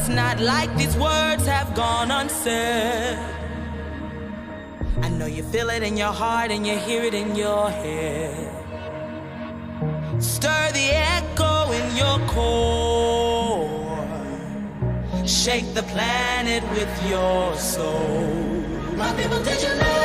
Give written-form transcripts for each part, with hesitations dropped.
It's not like these words have gone unsaid. I know you feel it in your heart and you hear it in your head. Stir the echo in your core. Shake the planet with your soul. My people, did you know?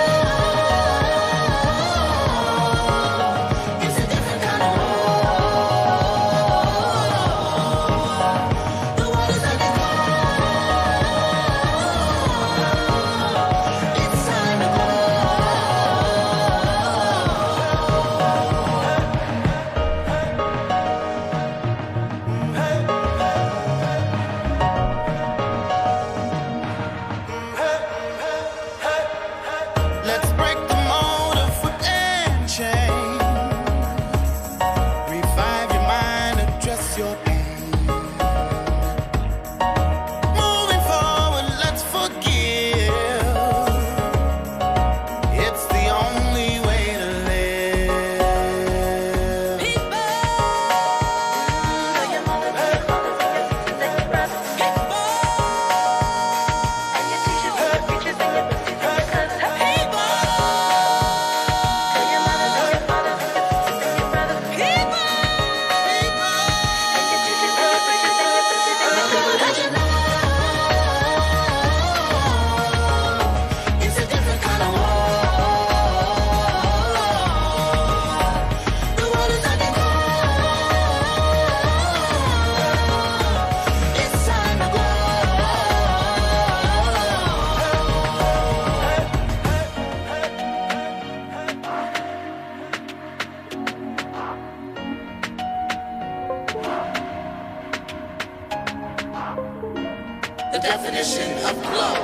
The definition of glow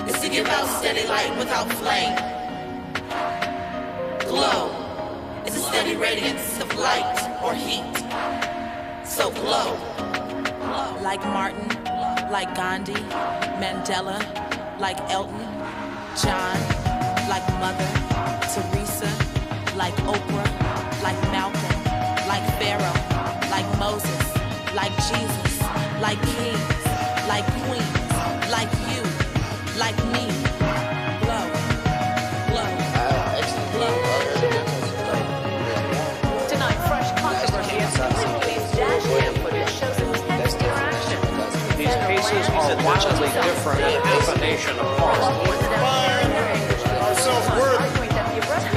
is to give out steady light without flame. Glow is a steady radiance of light or heat. So glow. Like Martin, like Gandhi, Mandela, like Elton, John, like Mother Teresa, like Oprah, like Malcolm, like Pharaoh, like Moses, like Jesus, like kings, like queens, like you, like me. Glow, glow, glow. Tonight, fresh controversy as Simply believes dash cam footage shows intense interaction. These cases are wildly different and half a nation apart. Arguing that the arrest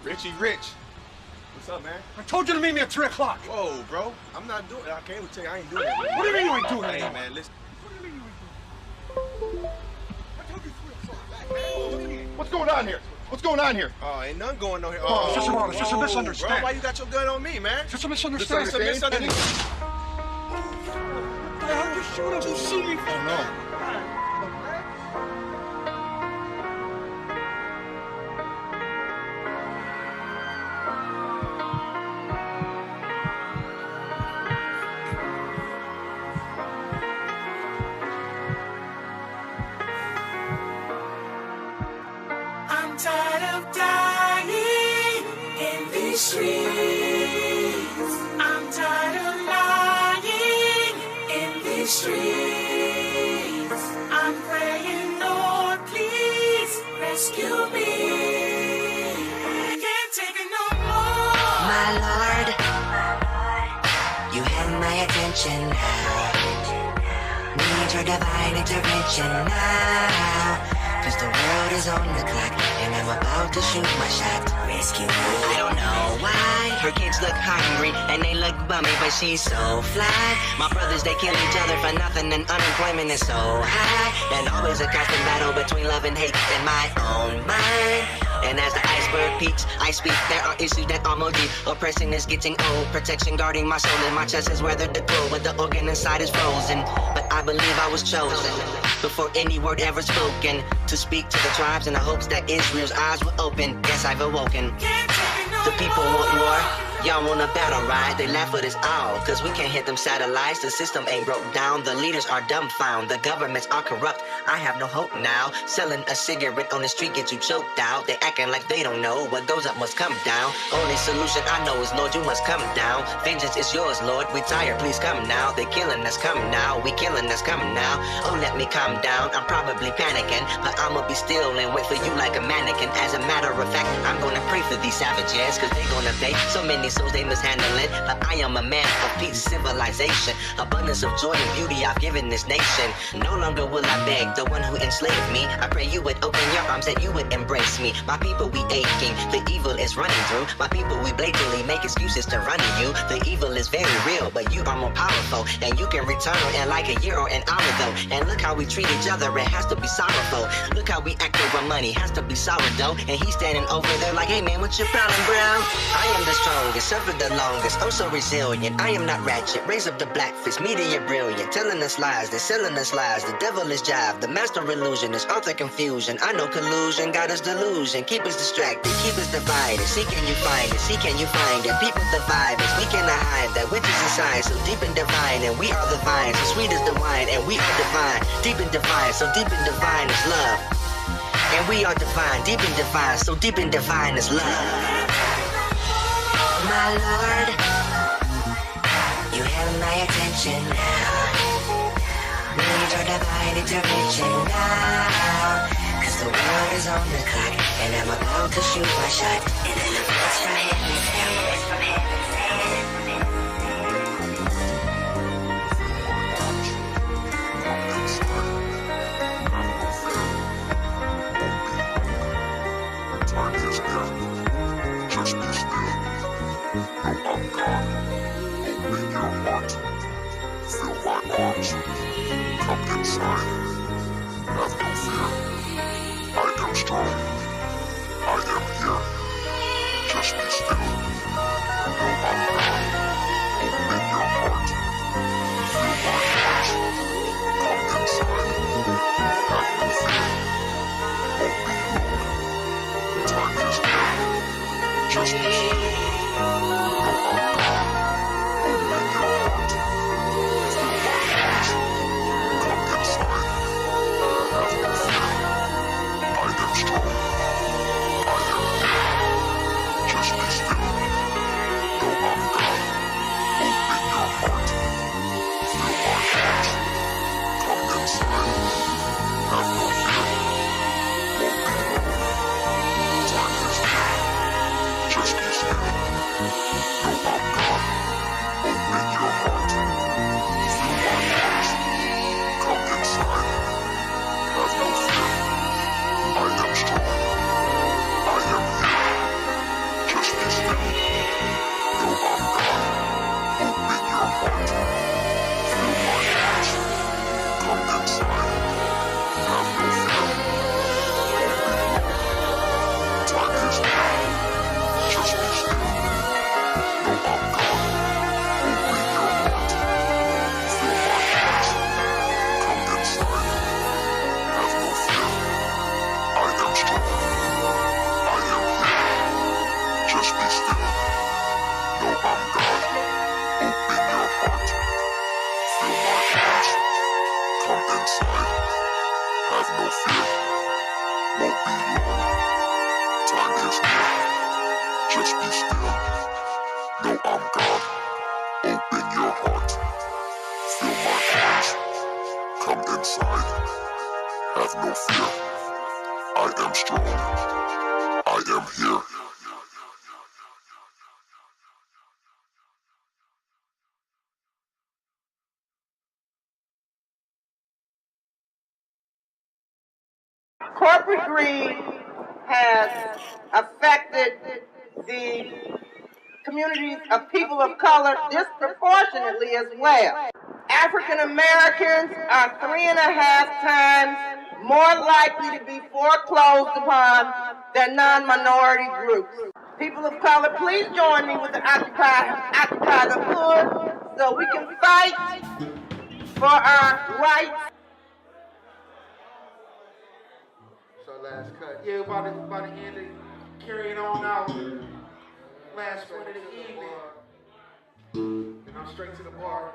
Richie Rich. What's up, man? I told you to meet me at 3 o'clock. Whoa, bro. I'm not doing it. I can't even tell you I ain't doing it. What do you mean you ain't doing it? Hey, man, listen. What do you mean you ain't doing it? I told you 3 o'clock. What's going on here? What's going on here? Oh, ain't nothing going on here. Oh, it's just a Bro, misunderstanding. why you got your gun on me, man? It's just a misunderstanding. It's a misunderstanding. What the hell did you shoot him? You see me? Oh, no. these streets. I'm tired of lying in these streets. I'm praying, Lord, please rescue me. Can't take it no more. My Lord, you have my attention now. Need your divine intervention now. Cause the world is on the clock and I'm about to shoot my shot. Rescue me. I don't know why. Her kids look hungry and they look bummy, but she's so fly. My brothers, they kill each other for nothing and unemployment is so high. And always a constant battle between love and hate in my own mind. And as the iceberg peaks, I speak, there are issues that are more deep. Oppression is getting old, protection guarding my soul. And my chest is weathered the cold, but the organ inside is frozen. But I believe I was chosen before any word ever spoken, to speak to the tribes in the hopes that Israel's eyes will open. Yes, I've awoken. The people want war. Y'all want a battle, right? They laugh at us all, cause we can't hit them satellites. The system ain't broke down, the leaders are dumbfound, the governments are corrupt. I have no hope now. Selling a cigarette on the street gets you choked out. They acting like they don't know what goes up must come down. Only solution I know is, Lord, you must come down. Vengeance is yours, Lord, we tired, please come now. They killing us, come now. We killing us, come now. Oh, let me calm down, I'm probably panicking, but I'ma be still and wait for you like a mannequin. As a matter of fact, I'm gonna pray for these savages, cause they gonna pay so many souls they mishandle it. But I am a man of peace, civilization, abundance of joy and beauty I've given this nation. No longer will I beg the one who enslaved me. I pray you would open your arms, that you would embrace me. My people, we aching, the evil is running through. My people, we blatantly make excuses to run to you. The evil is very real, but you are more powerful, and you can return in like a year or an hour though. And look how we treat each other, it has to be sorrowful. Look how we act over money, has to be sourdough. And he's standing over there like, hey man, what's your problem, bro? I am the strongest, suffered the longest, oh so resilient. I am not ratchet, raise up the black fist, media brilliant. Telling us lies, they're selling us lies. The devil is jive, the master illusionist, author confusion. I know collusion, got us delusion. Keep us distracted, keep us divided. See can you find it, see can you find it. People divide us, we cannot hide that which is inside. So deep and divine, and we are the vine. So sweet as the wine, and we are divine. Deep and divine, so deep and divine is love. And we are divine, deep and divine, so deep and divine is love. My Lord, you have my attention now. Need your divine intervention now. Cause the world is on the clock, and I'm about to shoot my shot. And then a voice from heaven, a voice from heaven. Come inside. Have no fear. I am strong. I am here. Just be still. Know I'm God. Open your heart. Feel my touch. Come inside. Have no fear. Won't be long. Time is near. Just be still. Know I'm God. Open your heart. Feel my touch. Come inside. Have no fear. I am strong. I am here. Just be still. Know I'm God. Open your heart. Feel my touch. Come inside. Have no fear. Won't be long. Time is near. Just be still. Know I'm God. Open your heart. Feel my touch. Come inside. Have no fear. I am strong. I am here. Just be still. Know I'm God. Open your heart. Feel my touch. Come inside. Have no fear. Won't be long. Time is near. Just be still. Know I'm God. Open your heart. Feel my touch. Come inside. Have no fear. I am strong. I am here. Just be still. Know I'm God. Open your heart. Feel my touch. Come inside. Have no fear. Won't be long. Time is near. Just be still. inside. Have no fear. I am strong. I am here. Corporate greed has affected the communities of people of color disproportionately as well. African Americans are 3.5 times more likely to be foreclosed upon than non-minority groups. People of color, please join me with the Occupy the Hood so we can fight for our rights. So last cut. Yeah, about to end it, carry it on out. Last one of the evening. And I'm straight to the bar.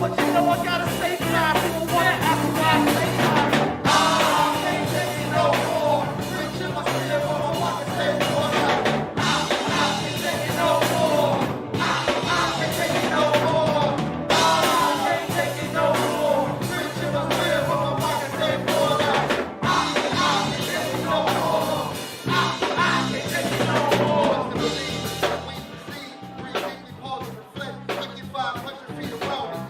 But you know I gotta say now, people wanna ask me why I say now. I can't take it no more. Rich in my spirit, but I'm walking safe for life. I can't take it no more. I can't take it no more. I can't take it no more. Rich in my spirit, but I'm walking safe for life. I can't take it no more. I can't take it no more. We see, we pause and reflect. 500 feet around me.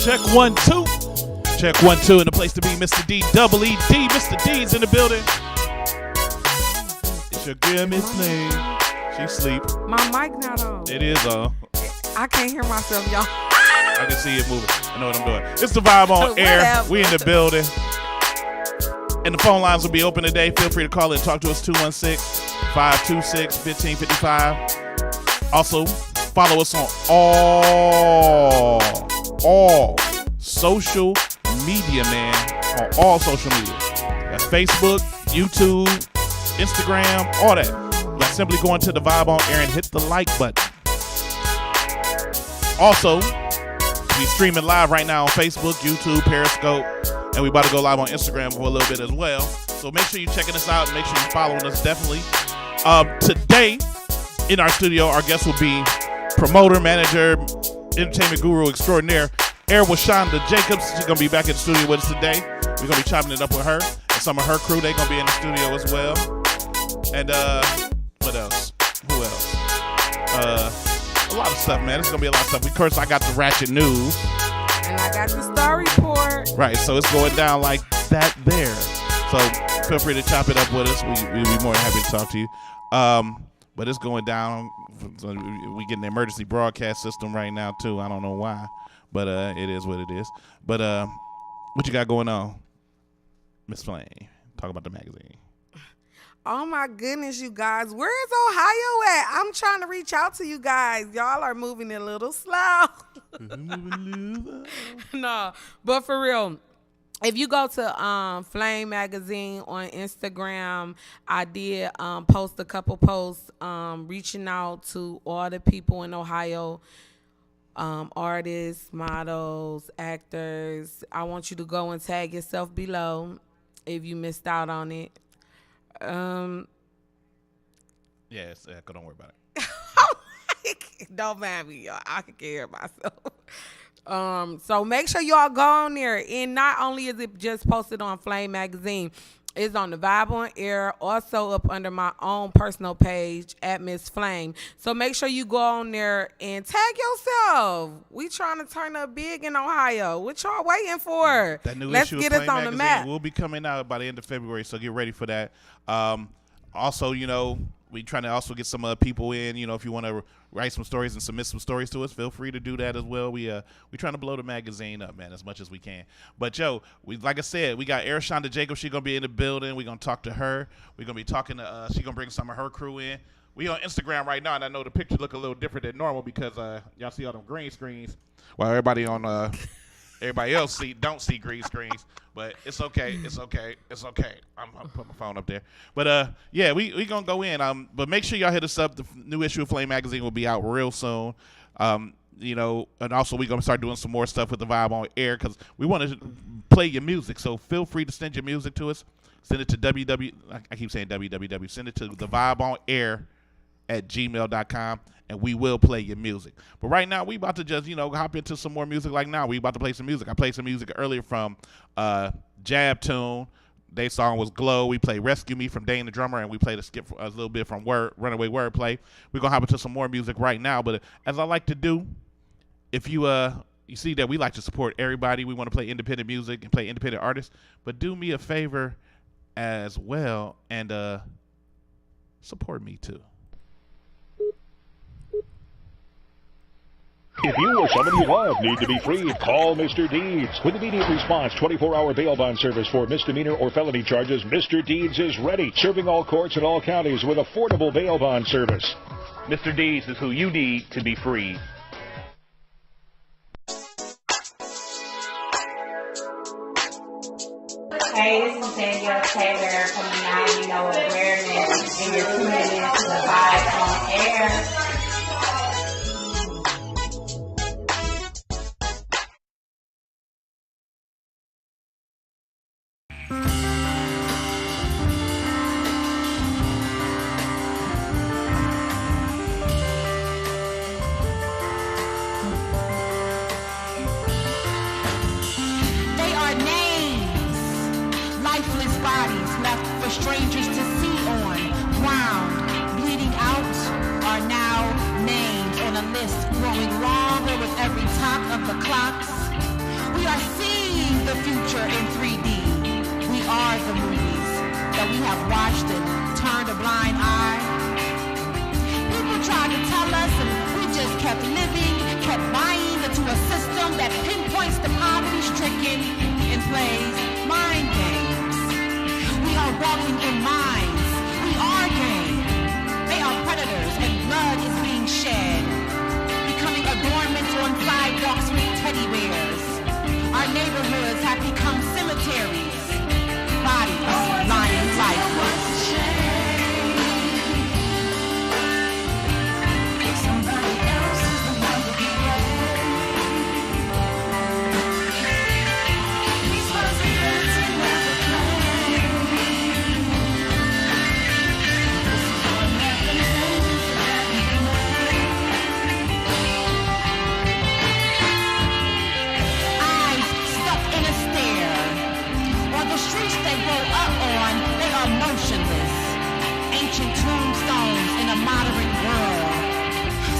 Check 1 2. Check 1 2 in the place to be. Mr. D, double ED. Mr. D's in the building. It's your girl, Miss Flame. She sleep. My mic not on. It is on. I can't hear myself, y'all. I can see it moving. I know what I'm doing. It's the Vibe on Air. We in the building. And the phone lines will be open today. Feel free to call in and talk to us, 216-526-1555. Also, follow us on all social media, man. On all social media. That's Facebook, YouTube, Instagram, all that. By simply going to the Vibe on Air and hit the like button. Also, we're streaming live right now on Facebook, YouTube, Periscope, and we about to go live on Instagram for a little bit as well. So make sure you're checking us out and make sure you're following us definitely. Today, in our studio, our guest will be promoter, manager, entertainment guru extraordinaire, Washonda Jacobs. She's going to be back in the studio with us today. We're going to be chopping it up with her and some of her crew. They're going to be in the studio as well. And what else? Who else? A lot of stuff, man. It's going to be a lot of stuff. Of course, I got the Ratchet News. And I got the Star Report. Right, so it's going down like that there. So feel free to chop it up with us. We'll be more than happy to talk to you. But it's going down. We get an emergency broadcast system right now, too. I don't know why. But it is what it is. But what you got going on, Miss Flame? Talk about the magazine. Oh, my goodness, you guys. Where is Ohio at? I'm trying to reach out to you guys. Y'all are moving a little slow. No, but for real, if you go to Flame Magazine on Instagram, I did post a couple posts reaching out to all the people in Ohio, artists, models, actors. I want you to go and tag yourself below if you missed out on it. Yes, don't worry about it. Don't mind me, y'all. I can hear myself. So make sure y'all go on there. And not only is it just posted on Flame Magazine, it's on the Vibe on Air, also up under my own personal page at Miss Flame. So make sure you go on there and tag yourself. We trying to turn up big in Ohio. What y'all waiting for? That new Let's issue get of us Flame on the Magazine map. will be coming out by the end of February, so get ready for that. Also, you know, we trying to also get some people in. You know, if you want to write some stories and submit some stories to us, feel free to do that as well. We trying to blow the magazine up, man, as much as we can. But Joe, like I said, we got Washonda Jacobs. She's gonna be in the building. We're gonna talk to her. We're gonna be talking to. She's gonna bring some of her crew in. We on Instagram right now, and I know the picture look a little different than normal because y'all see all them green screens, while everybody on everybody else don't see green screens. But it's okay. It's okay. It's okay. I'm putting my phone up there. But yeah, we gonna go in. But make sure y'all hit us up. The new issue of Flame Magazine will be out real soon. You know, and also we're gonna start doing some more stuff with the Vibe on Air because we want to play your music. So feel free to send your music to us. Send it to I keep saying www. Send it to the Vibe on Air at gmail.com. And we will play your music. But right now, we about to just, you know, hop into some more music like now. We about to play some music. I played some music earlier from Jab Tune. Their song was Glow. We played Rescue Me from Dane the Drummer, and we played a little bit from Runaway Wordplay. We're going to hop into some more music right now. But as I like to do, if you see that we like to support everybody. We want to play independent music and play independent artists. But do me a favor as well and support me too. If you or someone you love need to be freed, call Mr. Deeds. With immediate response, 24-hour bail bond service for misdemeanor or felony charges, Mr. Deeds is ready, serving all courts in all counties with affordable bail bond service. Mr. Deeds is who you need to be freed. Hey, this is Danielle Taylor from the Now You Know Awareness, and you're tuning in to the Vibe on Air. Strangers to see on, drowned, bleeding out, are now named on a list growing longer with every top of the clocks. We are seeing the future in 3D. We are the movies that we have watched and turned a blind eye. People tried to tell us and we just kept living, kept buying into a system that pinpoints the poverty-stricken and plays mind games. We are walking in minds. We are game. They are predators and blood is being shed, becoming adornments on sidewalks with teddy bears. Our neighborhoods have become cemeteries. Bodies lying lifeless. The streets they grow up on, they are motionless. Ancient tombstones in a modern world.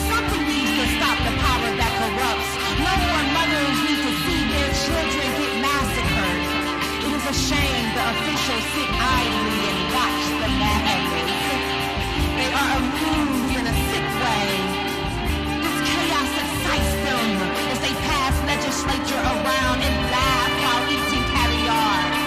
Something needs to stop the power that corrupts. No more mothers need to see their children get massacred. It is a shame the officials sit idly and watch the madness. They are amused in a sick way. This chaos excites them as they pass legislature around and laugh while eating caviar.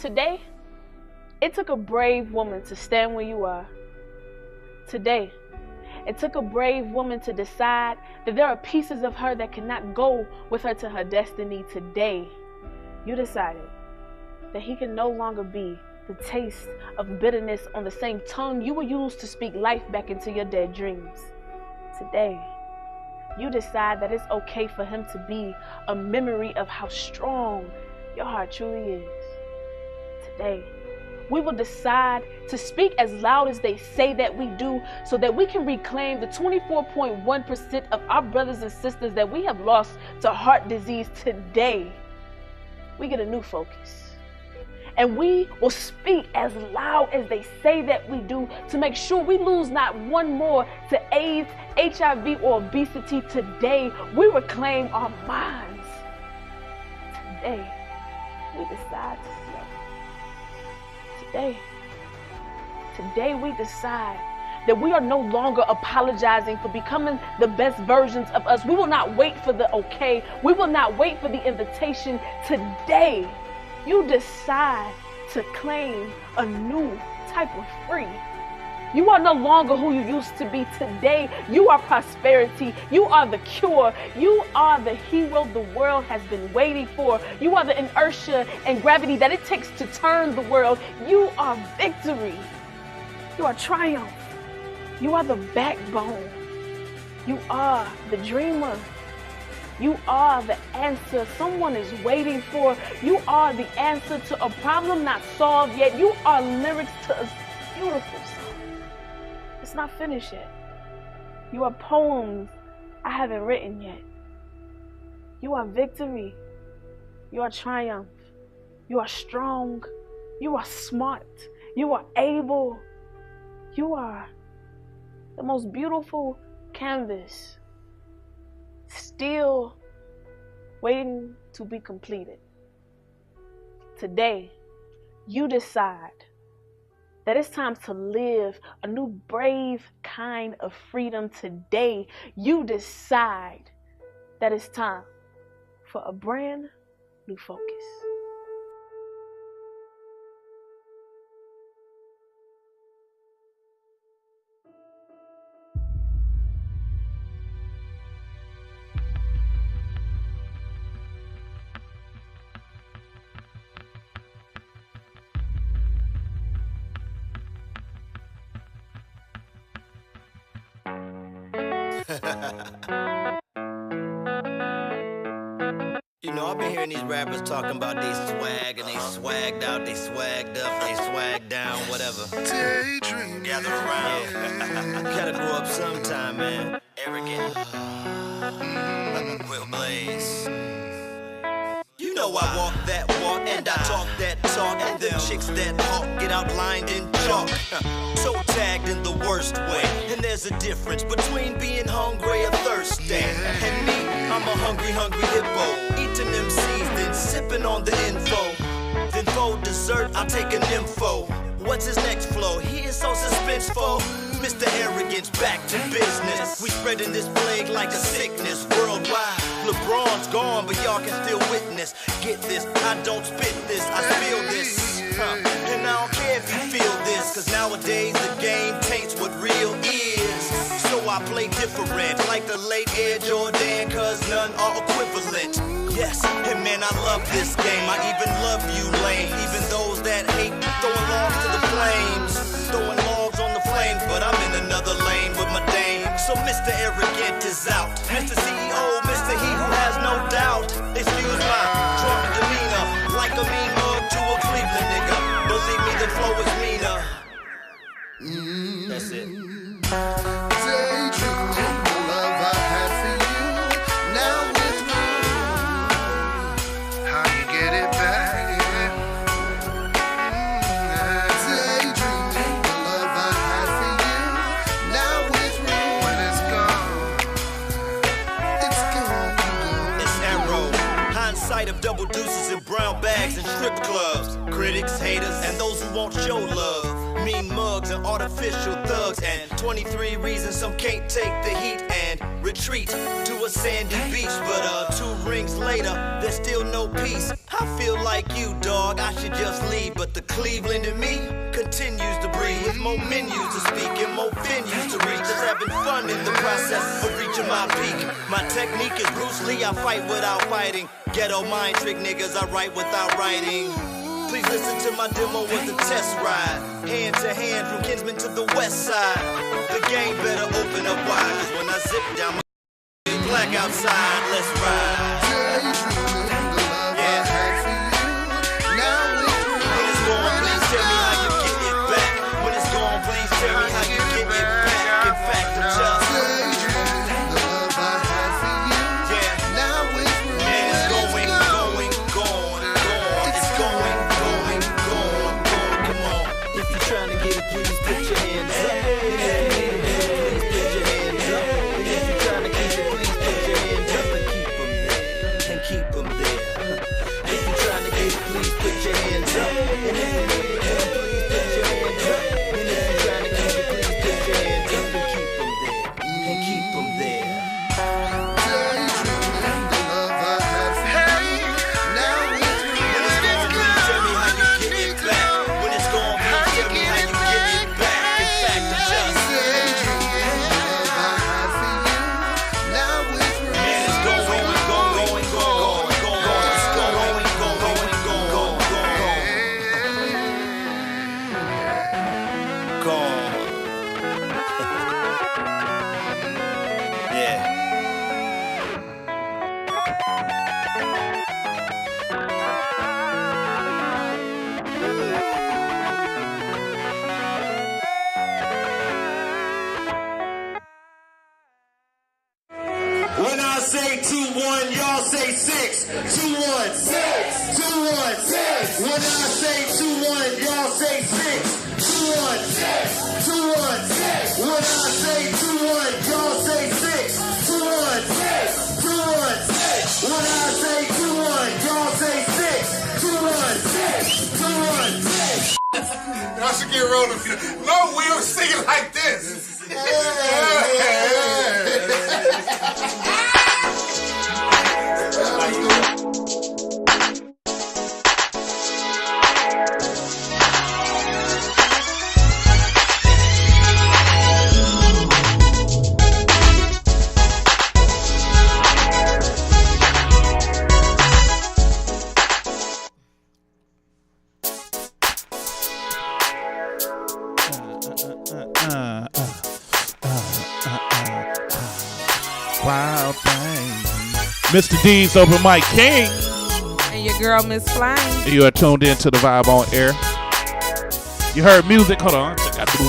Today, it took a brave woman to stand where you are. Today, it took a brave woman to decide that there are pieces of her that cannot go with her to her destiny. Today, you decided that he can no longer be the taste of bitterness on the same tongue you will use to speak life back into your dead dreams. Today, you decide that it's okay for him to be a memory of how strong your heart truly is. Today, we will decide to speak as loud as they say that we do so that we can reclaim the 24.1% of our brothers and sisters that we have lost to heart disease. Today, we get a new focus. And we will speak as loud as they say that we do to make sure we lose not one more to AIDS, HIV, or obesity. Today, we reclaim our minds. Today, we decide to slow. Today we decide that we are no longer apologizing for becoming the best versions of us. We will not wait for the okay. We will not wait for the invitation. Today, you decide to claim a new type of free. You are no longer who you used to be. Today, you are prosperity. You are the cure. You are the hero the world has been waiting for. You are the inertia and gravity that it takes to turn the world. You are victory. You are triumph. You are the backbone. You are the dreamer. You are the answer someone is waiting for. You are the answer to a problem not solved yet. You are lyrics to a beautiful song. It's not finished yet. You are poems I haven't written yet. You are victory. You are triumph. You are strong. You are smart. You are able. You are the most beautiful canvas, still waiting to be completed. Today, you decide that it's time to live a new brave kind of freedom. Today, you decide that it's time for a brand new focus. You know, I've been hearing these rappers talking about they swag and they swagged out, they swagged up, they swagged down, whatever. Daydream. Gather around. Yeah. Gotta grow up sometime, man. Arrogant. Will Blaze. You know I walk that walk and I talk that talk, and them chicks that talk get outlined in chalk. So tagged in the worst way, and there's a difference between being hungry or thirsty. And me, I'm a hungry hippo, eating them seeds, then sipping on the info. Then for dessert, I'll take an info. What's his next flow? He is so suspenseful. Mr. Arrogance, back to business. We spreading this plague like a sickness worldwide. LeBron's gone, but y'all can still witness. Get this, I don't spit this, I spill this. And I don't care if you feel this, cause nowadays the game taints what real is. So I play different, like the late Air Jordan, cause none are equivalent. Yes, and man, I love this game. I even love you, lame. Even those that hate throwing logs to the flames. Throwing logs on the flames, but I'm in another lane with my dame. So Mr. Arrogant is out. Mr. CEO, Mr. He who has no doubt. Excuse my drunk demeanor, like a mean mug to a Cleveland nigga. Believe me, the flow is meaner. That's it. Daydreaming the love I had for you. Now with me, how you get it back? Daydreaming the love I had for you. Now with me, when it's gone, it's gone. It's Arrow. Hindsight of double deuces and brown bags and strip clubs. Critics, haters, and those who won't show love. Mean mugs and artificial thugs, and 23 reasons some can't take the heat and retreat to a sandy beach. But 2 rings later, there's still no peace. I feel like you, dog, I should just leave. But the Cleveland in me continues to breathe, with more menus to speak and more venues to reach. Just having fun in the process of reaching my peak. My technique is Bruce Lee, I fight without fighting. Ghetto mind trick niggas, I write without writing. Please listen to my demo with the test ride. Hand to hand from Kinsman to the west side. The game better open up wide, cause when I zip down my black outside, let's ride. Yeah. When it's gone, please tell me how you get it back. When it's gone, please tell me how you get it back. In fact, I'm just please put your hands up. Please put your hands up. If you're trying to keep it, please put your hands up. say 6, 2-1, 2-1. When I say 2-1, y'all say 6, 2-1, 2-1. When I say 2-1, y'all say 6, 2-1, 2-1. When I say 2-1, y'all say 6, 2-1, 2-1. Y'all should get rolling. No, we don't sing it like this. Wild thing. Mr. D's Open Mic King. And your girl, Miss Flame. You are tuned in to the Vibe on Air. You heard music. Hold on. I got to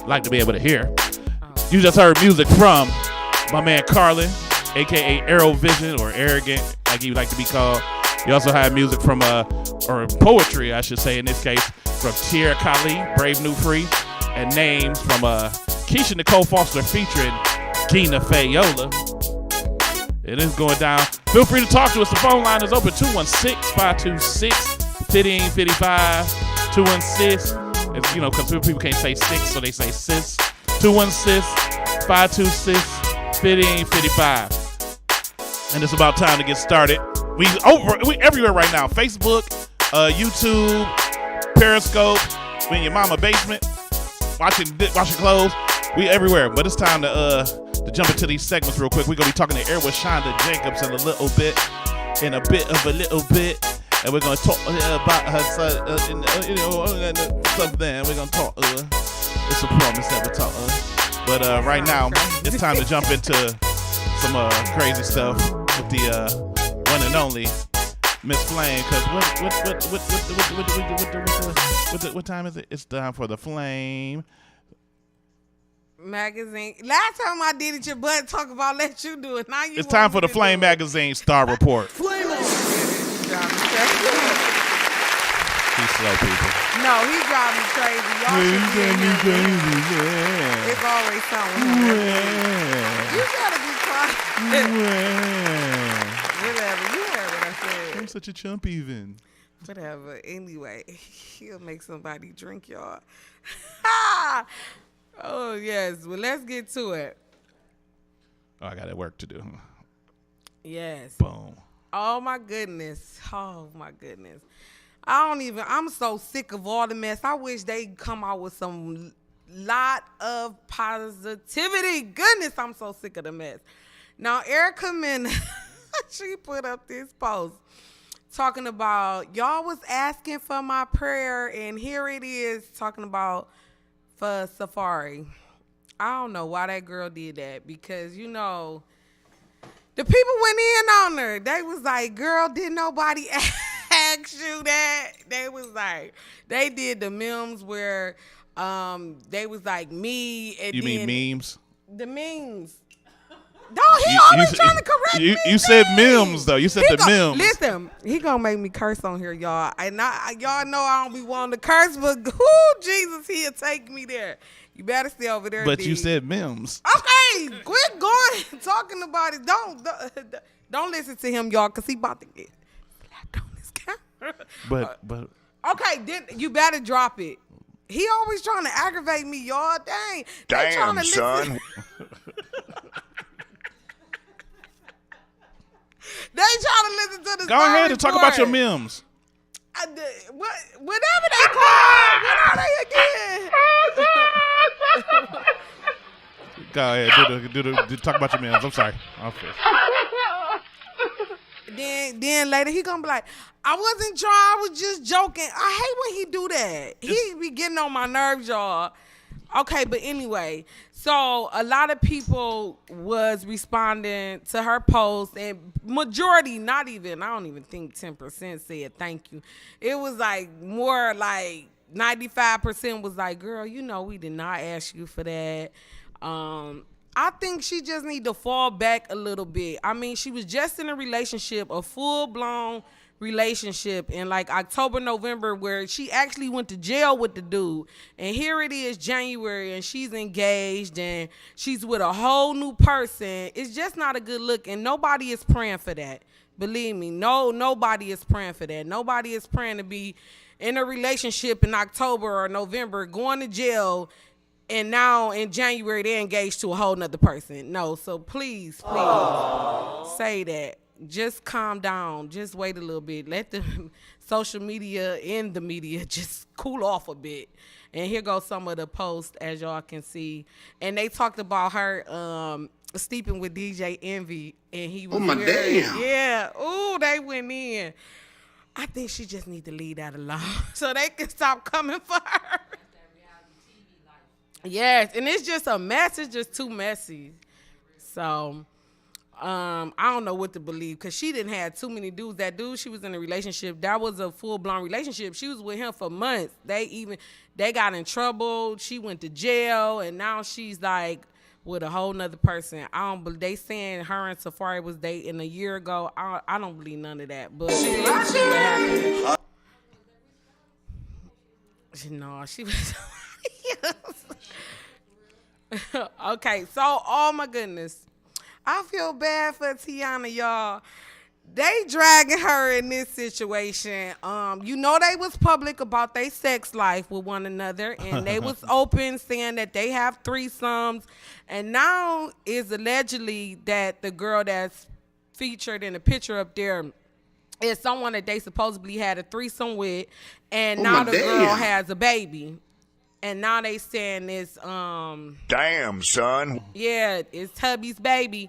like to be able to hear. You just heard music from my man Carlin, aka Aerovision or Arrogant, like he would like to be called. You also had music from or poetry, I should say in this case, from Tierra Kali, Brave New Free, and names from Keisha Nicole Foster featuring Gina Fayola. It is going down. Feel free to talk to us. The phone line is open 216-526-1555. 216. It's, you know, because people can't say 6, so they say sis. 216-526-1555. And it's about time to get started. We everywhere right now. Facebook, YouTube, Periscope. We in your mama basement, washing clothes. We everywhere. But it's time to jump into these segments real quick. We're gonna be talking to Air with Shonda Jacobs in a little bit, and we're gonna talk about her son, something. We're gonna talk. It's a promise that we talk. But right now, it's time to jump into some crazy stuff with the one and only Miss Flame. Cause what time is it? It's time for the Flame Magazine. Last time I did it, your butt talk about let you do it. Now you. It's time for the Flame Magazine Star Report. Flame. He's slow, people. No, he drives me crazy. Y'all should be in here. It's always something. You gotta be quiet. Whatever. You heard what I said. I'm such a chump even. Whatever. Anyway, he'll make somebody drink, y'all. Oh, yes. Well, let's get to it. Oh, I got work to do. Yes. Boom. Oh, my goodness. Oh, my goodness. I'm so sick of all the mess. I wish they'd come out with some lot of positivity. Goodness, I'm so sick of the mess. Now, Erica Mena, she put up this post talking about, y'all was asking for my prayer, and here it is talking about for Safari. I don't know why that girl did that, because, you know, the people went in on her. They was like, girl, didn't nobody ask you that? They was like, they did the memes where they was like me. And you mean memes? The memes. No, he always trying to correct me. You said memes, though. You said the memes. Listen, he gonna make me curse on here, y'all. And y'all know I don't be wanting to curse, but Jesus, he'll take me there. You better stay over there. But you said memes. Okay, quit going talking about it. Don't listen to him, y'all, because he about to get slapped on his camera. But okay, then you better drop it. He always trying to aggravate me, y'all. Dang. Damn, son. They trying to listen to this. Go ahead and talk about your memes. Whatever they call. What are they again? Go ahead. Talk about your memes. I'm sorry. Then later he gonna be like, I wasn't trying. I was just joking. I hate when he do that. He be getting on my nerves, y'all. Okay, but anyway, so a lot of people was responding to her post, and majority, I don't even think 10% said thank you. It was like more like 95% was like, girl, you know we did not ask you for that. I think she just need to fall back a little bit. I mean, she was just in a relationship, a full-blown relationship in like October, November, where she actually went to jail with the dude. And here it is, January, and she's engaged and she's with a whole new person. It's just not a good look, and nobody is praying for that. Believe me, nobody is praying for that. Nobody is praying to be in a relationship in October or November, going to jail, and now in January they're engaged to a whole nother person. No, so please say that. Just calm down. Just wait a little bit. Let the social media and the media just cool off a bit. And here goes some of the posts, as y'all can see. And they talked about her sleeping with DJ Envy, and he was damn. Yeah. Ooh, they went in. I think she just need to leave that alone so they can stop coming for her. Yes, and it's just a mess. It's just too messy. So, I don't know what to believe, because she didn't have too many dudes. That dude she was in a relationship, that was a full-blown relationship. She was with him for months. They got in trouble. She went to jail, and now she's like with a whole nother person. They saying her and Safari was dating a year ago. I don't believe none of that. But let's see what happened. No, she was. Okay, so oh my goodness, I feel bad for Tiana, y'all. They dragging her in this situation. You know, they was public about their sex life with one another, and they was open saying that they have threesomes, and now is allegedly that the girl that's featured in the picture up there is someone that they supposedly had a threesome with, and now the girl has a baby. And now they saying it's damn, son. Yeah, it's hubby's baby.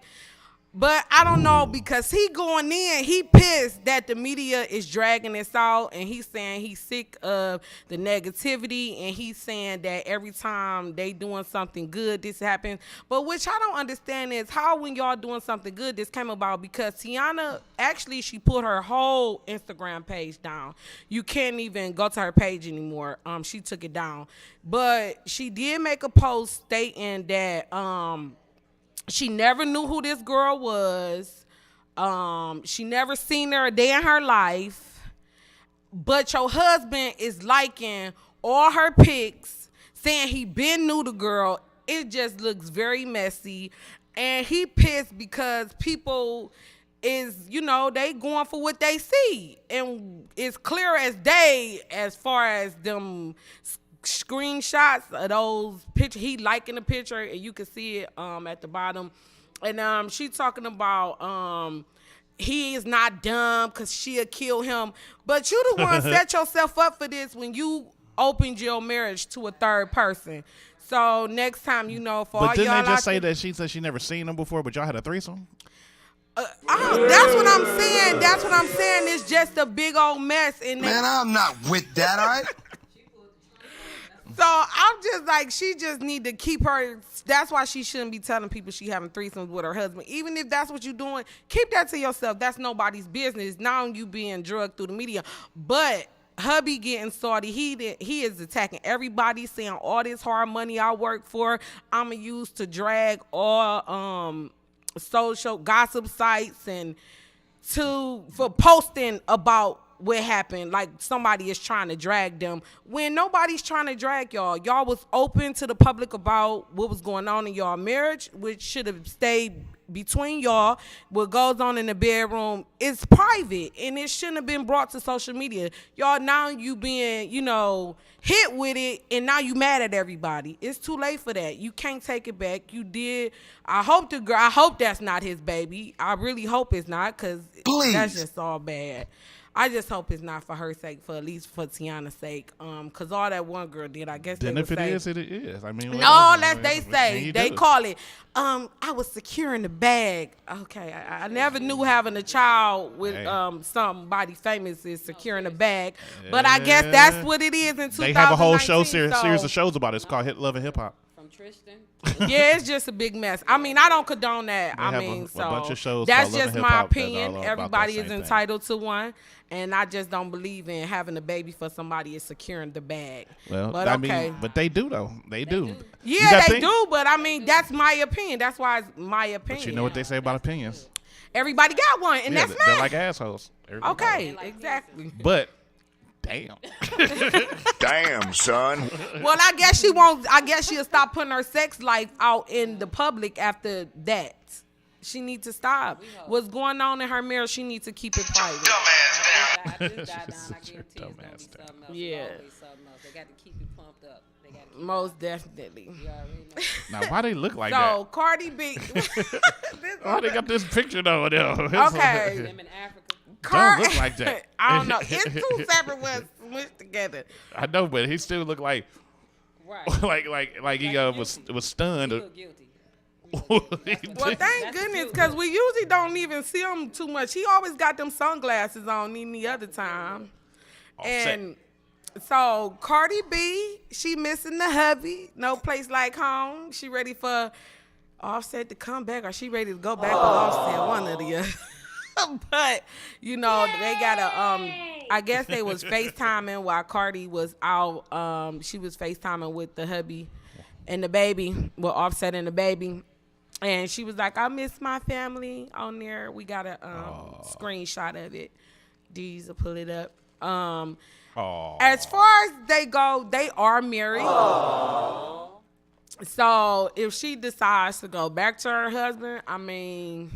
But I don't know, because he going in, he pissed that the media is dragging this out, and he's saying he's sick of the negativity, and he's saying that every time they doing something good, this happens. But which I don't understand is how, when y'all doing something good, this came about, because Tiana, actually, she put her whole Instagram page down. You can't even go to her page anymore. She took it down. But she did make a post stating that she never knew who this girl was. She never seen her a day in her life. But your husband is liking all her pics, saying he been knew the girl. It just looks very messy. And he pissed because people is, they going for what they see. And it's clear as day as far as them screenshots of those pictures. He liking the picture, and you can see it at the bottom. And she talking about he is not dumb because she'll kill him. But you the one set yourself up for this when you opened your marriage to a third person. So next time, for all y'all. But didn't they just say that she said she never seen him before, but y'all had a threesome? That's what I'm saying. That's what I'm saying. It's just a big old mess. Man, I'm not with that, all right? So I'm just like, she just need to keep her. That's why she shouldn't be telling people she having threesomes with her husband. Even if that's what you're doing, keep that to yourself. That's nobody's business. Now you being drugged through the media. But hubby getting salty. He is attacking everybody, saying all this hard money I work for, I'ma use to drag all social gossip sites and for posting about what happened, like somebody is trying to drag them, when nobody's trying to drag y'all. Y'all was open to the public about what was going on in y'all marriage, which should have stayed between y'all. What goes on in the bedroom is private, and it shouldn't have been brought to social media. Y'all, now you being, hit with it, and now you mad at everybody. It's too late for that. You can't take it back. You did. I hope that's not his baby. I really hope it's not, because that's just all bad. I just hope it's not for her sake, for at least for Tiana's sake. Because all that one girl did, I guess then they if would it say, is, it is. I mean, no, they say. They call it, I was securing the bag. Okay, I never knew having a child with somebody famous is securing a bag. But I guess that's what it is in 2019. They have a whole show series of shows about it. It's called Hit Love and Hip Hop. From Tristan. Yeah, it's just a big mess. I mean, I don't condone that. They I have mean, a so bunch of shows that's called Love just and my Hip Hop that's opinion. all about Everybody that is same thing. entitled to one, and I just don't believe in having a baby for somebody is securing the bag. Well, but I okay. mean, but they do though. They do. You Yeah, gotta they think- do, but I mean, that's my opinion. That's why it's my opinion. But you know what they say about opinions? Everybody got one, and Yeah, that's they're not. like assholes. Everybody got Okay, one. exactly. But damn. Damn, son. Well, I guess she won't. I guess she'll stop putting her sex life out in the public after that. She needs to stop. What's going on in her marriage, she needs to keep it private. Yeah. They got to keep it pumped up. They got to keep Most definitely. Now, why they look like so, that? Cardi B. Oh, they got this picture though. Okay. them in Africa. Don't look like that. I don't know. It's two separate ones smushed together. I know, but he still look like, Right. like he was stunned. Well, thank goodness, because we usually don't even see him too much. He always got them sunglasses on any other time. And so Cardi B, she missing the hubby. No place like home. She ready for Offset to come back, or she ready to go back with Offset, one of the other. But, you know, they got a, I guess they was FaceTiming while Cardi was out. She was FaceTiming with the hubby and the baby, with Offset and the baby. And she was like, I miss my family on there. We got a screenshot of it. D's will pull it up. As far as they go, they are married. So if she decides to go back to her husband, I mean,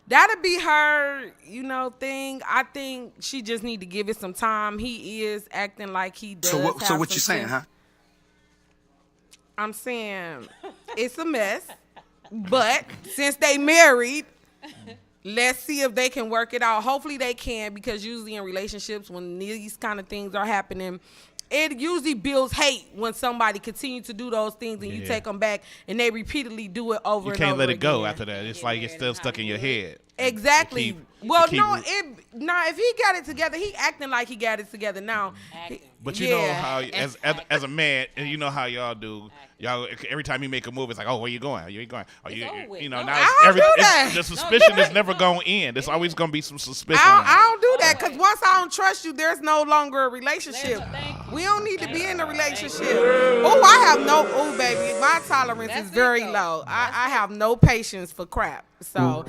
that'll be her, you know, thing. I think she just need to give it some time. He is acting like he does. So what you saying, huh? I'm saying it's a mess. But since they married, let's see if they can work it out. Hopefully they can, because usually in relationships, when these kind of things are happening, it usually builds hate when somebody continues to do those things and you take them back and they repeatedly do it over You and can't over let it go again. after that. It's like it's still stuck in your head. Exactly. If he got it together, he acting like he got it together now. But you know how, as a man, and you know how y'all do. Y'all, every time you make a move, it's like, oh, where you going? You ain't going. Oh, you know, now the suspicion is never going to end. There's always going to be some suspicion. I don't do that, because once I don't trust you, there's no longer a relationship. We don't need to be in a relationship. Baby, my tolerance is very low. I have no patience for crap. So,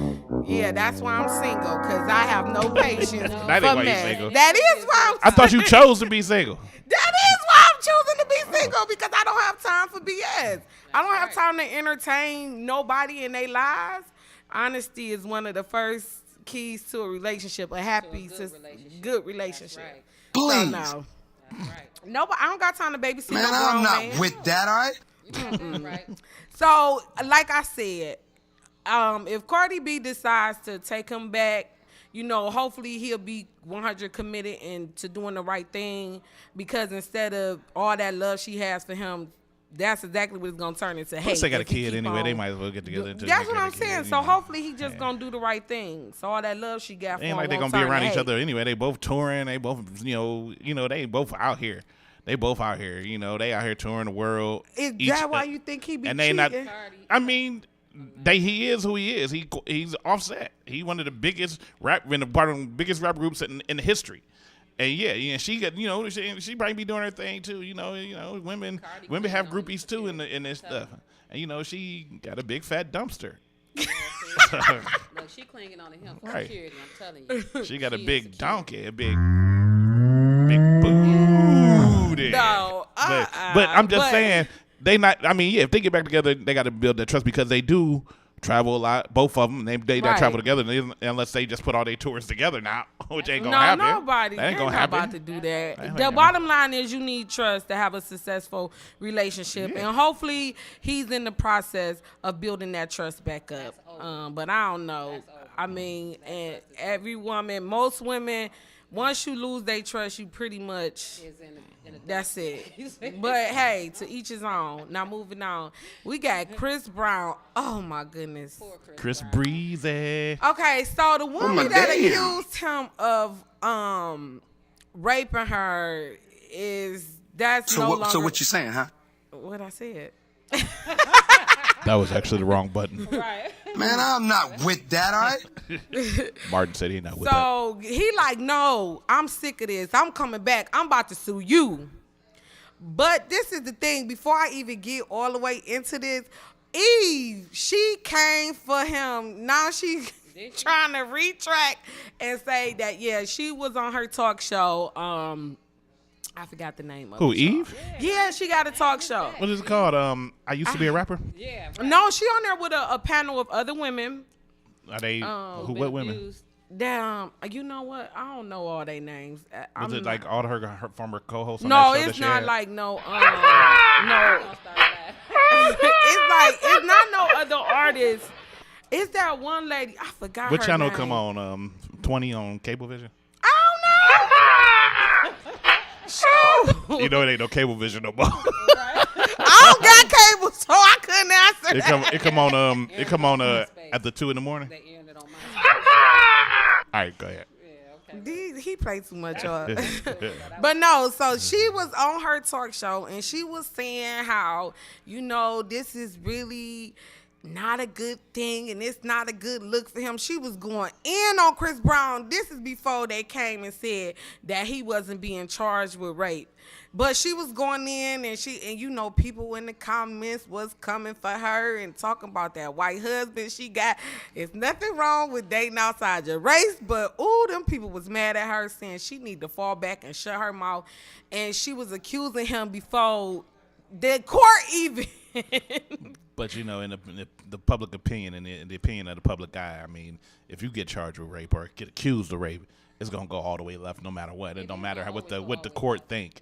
yeah, that's why I'm single, because I have no patience That for ain't why you men. single. That is why I thought you chose to be single. That is why I'm choosing to be single, because I don't have time for BS. I don't have time to entertain nobody in their lives. Honesty is one of the first keys to a relationship, a happy, good relationship. Please. So, no. Nobody, I don't got time to babysit Man, no grown I'm not man. with that, all right? So, like I said, if Cardi B decides to take him back, you know, hopefully he'll be 100 committed into doing the right thing, because instead of all that love she has for him, that's exactly what it's going to turn into hate. Plus they got a if he kid keep anyway. on- They might as well get together. That's what I'm saying. So hopefully he just going to do the right thing. So all that love she got for him Ain't like they're won't gonna be turn around to each hate. other anyway. They both touring. They both, they both out here. They both out here. You know, they out here touring the world. Is that why you think he be and they cheating? not. I mean, he is who he is. He's Offset. He one of the biggest part of the biggest rap groups in history. And yeah, she got, she probably be doing her thing too. Women have groupies too in this stuff. And she got a big fat dumpster. Look, she clinging on to him for Right. security, I'm telling you. She got a is big donkey, a big booty. No, but I'm just saying they not. I mean, yeah, if they get back together, they got to build that trust, because they do travel a lot. Both of them, they Right. travel together unless they just put all their tours together now, which ain't gonna No, happen. nobody. That ain't They're gonna not happen. about to do that. ain't The gonna bottom line is you need trust to have a successful relationship, and hopefully he's in the process of building that trust back up. But I don't know. I mean, and every woman, most women, once you lose their trust, you pretty much. That's it. But hey, to each his own. Now moving on, we got Chris Brown. Oh my goodness. Chris Breezy. Okay, so the my woman that damn. accused him of raping her that's no longer. So what you saying, huh? What I said. That was actually the wrong button. Right. Man, I'm not with that, all right? Martin said he not with that. So he like, no, I'm sick of this. I'm coming back. I'm about to sue you. But this is the thing. Before I even get all the way into this, Eve, she came for him. Now she trying to retract and say that, yeah, she was on her talk show. I forgot the name of it. Who, Eve? Yeah, she got a talk show. What is it called? I used to be a rapper? Yeah. No, she on there with a panel of other women. Are they, what women? Damn, you know what? I don't know all their names. Was it like all her former co-hosts on No, that show it's that she not had? like no, no. it's not no other artists. It's that one lady. I forgot What her channel name. come on? 20 on Cablevision? Shoot. You know it ain't no Cablevision no more. I don't got cable, so I couldn't answer that. It come on at the 2 in the morning. All right, go ahead. He played too much on. But no, so she was on her talk show and she was saying how, you know, this is really not a good thing and it's not a good look for him. She was going in on Chris Brown. This is before they came and said that he wasn't being charged with rape. But she was going in and you know, people in the comments was coming for her and talking about that white husband she got. It's nothing wrong with dating outside your race, but them people was mad at her saying she need to fall back and shut her mouth. And she was accusing him before the court even. But you know, in the public opinion and in the opinion of the public eye, I mean, if you get charged with rape or get accused of rape, it's gonna go all the way left no matter what. It don't matter what the court think.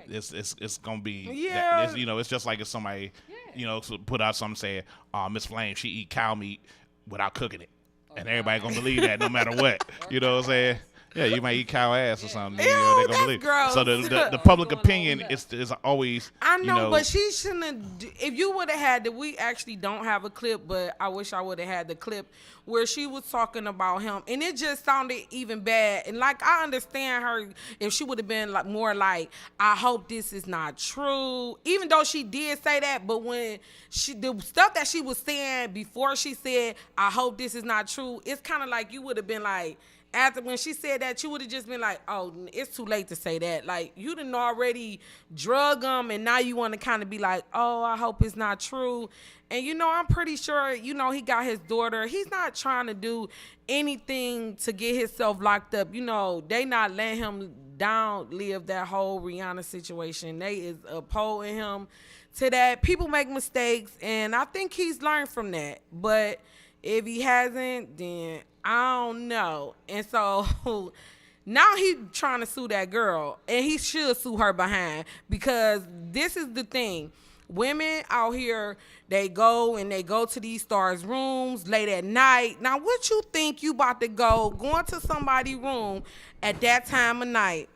It's gonna be you know, it's just like if somebody you know put out something saying, Miss Flame, she eat cow meat without cooking it, and everybody gonna believe that no matter what. You know what I'm saying? Yeah, you might eat cow ass or something. You know, they're gonna believe. Gross. So the public opinion is always. I know, you know, but she shouldn't have. If you would have had that, we actually don't have a clip, but I wish I would have had the clip where she was talking about him, and it just sounded even bad. And like I understand her if she would have been like more like, I hope this is not true, even though she did say that. But when the stuff that she was saying before she said, I hope this is not true, it's kind of like you would have been like. After when she said that, you would have just been like, oh, it's too late to say that. Like, you done already drug them, and now you want to kind of be like, oh, I hope it's not true. And, you know, I'm pretty sure, you know, he got his daughter. He's not trying to do anything to get himself locked up. You know, they not letting him live that whole Rihanna situation. They is upholding him to that. People make mistakes, and I think he's learned from that. But if he hasn't, then I don't know. And so now he's trying to sue that girl, and he should sue her behind, because this is the thing. Women out here, they go to these stars' rooms late at night. Now, what you think you about to going to somebody's room at that time of night?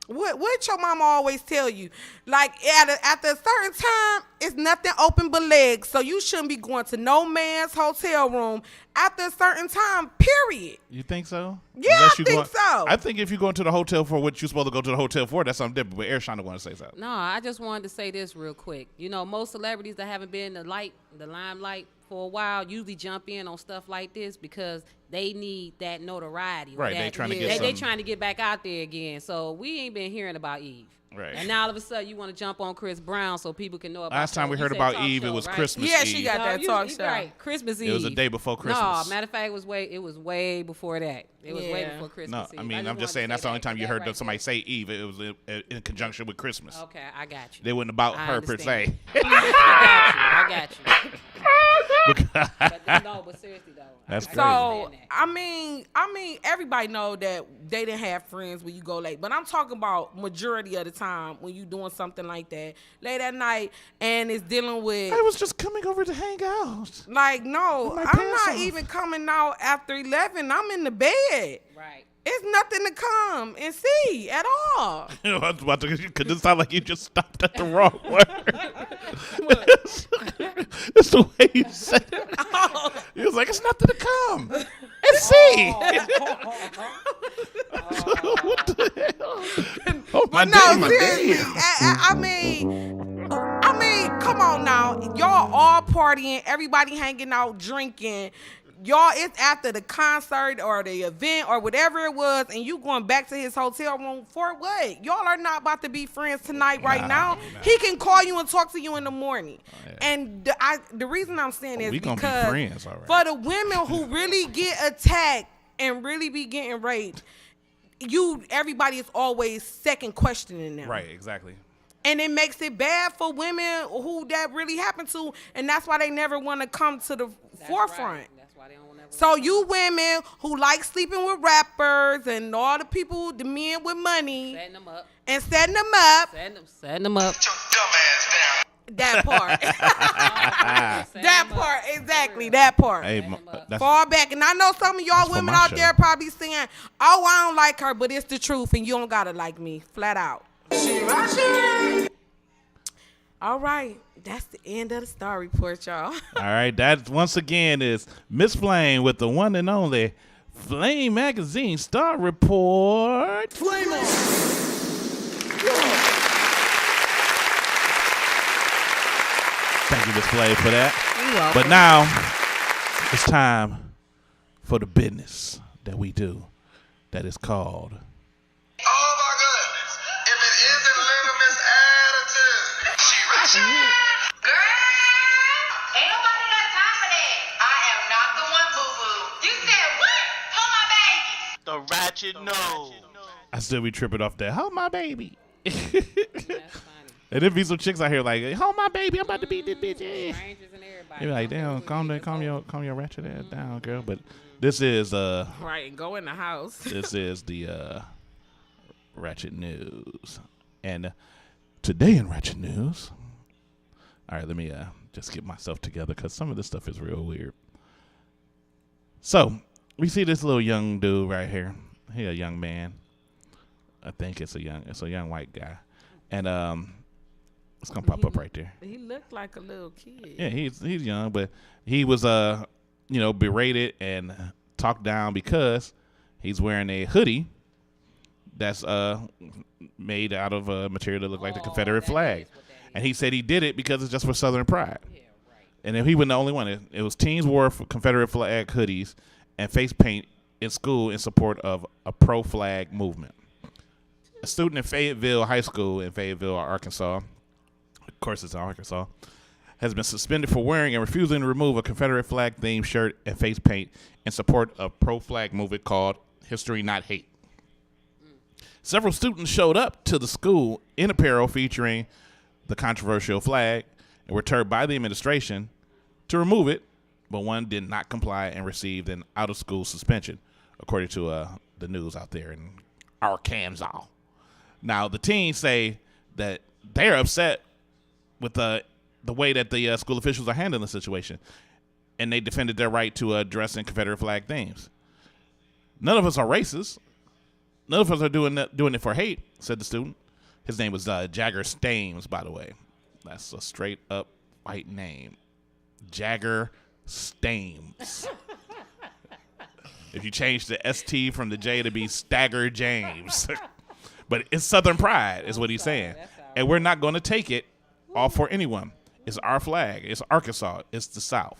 What your mama always tell you? Like, at a certain time, it's nothing open but legs. So you shouldn't be going to no man's hotel room after a certain time, period. You think so? Yeah, I think so. I think if you go into the hotel for what you're supposed to go to the hotel for, that's something different. But Ershana want to say something. No, I just wanted to say this real quick. You know, most celebrities that haven't been in the limelight for a while usually jump in on stuff like this because they need that notoriety. Right, they trying to get back out there again. So we ain't been hearing about Eve. Right. And now all of a sudden you want to jump on Chris Brown so people can know about. Last time we heard about Eve, it was Christmas Eve. Yeah, she got that talk show. Right, Christmas Eve. It was the day before Christmas. No, matter of fact, it was way before that. It was way before Christmas Eve. I mean, I'm just saying that's the only time you heard somebody say Eve. It was in conjunction with Christmas. Okay, I got you. They wasn't about her per se. I got you. But seriously though. That's crazy. So I mean, everybody know that they didn't have friends when you go late, but I'm talking about majority of the time when you doing something like that late at night and it's dealing with. I was just coming over to hang out. Like, no, I'm not even coming out after 11. I'm in the bed. Right. It's nothing to come and see at all. You know, I was about to, because it sounded like you just stopped at the wrong word. It's the way you said it. He was like, it's nothing to come and see. What the hell? But no, seriously, I mean, come on now. y'all all partying, everybody hanging out, drinking. Y'all, it's after the concert or the event or whatever it was, and you going back to his hotel room for what? Y'all are not about to be friends tonight right now. He can call you and talk to you in the morning. And the reason I'm saying is we because gonna be friends, all right. for the women who really get attacked and really be getting raped, everybody is always second questioning them. Right, exactly. And it makes it bad for women who that really happened to, and that's why they never want to come to the forefront. Right. That's why they don't never. So you women who like sleeping with rappers and all the people, the men with money, setting them up, setting them up. That part. That part, exactly. That part. Hey, Fall back. And I know some of y'all women out there probably saying, oh, I don't like her, but it's the truth, and you don't gotta like me. Flat out. All right. That's the end of the Star Report, y'all. All right. That, once again, is Miss Flame with the one and only Flame Magazine Star Report. Flame on! Thank you, Miss Flame, for that. You're welcome. But now, it's time for the business that we do that is called... Girl, ain't nobody got time for that. I am not the one, boo-boo. You said what? Hold my baby. The ratchet nose. I still be tripping off that. Hold my baby. And there be some chicks out here like, hold my baby, I'm about to beat this bitch. Yeah. They be like, damn, calm your ratchet ass down, girl. But this is right, go in the house. This is the Ratchet News. And today in Ratchet News, all right, let me just get myself together because some of this stuff is real weird. So we see this little young dude right here. He a young man. I think it's a young white guy, and it's gonna pop up right there. He looked like a little kid. Yeah, he's young, but he was berated and talked down because he's wearing a hoodie that's made out of a material that looked like the Confederate flag. And he said he did it because it's just for Southern pride. Yeah, right. And then he wasn't the only one. It was teens wore Confederate flag hoodies and face paint in school in support of a pro-flag movement. A student in Fayetteville High School in Fayetteville, Arkansas, of course it's in Arkansas, has been suspended for wearing and refusing to remove a Confederate flag-themed shirt and face paint in support of pro-flag movement called History Not Hate. Several students showed up to the school in apparel featuring the controversial flag and were told by the administration to remove it, but one did not comply and received an out-of-school suspension, according to the news out there in Arkansas. Now, the teens say that they're upset with the way that the school officials are handling the situation, and they defended their right to dress in Confederate flag themes. None of us are racist. None of us are doing it for hate, said the student. His name was Jagger Stames, by the way. That's a straight-up white name. Jagger Stames. If you change the ST from the J to be Stagger James. But it's Southern pride is what he's saying. And we're not going to take it off for anyone. It's our flag. It's Arkansas. It's the South.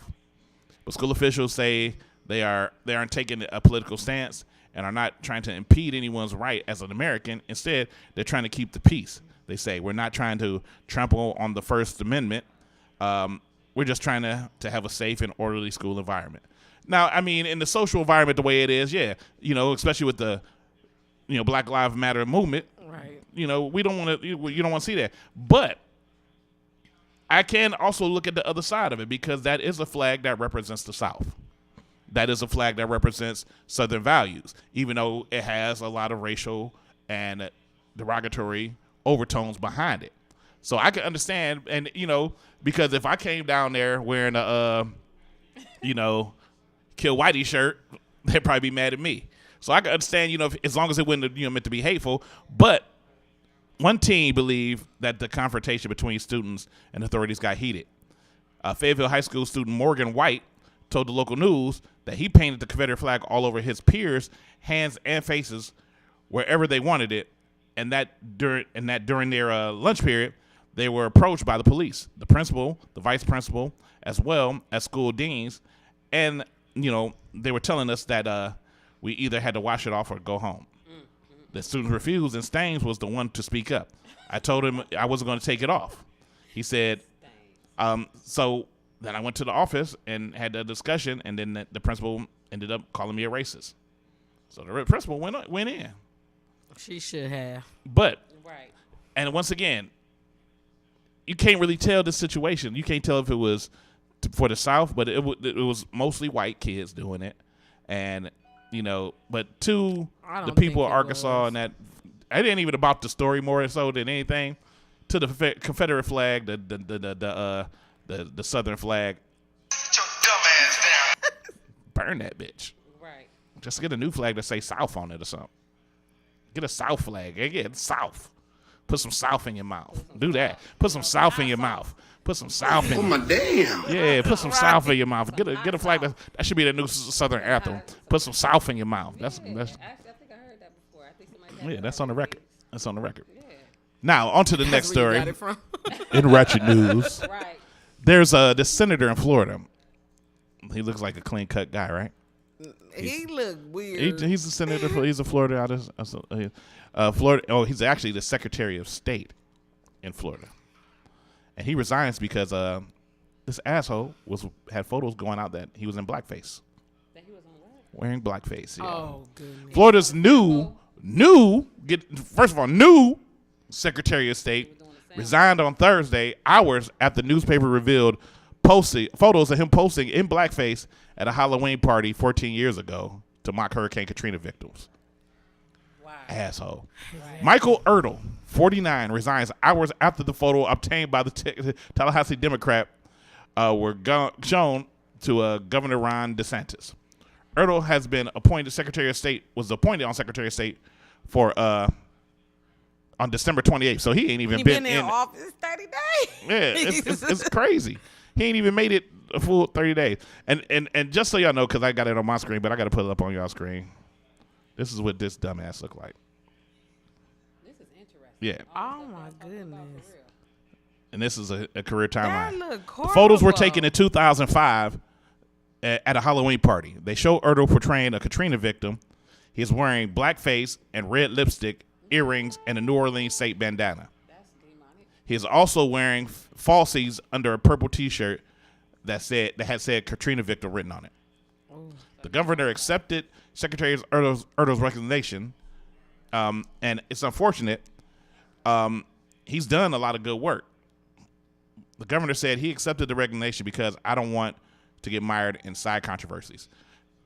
But school officials say they aren't taking a political stance and are not trying to impede anyone's right as an American. Instead, they're trying to keep the peace. They say, we're not trying to trample on the First Amendment. We're just trying to have a safe and orderly school environment. Now, I mean, in the social environment the way it is, yeah, especially with the, Black Lives Matter movement, right? We don't want to, you don't want to see that. But I can also look at the other side of it because that is a flag that represents the South. That is a flag that represents Southern values, even though it has a lot of racial and derogatory overtones behind it. So I can understand, and because if I came down there wearing a, Kill Whitey shirt, they'd probably be mad at me. So I can understand, as long as it wasn't, meant to be hateful. But one teen believed that the confrontation between students and authorities got heated. Fayetteville High School student Morgan White told the local news that he painted the Confederate flag all over his peers' hands and faces wherever they wanted it, and that during their lunch period, they were approached by the police, the principal, the vice principal, as well as school deans, and they were telling us that we either had to wash it off or go home. The students refused, and Staines was the one to speak up. I told him I wasn't going to take it off. He said, so then I went to the office and had a discussion, and then the principal ended up calling me a racist. So the principal went in. She should have. But, and once again, you can't really tell the situation. You can't tell if it was for the South, but it was mostly white kids doing it. And, but to the people of Arkansas and that, it ain't even about the story more so than anything. To the Confederate flag, the Southern flag. Get your dumb ass down. Burn that bitch. Right. Just get a new flag that say South on it or something. Get a South flag. Get South. Put some South in your mouth. Do that. Put some South in your mouth. Put some South in. Oh my damn. Yeah, put some South in your mouth. Get a flag that should be the new Southern anthem. Put some South in your mouth. That's. Actually, I think I heard that before. I think somebody. Yeah, that's on the record. That's on the record. Yeah. Now on to the next story. Got it from. In ratchet news, Right. There's this senator in Florida. He looks like a clean cut guy, right? He look weird. He's a senator. He's a Florida out of Florida. Oh, he's actually the Secretary of State in Florida, and he resigns because this asshole had photos going out that he was in blackface. That he was on what? Wearing blackface. Yeah. Oh, goodness. Florida's new Secretary of State resigned on Thursday, hours after the newspaper revealed photos of him posting in blackface at a Halloween party 14 years ago to mock Hurricane Katrina victims. Wow. Asshole. Right. Michael Ertel, 49, resigns hours after the photo obtained by the Tallahassee Democrat were shown to Governor Ron DeSantis. Ertel has been appointed Secretary of State, was appointed on Secretary of State for on December 28th, so he ain't even been in office 30 days. Yeah, it's crazy. He ain't even made it a full 30 days. And just so y'all know, because I got it on my screen, but I got to put it up on y'all screen. This is what this dumbass look like. This is interesting. Yeah. Oh my goodness. And this is a career timeline. That look The photos were taken in 2005 at a Halloween party. They show Ertel portraying a Katrina victim. He's wearing blackface and red lipstick, earrings, and a New Orleans Saint bandana. He is also wearing falsies under a purple T-shirt that had said Katrina victim written on it. The governor accepted Secretary Ertel's resignation, and it's unfortunate. He's done a lot of good work. The governor said he accepted the resignation because I don't want to get mired in side controversies.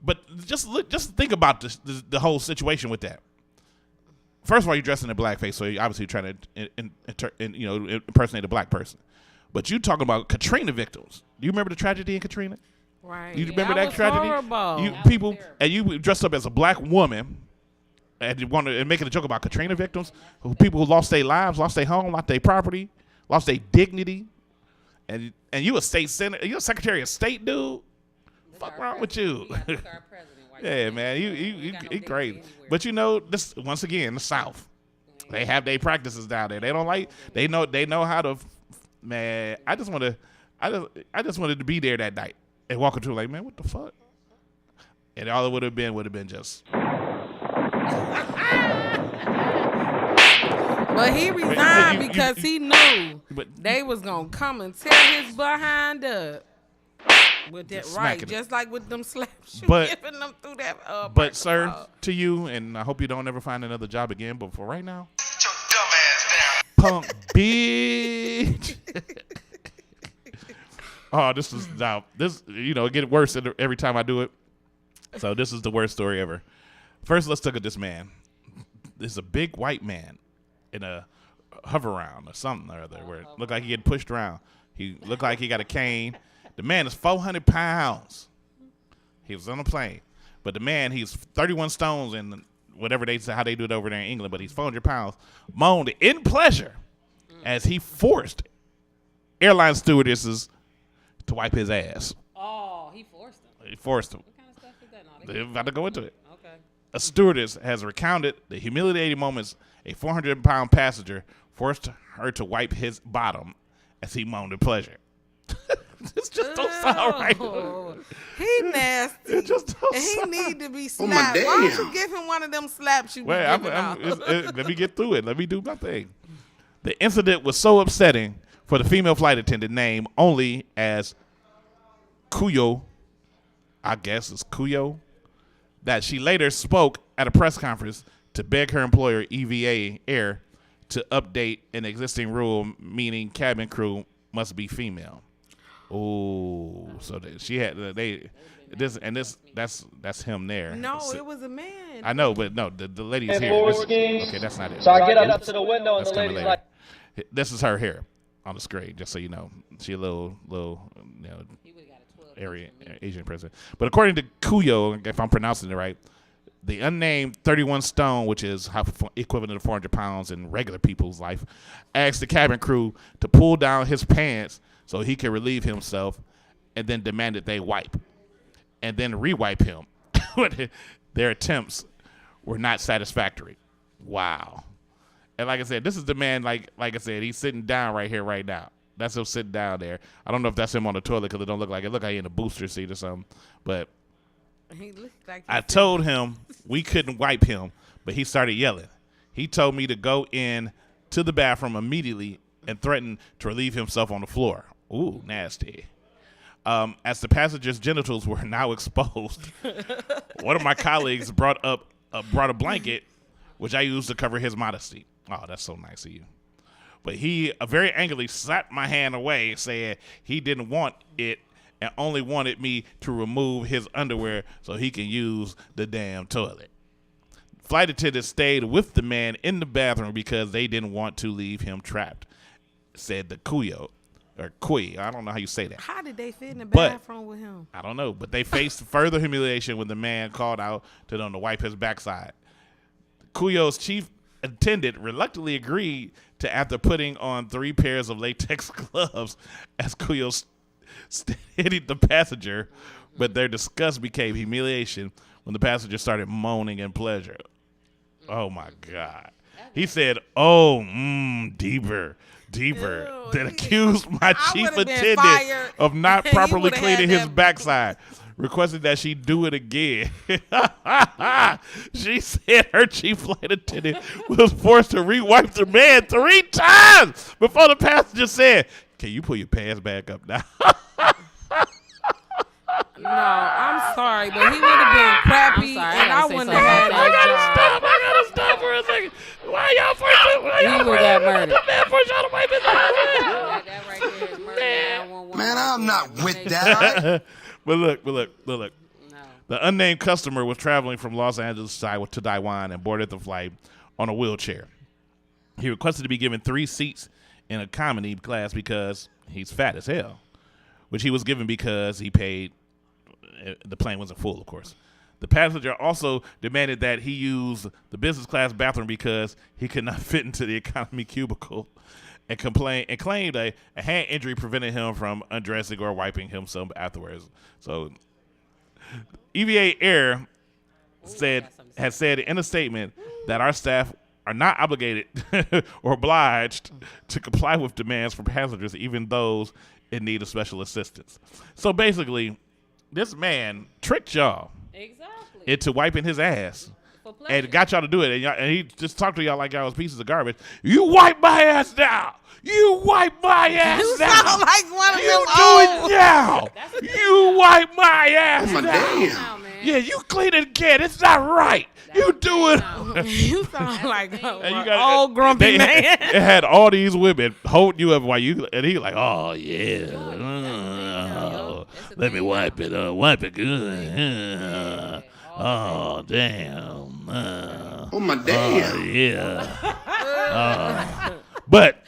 But just think about the whole situation with that. First of all, you're dressing in blackface, so you're obviously trying to impersonate a black person. But you talking about Katrina victims. Do you remember the tragedy in Katrina? Right. You remember that tragedy? Horrible. You dressed up as a black woman and making a joke about Katrina victims, people who lost their lives, lost their home, lost their property, lost their dignity. And you a state senator, you a Secretary of State, dude? Fuck wrong with you? Yeah, man, you crazy. But this once again, the South, they have their practices down there. They don't like. They know how to. Man, I just wanted to be there that night and walk into like, man, what the fuck? And all it would have been just. But he resigned because he knew they was gonna come and tear his behind up. With that right, just like with them slaps you giving them through that. But sir, to you, and I hope you don't ever find another job again. But for right now, Get your dumb ass down. punk bitch. Oh, this is now this. It gets worse every time I do it. So this is the worst story ever. First, let's look at this man. This is a big white man in a hover round or something or other, where it looked like he get pushed around. He looked like he got a cane. The man is 400 pounds. He was on a plane. But the man, he's 31 stones and whatever how they do it over there in England, but he's 400 pounds, moaned in pleasure as he forced airline stewardesses to wipe his ass. Oh, he forced them. He forced them. What kind of stuff is that? They're about to go into it. Okay. a stewardess has recounted the humiliating moments a 400-pound passenger forced her to wipe his bottom as he moaned in pleasure. This just don't sound right. He nasty. It just don't and he sound- need to be Oh, my slapped. Why don't damn. you give him one of them slaps you be Wait, giving out? let me get through it. Let me do my thing. The incident was so upsetting for the female flight attendant named only as Kuyo, I guess it's Kuyo, that she later spoke at a press conference to beg her employer, EVA Air, to update an existing rule, meaning cabin crew must be female. Oh, so she had that's him there. No, So- it was a man. I know, but no, the lady's And here. forward This- schemes. okay, that's not it. So I get up to the window and That's the coming lady's later. like, This is her here on the screen, just so you know. She a little, you know, Asian person. But according to Kuyo, if I'm pronouncing it right, the unnamed 31 stone, which is equivalent to 400 pounds in regular people's life, asked the cabin crew to pull down his pants so he could relieve himself, and then demanded they wipe, and then re-wipe him. Their attempts were not satisfactory. Wow. And like I said, this is the man, like I said, he's sitting down right here, right now. That's him sitting down there. I don't know if that's him on the toilet because it don't look like it. Look like he in a booster seat or something. But He looked like I told him we couldn't wipe him, but he started yelling. He told me to go in to the bathroom immediately and threatened to relieve himself on the floor. Ooh, nasty. As the passenger's genitals were now exposed, one of my colleagues brought a blanket, which I used to cover his modesty. Oh, that's so nice of you. But he very angrily slapped my hand away, saying he didn't want it and only wanted me to remove his underwear so he can use the damn toilet. Flight attendants stayed with the man in the bathroom because they didn't want to leave him trapped, said the Kuyo, or Kui. I don't know how you say that. How did they fit in the But- bathroom with him? I don't know, but they faced further humiliation when the man called out to them to wipe his backside. Kuyo's chief attendant reluctantly agreed to after putting on 3 pairs of latex gloves as Kuyo steadied the passenger, but their disgust became humiliation when the passenger started moaning in pleasure. Oh my God. He said, oh, deeper. Then accused my chief would've been attendant fired. of not He properly would've had cleaning his that- backside, requesting that she do it again. She said her chief flight attendant was forced to re-wipe the man 3 times before the passenger said, can you pull your pants back up now? No, I'm sorry, but he would have been crappy, sorry, I and gotta I say wouldn't something have had about that I gotta stop for a second. Why y'all forced He would've got murdered. The man forced y'all to wipe his ass. That right there is murder 911. Man, I'm not with that. But look. The unnamed customer was traveling from Los Angeles to Taiwan and boarded the flight on a wheelchair. He requested to be given 3 seats in economy class because he's fat as hell, which he was given because he paid. The plane wasn't full, of course. The passenger also demanded that he use the business class bathroom because he could not fit into the economy cubicle, and claimed a hand injury prevented him from undressing or wiping himself afterwards. So, EVA Air has said in a statement that our staff are not obligated or obliged to comply with demands from passengers, even those in need of special assistance. So basically, this man tricked y'all into wiping his ass and got y'all to do it. And he just talked to y'all like y'all was pieces of garbage. You wipe my ass now. You wipe my ass You now. sound like one of You them do old. it now. You wipe my ass Oh, my now. damn. Yeah, you clean it again. It's not right. You do it. You sound like And an you got- old grumpy man. It had all these women holding you up while you, and he like, oh yeah, let me wipe it, wipe it good. Oh damn. Oh, my damn. Yeah. But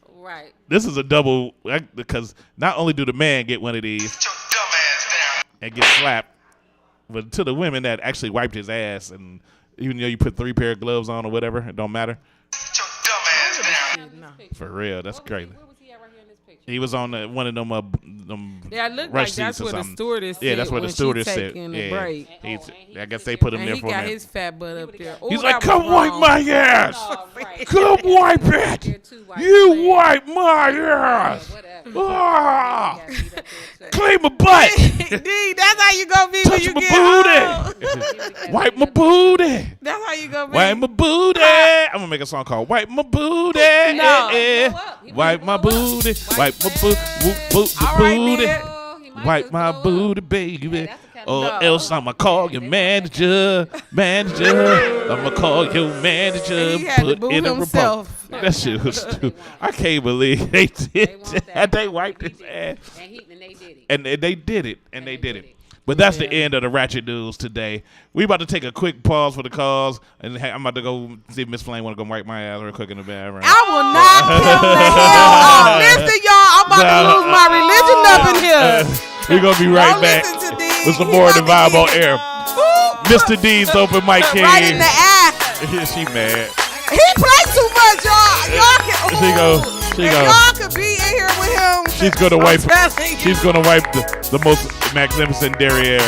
Right. this is a double, because not only do the man get one of these and get slapped, but to the women that actually wiped his ass, and even though you put 3 pair of gloves on or whatever, it don't matter. For real, that's crazy. Where was he at right here in this picture? He was on one of them Yeah, it looked rush like that's seats or where the something. stewardess Yeah, that's sit where the when she stewardess sit. taking the Yeah, break. I guess they put him And there he for a got minute. his fat butt up there. Ooh, He's that like, was "Come wipe wrong. my ass. Come wipe it. You wipe my ass. Ah, clean my butt. D, that's how you gonna be when you my get booty. Wipe my booty. That's how you gonna be. Wipe my booty. I'm gonna make a song called "Wipe My Booty." No. Wipe my booty. Wipe my booty. Wipe my booty, baby. Or else I'ma call your manager. I'ma call your manager. He had to Put boo in a report. himself. That shit was stupid. I can't believe they did that. They wiped his ass. And they did it. But that's the end of the Ratchet News today. We about to take a quick pause for the calls, and I'm about to go see if Miss Flame want to go wipe my ass real quick in the bathroom. I will not tell the hell off. Listen, y'all, I'm about to lose my religion up in here. We're going to be right back with some more of the Vibe on Air. Mr. D's Open Mic King. Right in the ass. She mad. He plays too much, y'all. Y'all can. She go. Y'all could be in here with him. She's gonna wipe. telling you. She's gonna wipe the most magnificent derriere.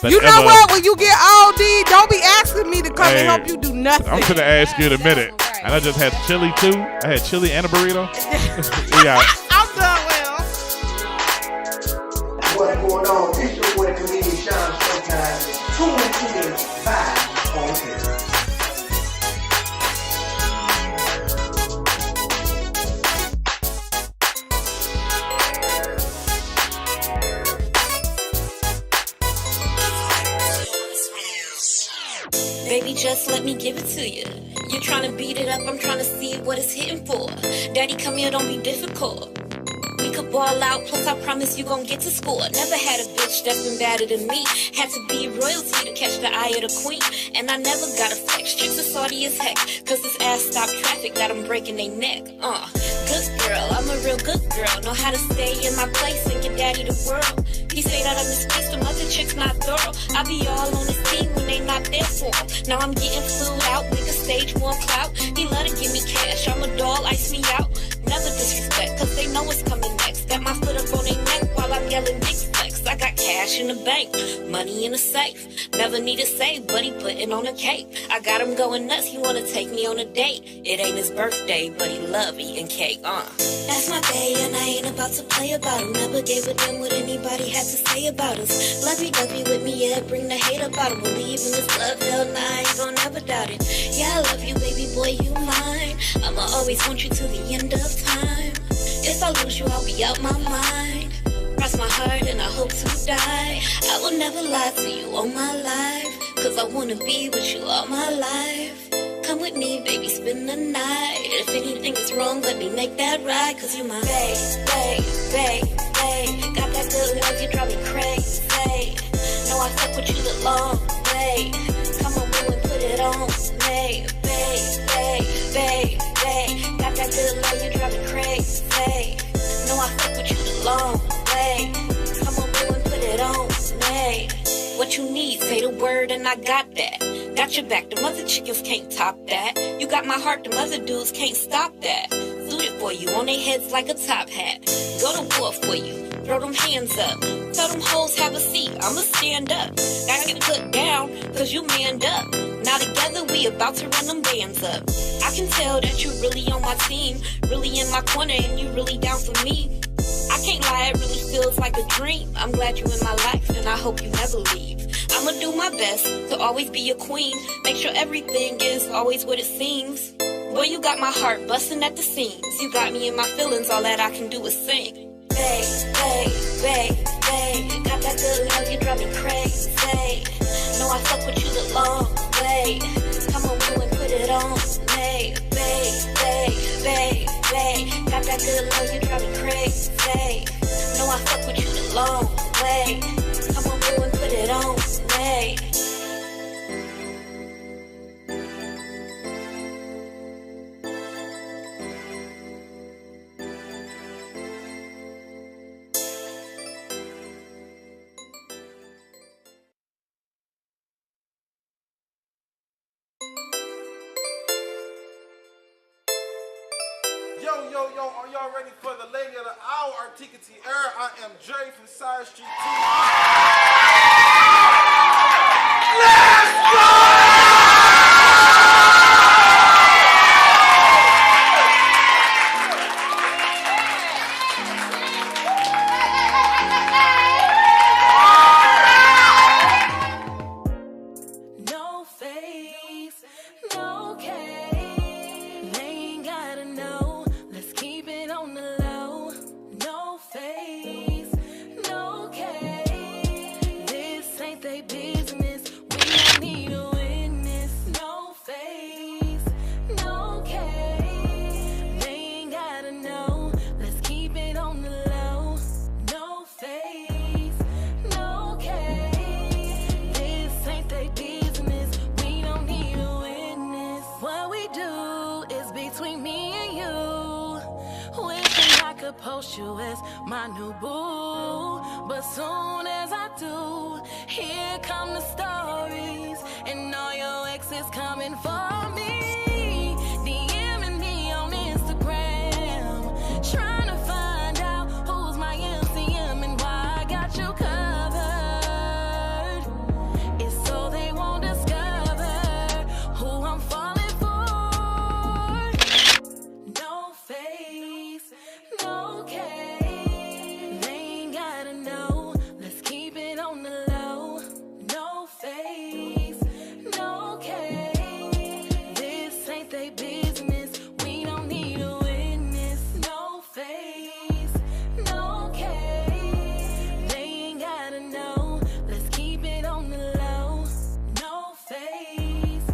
That You know ever. what? When you get OD, don't be asking me to come and help you do nothing. I'm gonna ask you in a minute. And I just had chili too. I had chili and a burrito. Yeah. I'm done with him. What's going on? It's your boy, comedian Sean Showtime. Tune into the Vibe on Air. Baby, just let me give it to you. You're trying to beat it up, I'm trying to see what it's hitting for. Daddy, come here, don't be difficult. We could ball out, plus I promise you gon' get to score. Never had a bitch that's been better than me. Had to be royalty to catch the eye of the queen. And I never got a flex, chicks are salty as heck. Cause this ass stopped traffic, got them breaking their neck. Good girl, I'm a real good girl. Know how to stay in my place and give daddy the world. He say that I'm his system, other chicks not thorough. I be all on his team when they not there for him. Now I'm getting flued out, nigga stage more clout. He love to give me cash, I'm a doll, ice me out. Never disrespect, cause they know what's coming next. Got my foot up on their neck while I'm yelling big flex. I got cash in the bank, money in the safe. Never need to save, but he putting on a cape. I got him going nuts, he wanna take me on a date. It ain't his birthday, but he love eating cake, That's my bae, and I ain't about to play about him. Never gave a damn what anybody had to say about us. Lovey-dovey with me, yeah, bring the hate about him. Believe in this love, hell nah, I ain't gon' never doubt it. Yeah, I love you, baby boy, you mine. I'ma always want you to the end of time. If I lose you, I'll be out my mind. Cross my heart and I hope to die. I will never lie to you all my life. Cause I wanna be with you all my life. Come with me, baby, spend the night. If anything is wrong, let me make that right. Cause you my babe. Got that good love, you drive me crazy. Know I fuck with you the long way. Come on, boo, and put it on. Babe. Got that good love, you drive me crazy. Know I fuck with you the long way. Come on, boo, and put it on. What you need, say the word and I got that. Got your back, the mother chickens can't top that. You got my heart, the mother dudes can't stop that. Suited for you, on their heads like a top hat. Go to war for you, throw them hands up. Tell them hoes have a seat, I'ma stand up. Gotta get put down, cause you manned up. Now together we about to run them bands up. I can tell that you really on my team, really in my corner and you really down for me. I can't lie, it really feels like a dream. I'm glad you're in my life and I hope you never leave. I'ma do my best to always be your queen. Make sure everything is always what it seems. Boy, you got my heart busting at the seams. You got me in my feelings, all that I can do is sing. Babe. Got that good love, you drive me crazy. Know I fuck with you the long way. Come on, boo, and put it on. Babe. Got that good love, you drive me crazy. Know I fuck with you the long way. Come on, boo, and put it on. Yo, Yo, are y'all ready for the lady of the hour, Artika Tierra? I am Jerry from Side Street 2. Let's go! Post you as my new boo, but soon as I do, here come the stories, and all your exes coming for me, DMing me on Instagram, trying to find out who's my MCM and why I got you covered. It's so they won't discover who I'm falling for. No face, no case, they ain't gotta know. Let's keep it on the low. No face, no case. This ain't they business. We don't need a witness. No face, no case. They ain't gotta know. Let's keep it on the low. No face,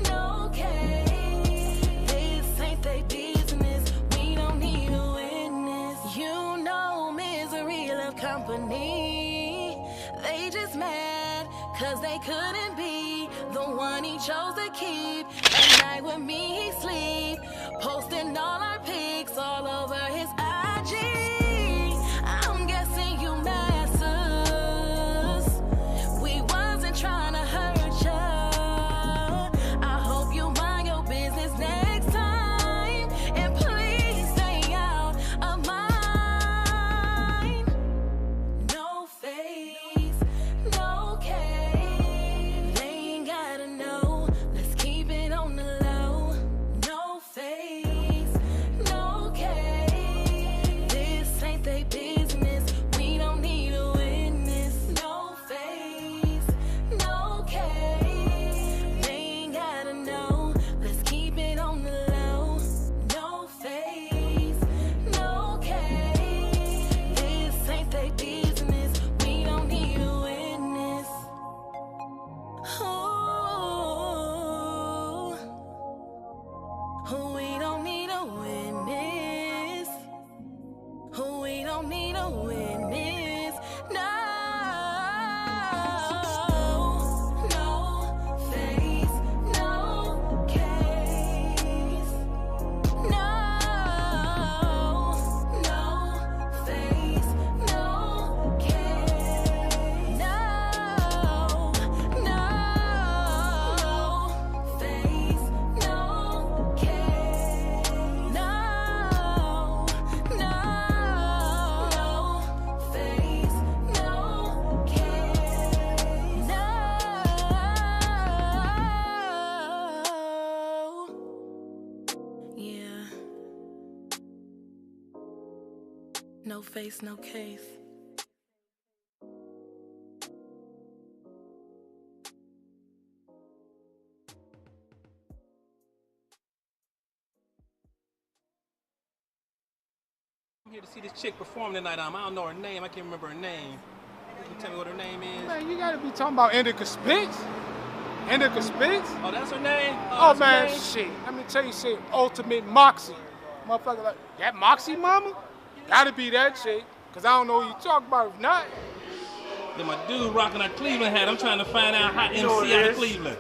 no case. This ain't they business. We don't need a witness. You know misery love company. They just mad cause they couldn't be the one he chose to keep. At night with me he sleep, posting all our pics all over his IG. I'm guessing you masses. We wasn't trying to hurt ya. I hope you mind your business next time, and please stay out of mine. No face, no case. They ain't gotta know. Let's keep it on the low. No face, no case. This ain't they business. We don't need a witness. No face, no case. They ain't gotta know. Let's keep it on the low. No face, no case. This ain't they business. We don't need a witness. Ooh, we don't need a witness. We don't need a witness. No, no face, no case. No, no face, no case. No, no face, no case. No, no face, no case. No. Yeah. No face, no case. I'm here to see this chick perform tonight. I don't know her name. I can't remember her name. You can tell me what her name is? Man, you gotta be talking about Indica Spitz. Indica Spitz? Oh, that's her name? Oh, that's man, her name? shit. Let me tell you shit. Ultimate Moxie. Motherfucker, like, that Moxie mama? Gotta be that chick. Cause I don't know who you talk about. If not, Then my dude rocking a Cleveland hat. I'm trying to find out how You know MC what it out of is? Cleveland.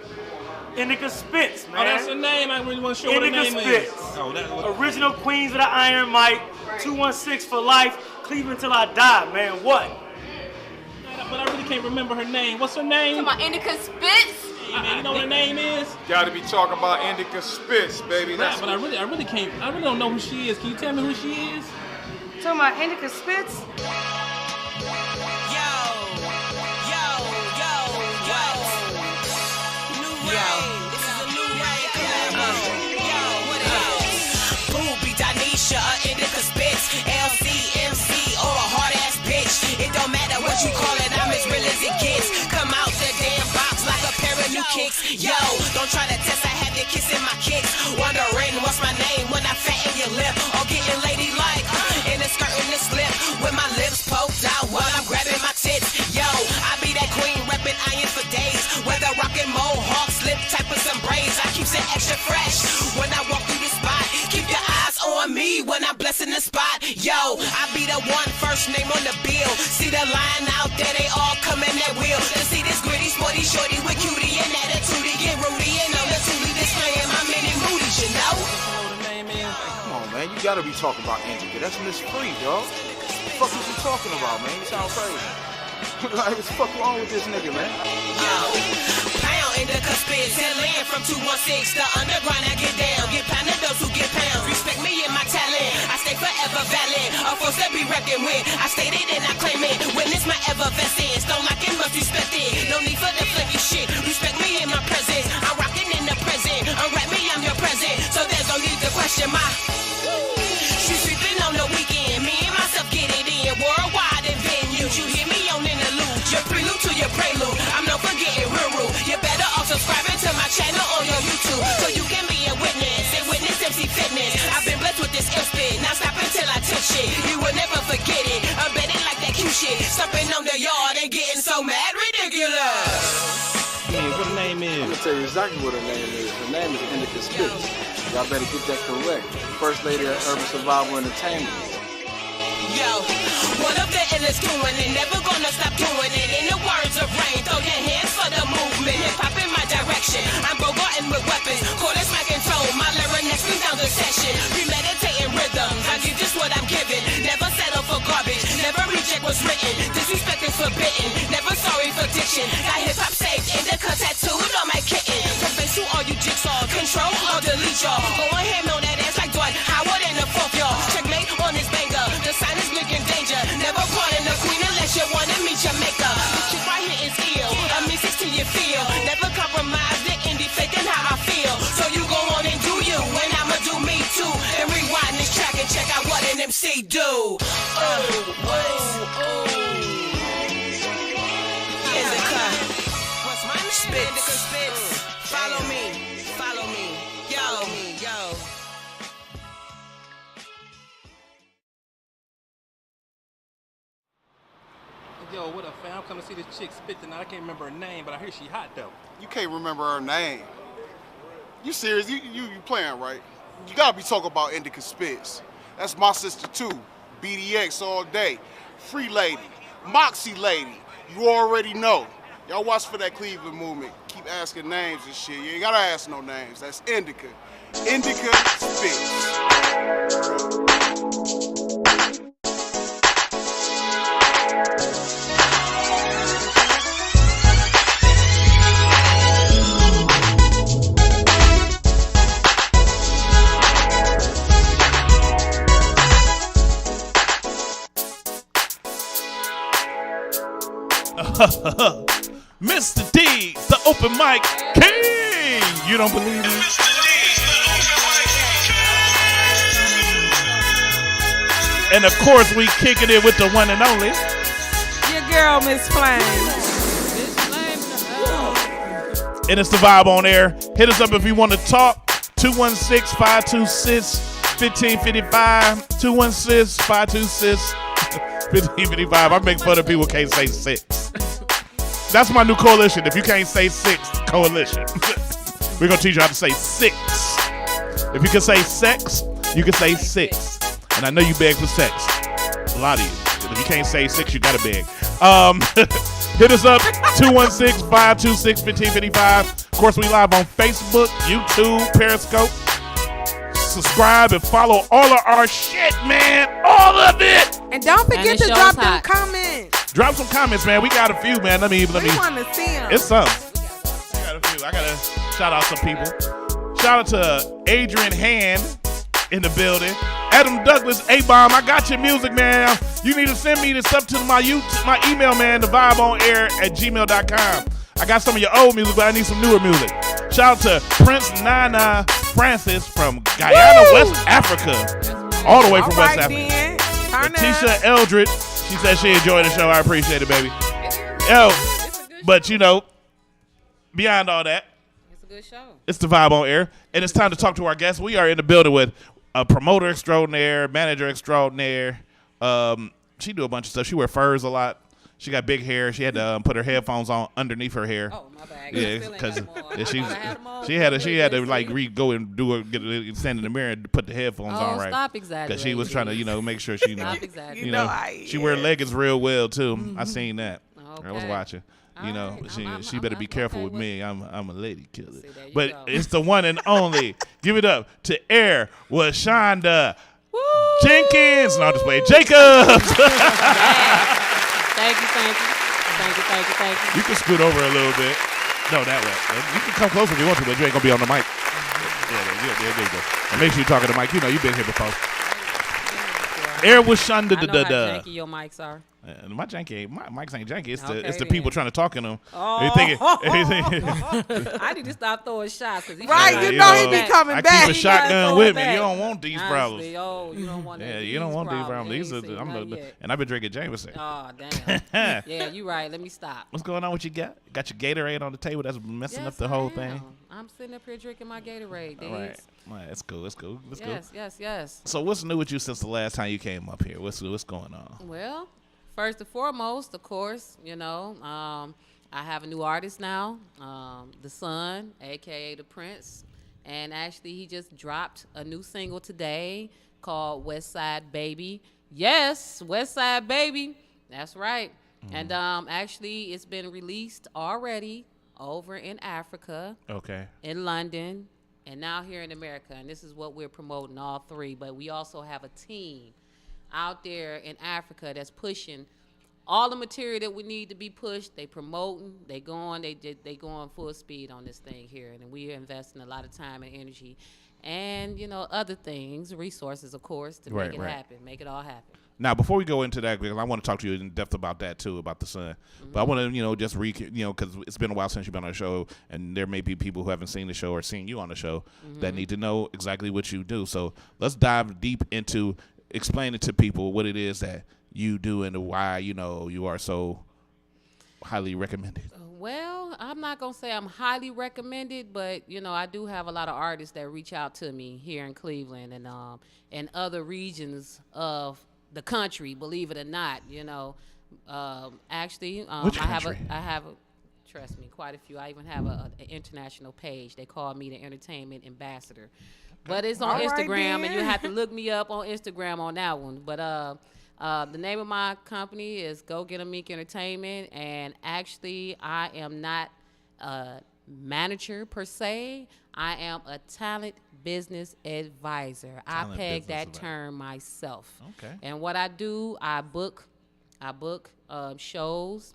Indica Spitz, man. Oh, that's her name. I really want to show what her Indica name Spitz. is. Oh, that's what. Original Queens of the Iron Mike, 216 for life, Cleveland till I die, man. What? But I really can't remember her name. What's her name? Come on, Indica Spitz. man, you know what her name is? Gotta be talking about Indica Spitz, baby. Right, but I really don't know who she is. Can you tell me who she is? Talking about Indica Spitz? Booby, Danisha, Indica Spitz, LC, MC, or a hard ass bitch. It don't matter what you call it, I'm as real as it gets. Come out the damn box like a pair of new kicks. Yo, don't try to test, I have you kissing my kicks. Wondering what's my name when I fatten your lip. Or getting ladylike in the skirt and the slip. With my lips poked out while I'm grabbing my tits. Yo, I be that queen reppin' iron for days. Whether rockin' mohawk, slip type of some braids. I keep it extra fresh when I walk through the spot. Keep your eyes on me when I'm blessing the spot. Yo, I be the one first name on the bill. See the line out there, they all come in that wheel. To see this gritty, sporty, shorty with cutie and attitude. Get Rudy and on the toolie displaying my mini moodies, you know? Come on, man. You gotta be talking about Indica. That's Miss Free, dog. What the fuck is you talking about, man? You sound crazy. Like, what the fuck wrong with this nigga, man? Yo, pound Indica Spitz, land from 216. The underground, I get down. Get pounded those who get pounds. Respect me and my talent. I stay forever valid. A force to be reckoned with. I state it and I claim it. Witness my effervescence. Don't like it, must respect it. No need for the flicky shit. Respect me in my presence. I'm rocking in the present. Unwrap me, I'm your present. So there's no need to question my. She sleeping on the weekend. Me and myself get it in. Worldwide and venues. You hear me on interlude. Your prelude to your prelude. I'm not forgetting rude. You better off subscribing to my channel on your YouTube. So you can be a witness. And witness MC Fitness. I've been blessed with this ill spit. Now stop until I touch shit. You will never forget it. I'm betting like that cute shit. Stomping on the yard and getting so mad ridiculous. Yeah, what her name is? I'm gonna tell you exactly what her name is. Her name is Indica Spitz. Y'all better get that correct. First lady of Urban Survival Entertainment. Yo, what up the illest doing it? Never gonna stop doing it. In the words of Rain, throw your hands for the movement. Hip hop in my direction. I'm Bogartin with weapons. Call it smack and throw. My lyric next brings down the session. Premeditating rhythms. I give just what I'm giving. Never settle for garbage. Never reject what's written. Disrespect is forbidden. Never sorry for diction. Got hip hop saved. Indica tattooed on my kitten. From face to all you jigsaw. Control or delete y'all. Go on ham on that ass like Dwight Howard in the fourth y'all. Checkmate on this banger. The sign is big in danger. Never pardon the queen unless you wanna meet your maker. The chick right here is ill. I'm music to your feel. Never compromise the indie faking how I feel. So you go on and do you, and I'ma do me too. And rewind this track and check out what an MC do. Indica. What's my name? Indica Spitz. Follow me. Follow me. Yo. Yo, what up, fam? I'm coming to see this chick spit tonight. I can't remember her name, but I hear she hot though. You can't remember her name. You serious? You playing, right? You gotta be talking about Indica Spitz. That's my sister too. BDX all day. Free lady. Moxie lady. You already know. Y'all watch for that Cleveland movement. Keep asking names and shit. You ain't gotta ask no names. That's Indica. Indica Spitz. Mr. D, the open mic king. You don't believe me? And of course, we kicking it with the one and only. Your girl, Miss Flame. And it's the vibe on air. Hit us up if you want to talk. 216-526-1555. 216-526-1555. I make fun of people who can't say 6. That's my new coalition. If you can't say 6, coalition. We're going to teach you how to say 6. If you can say sex, you can say 6. And I know you beg for sex. A lot of you. If you can't say 6, you got to beg. Hit us up, 216-526-1555. Of course, we live on Facebook, YouTube, Periscope. Subscribe and follow all of our shit, man. All of it. And don't forget to drop them comments. Drop some comments, man. We got a few, man. Let me. We want to see them. It's some. We got a few. I gotta shout out some people. Shout out to Adrian Hand in the building. Adam Douglas, A-Bomb, I got your music, man. You need to send me this stuff to my email, man, thevibeonair@gmail.com. I got some of your old music, but I need some newer music. Shout out to Prince Nana Francis from Guyana, West Africa. All the way from West Africa. Letitia Eldred, she said she enjoyed the show. I appreciate it, baby. Yo, but you know, beyond all that, it's a good show. It's the Vibe on Air, and it's time to talk to our guests. We are in the building with a promoter extraordinaire, manager extraordinaire. She do a bunch of stuff. She wear furs a lot. She got big hair. She had to put her headphones on underneath her hair. Oh, my bad. Yeah, because she had to like go and stand in the mirror and put the headphones on right. Stop exaggerating. Because she was trying to make sure she Stop exaggerating. she wear leggings real well too. I seen that. Okay. I was watching. She better be careful with me. I'm a lady killer. But go. it's the one and only. Give it up to Air Washonda Jenkins. No, I'm just playing. Jacobs. Thank you. You can scoot over a little bit. No, that way. You can come closer if you want to, but you ain't gonna be on the mic. Yeah, there you go. And make sure you talk to the mic. You know you've been here before. Air Washonda. I know how janky your mics are. My mics ain't janky. It's Okay, the then. people trying to talk in them. Oh. I need to stop throwing shots. Right, you know he be coming I back. keep a shotgun with me. You don't want these problems. Honestly, oh, you don't want Yeah, you don't want these problems. These are and I've been drinking Jameson. Oh, damn. Yeah, you right. Let me stop. What's going on? What you got? Got your Gatorade on the table that's messing up the whole thing. I'm sitting up here drinking my Gatorade. All right. That's cool. Let's go. Yes. So what's new with you since the last time you came up here? What's going on? Well, first and foremost, of course, I have a new artist now, The Son, a.k.a. The Prince. And actually, he just dropped a new single today called West Side Baby. Yes, West Side Baby. That's right. And actually, it's been released already over in Africa. Okay. In London. And now here in America. And this is what we're promoting, all three. But we also have a team out there in Africa that's pushing all the material that we need to be pushed. They promoting, they going full speed on this thing here, and we are investing a lot of time and energy, and other things, resources, of course, to make it happen, make it all happen. Now, before we go into that, because I want to talk to you in depth about that too, about The Son. But I want to, just because it's been a while since you've been on the show, and there may be people who haven't seen the show or seen you on the show that need to know exactly what you do. So let's dive deep into explaining to people what it is that you do and why you are so highly recommended. Well, I'm not gonna say I'm highly recommended, but I do have a lot of artists that reach out to me here in Cleveland and other regions of the country. Believe it or not, actually, Which country? I have trust me, quite a few. I even have an international page. They call me the Entertainment Ambassador. But it's on Instagram, and you have to look me up on Instagram on that one. But the name of my company is Go Get 'em Meek Entertainment, and actually, I am not a manager per se. I am a talent business advisor. I peg that term myself. Okay. And what I do, I book shows,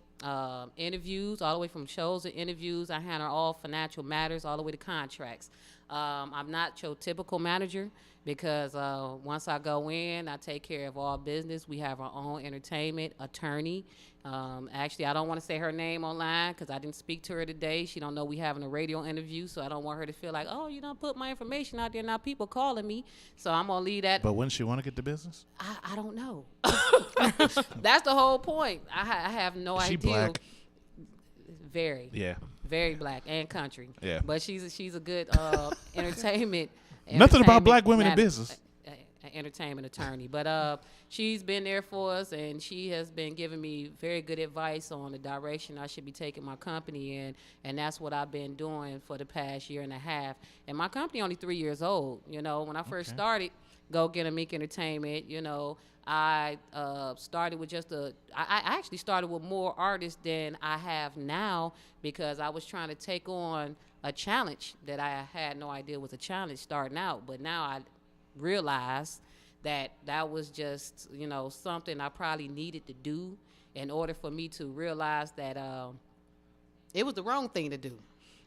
interviews, all the way from shows to interviews. I handle all financial matters, all the way to contracts. I'm not your typical manager because once I go in, I take care of all business. We have our own entertainment attorney. Actually, I don't want to say her name online because I didn't speak to her today. She don't know we having a radio interview, so I don't want her to feel like, oh, you don't put my information out there, now people calling me. So I'm going to leave that. But wouldn't she want to get the business? I don't know. That's the whole point. I have no idea. She black? Very. Yeah. Very black and country. Yeah. But she's a good entertainment. Nothing about black women in business. Entertainment attorney. But she's been there for us, and she has been giving me very good advice on the direction I should be taking my company in, and that's what I've been doing for the past year and a half. And my company only 3 years old. When I first started Go Get 'em Meek Entertainment, I started with I actually started with more artists than I have now because I was trying to take on a challenge that I had no idea was a challenge starting out. But now I realized that was just, something I probably needed to do in order for me to realize that it was the wrong thing to do.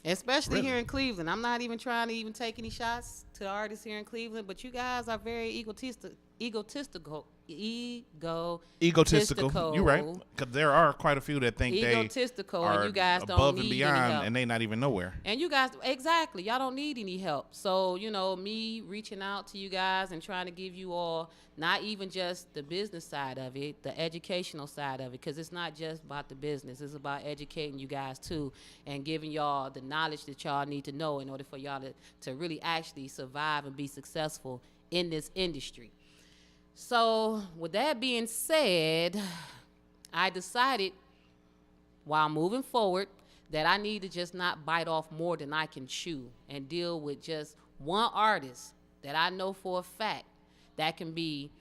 Especially Really? here in Cleveland. I'm not even trying to even take any shots to the artists here in Cleveland, but you guys are very egotistical. You're right. Because there are quite a few that think they Egotistical, are and you guys don't above need and any beyond, help. and they not even nowhere. And you guys, exactly, y'all don't need any help. So, me reaching out to you guys and trying to give you all, not even just the business side of it, the educational side of it, because it's not just about the business. It's about educating you guys, too, and giving y'all the knowledge that y'all need to know in order for y'all to really actually survive and be successful in this industry. So, with that being said, I decided while moving forward that I need to just not bite off more than I can chew and deal with just one artist that I know for a fact that can be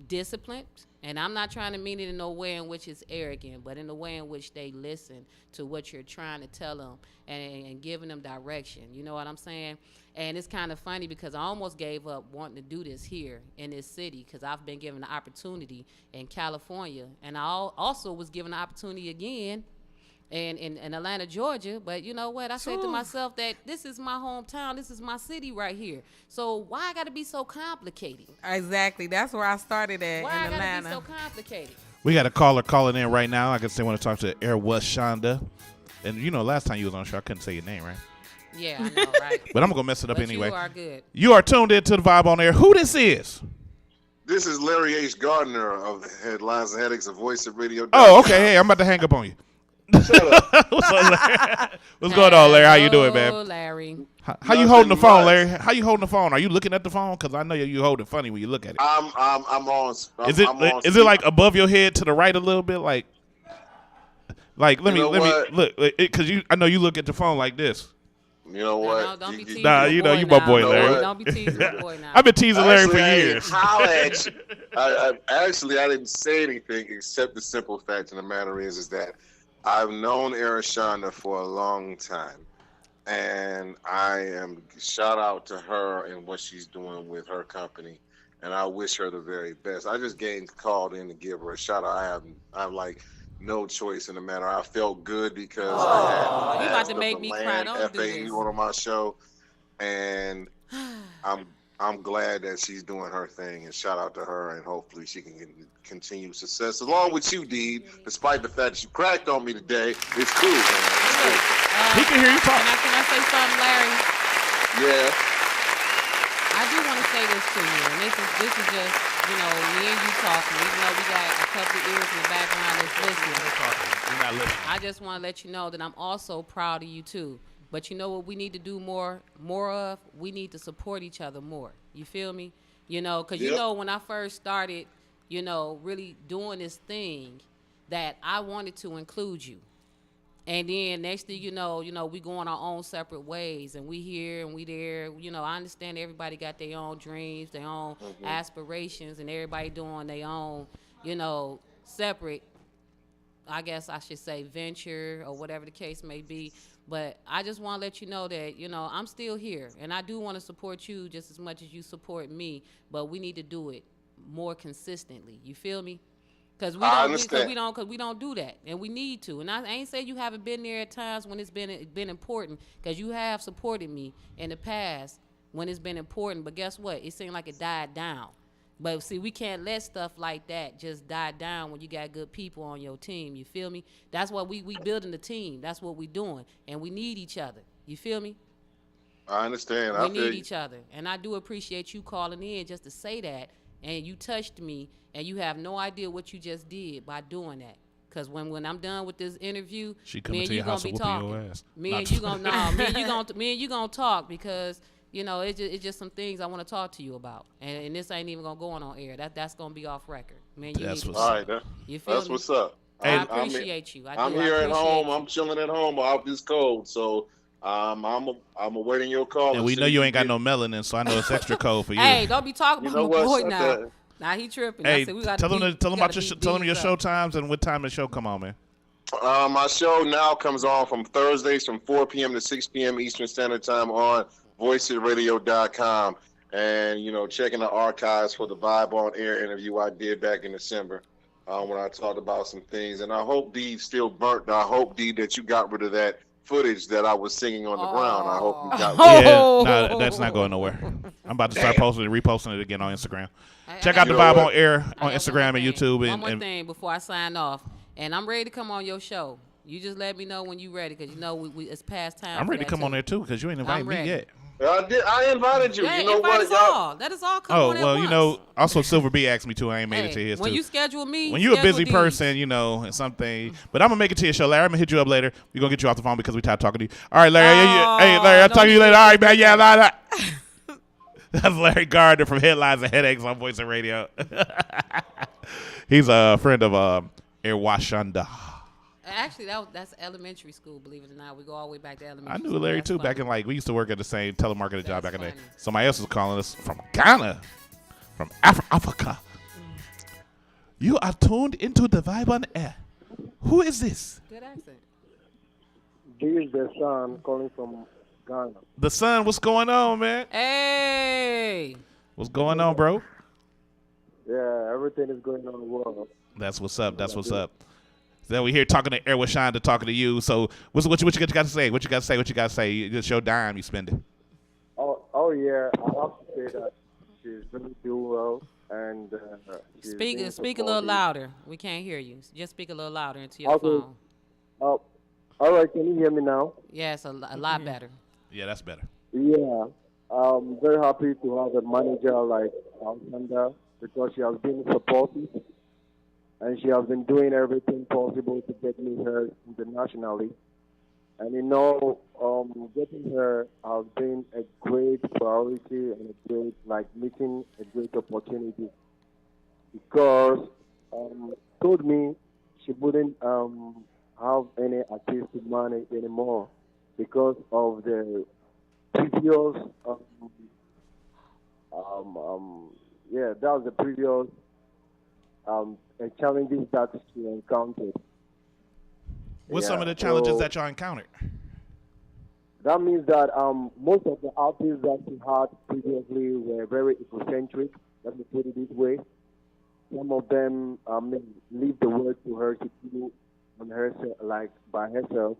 disciplined. And I'm not trying to mean it in no way in which it's arrogant, but in the way in which they listen to what you're trying to tell them and giving them direction. You know what I'm saying? And it's kind of funny because I almost gave up wanting to do this here in this city because I've been given the opportunity in California. And I also was given the opportunity again in Atlanta, Georgia. But you know what? I said to myself that this is my hometown. This is my city right here. So why I got to be so complicated? Exactly. That's where I started at Why in I Atlanta. got to be so complicated? We got a caller calling in right now. I guess they want to talk to Air West Shonda. And last time you was on the show, I couldn't say your name, right? Yeah, I know, right? But I'm going to mess it up But anyway. you are good. You are tuned into the Vibe on Air. Who this is? This is Larry H. Gardner of the Headlines and Headaches of Voice of Radio. Oh, okay. Hey, I'm about to hang up on you. What's up, Larry? What's going on, Larry? How you doing, man? Hello, Larry. How you holding the phone, Larry? How you holding the phone? Are you looking at the phone? Because I know you hold it funny when you look at it. I'm on. Is it like above your head to the right a little bit? Like let me look, because I know you look at the phone like this. You know what? No, don't be teasing Nah, my boy you my now. boy, Larry. Don't be teasing my boy now. I've been teasing Larry for years. I didn't say anything except the simple fact of the matter is that I've known Arashonda for a long time, and I am shout out to her and what she's doing with her company, and I wish her the very best. I just called in to give her a shout out. I have like no choice in the matter. I felt good because I had you about to make me cry. Don't do FAE this. on my show, and I'm glad that she's doing her thing, and shout out to her, and hopefully she can continue success along with you, Deed. Despite the fact that you cracked on me today, it's cool, man. It's cool. He can hear you talk. Can I say something, Larry? Yeah. I do want to say this to you, and this is just, me and you talking, even though we got a couple of ears in the background that's listening. We're not listening. I just want to let you know that I'm also proud of you, too. But you know what we need to do more of? We need to support each other more. You feel me? Because when I first started, really doing this thing, that I wanted to include you. And then next thing you know, we going our own separate ways, and we here and we there. I understand everybody got their own dreams, their own aspirations, and everybody doing their own, separate, I guess I should say, venture or whatever the case may be. But I just want to let you know that, I'm still here, and I do want to support you just as much as you support me, but we need to do it more consistently. You feel me? Because we don't do that, and we need to. And I ain't say you haven't been there at times when it's been important, because you have supported me in the past when it's been important. But guess what? It seemed like it died down. But see, we can't let stuff like that just die down when you got good people on your team. You feel me? That's why we building the team. That's what we doing, and we need each other. You feel me? I understand. We need each other, and I do appreciate you calling in just to say that. And you touched me, and you have no idea what you just did by doing that. Because when I'm done with this interview, me and you gonna be talking. Me and you gonna talk, because it's just some things I want to talk to you about, and this ain't even gonna go on air. That's gonna be off record. Man, you that's need what's to, up. You feel That's me? what's up. I appreciate you. I'm here at home. I'm chilling at home off this cold, so. I'm awaiting your call. And we know you ain't got no melanin, so I know it's extra cold for you. Hey, don't be talking about my boy now. That. Now he tripping. Hey, I said, we got tell them your up. show times and what time the show come on, man. My show now comes on from Thursdays from 4 p.m. to 6 p.m. Eastern Standard Time on voiceradio.com. And, checking the archives for the Vibe on Air interview I did back in December. when I talked about some things. And I hope, D, still burnt. I hope, D, that you got rid of that footage that I was singing on the ground. I hope you got rid of Yeah, no, that's not going nowhere. I'm about to start posting and reposting it again on Instagram. Check out the Vibe on Air on Instagram and YouTube. One more thing before I sign off, and I'm ready to come on your show. You just let me know when you're ready, because you know it's past time. I'm ready to come on there too, because you ain't invited me yet. I invited you. Yeah, you know invite what? us all. Let us all come on at well, once. you know, also Silver B asked me to. I ain't made it to his when too. you schedule me, when you're a busy schedule person, you know, and something. But I'm gonna make it to your show, Larry. I'm gonna hit you up later. We're gonna get you off the phone because we tired talking to you. All right, Larry. Hey, Larry, I'll talk to you later. All right, man. Yeah, bye. That's Larry Gardner from Headlines and Headaches on Voice and Radio. He's a friend of Air Washanda. Actually, that's elementary school. Believe it or not, we go all the way back to elementary. I knew school. Larry That's too. funny. Back in we used to work at the same telemarketing job back in the day. Somebody else was calling us from Ghana, from Africa. You are tuned into the Vibe on Air. Who is this? Good accent. This is the son calling from Ghana. The son. What's going on, man? Hey. What's going on, bro? Yeah, everything is going on well. That's what's up. That's what's up. So we here talking to Air Washanda, talking to you. So what you got to say? What you got to say? What you got to say? It's your dime. You spend it. Oh yeah, I have to say that she's really doing well, and Speak a little louder. We can't hear you. Just speak a little louder into your phone. All right, can you hear me now? Yes, a lot better. Yeah, that's better. Yeah, I'm very happy to have a manager like Alexander because she has been supportive and she has been doing everything possible to get me here internationally. And getting her has been a great priority and a great, meeting a great opportunity because told me she wouldn't have any artistic money anymore because of the previous that was the previous challenges that she encountered. What's some of the challenges that y'all encountered? That means that most of the artists that she had previously were very egocentric. Let me put it this way. Some of them leave the work to her to do on herself, by herself,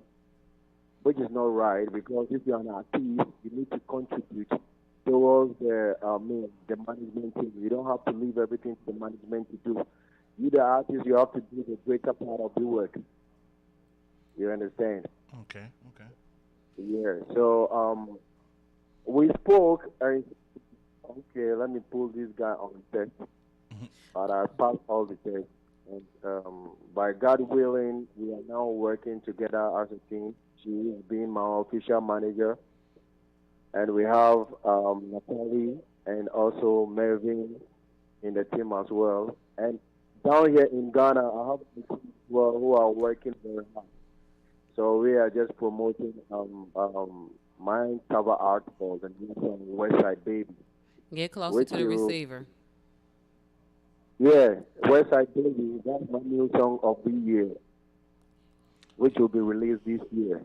which is not right because if you're an artist, you need to contribute towards the management team. You don't have to leave everything to the management to do. You, the artist, you have to do the greater part of the work. You understand? Okay. Yeah. So we spoke. Okay, let me pull this guy on the test. But I passed all the tests. And by God willing, we are now working together as a team. She is being my official manager. And we have Natalie and also Melvin in the team as well. And down here in Ghana, I have people who are working very hard. So we are just promoting my cover art for the new song Westside Baby. Get closer to the receiver. Yeah, Westside Baby, that's my new song of the year, which will be released this year.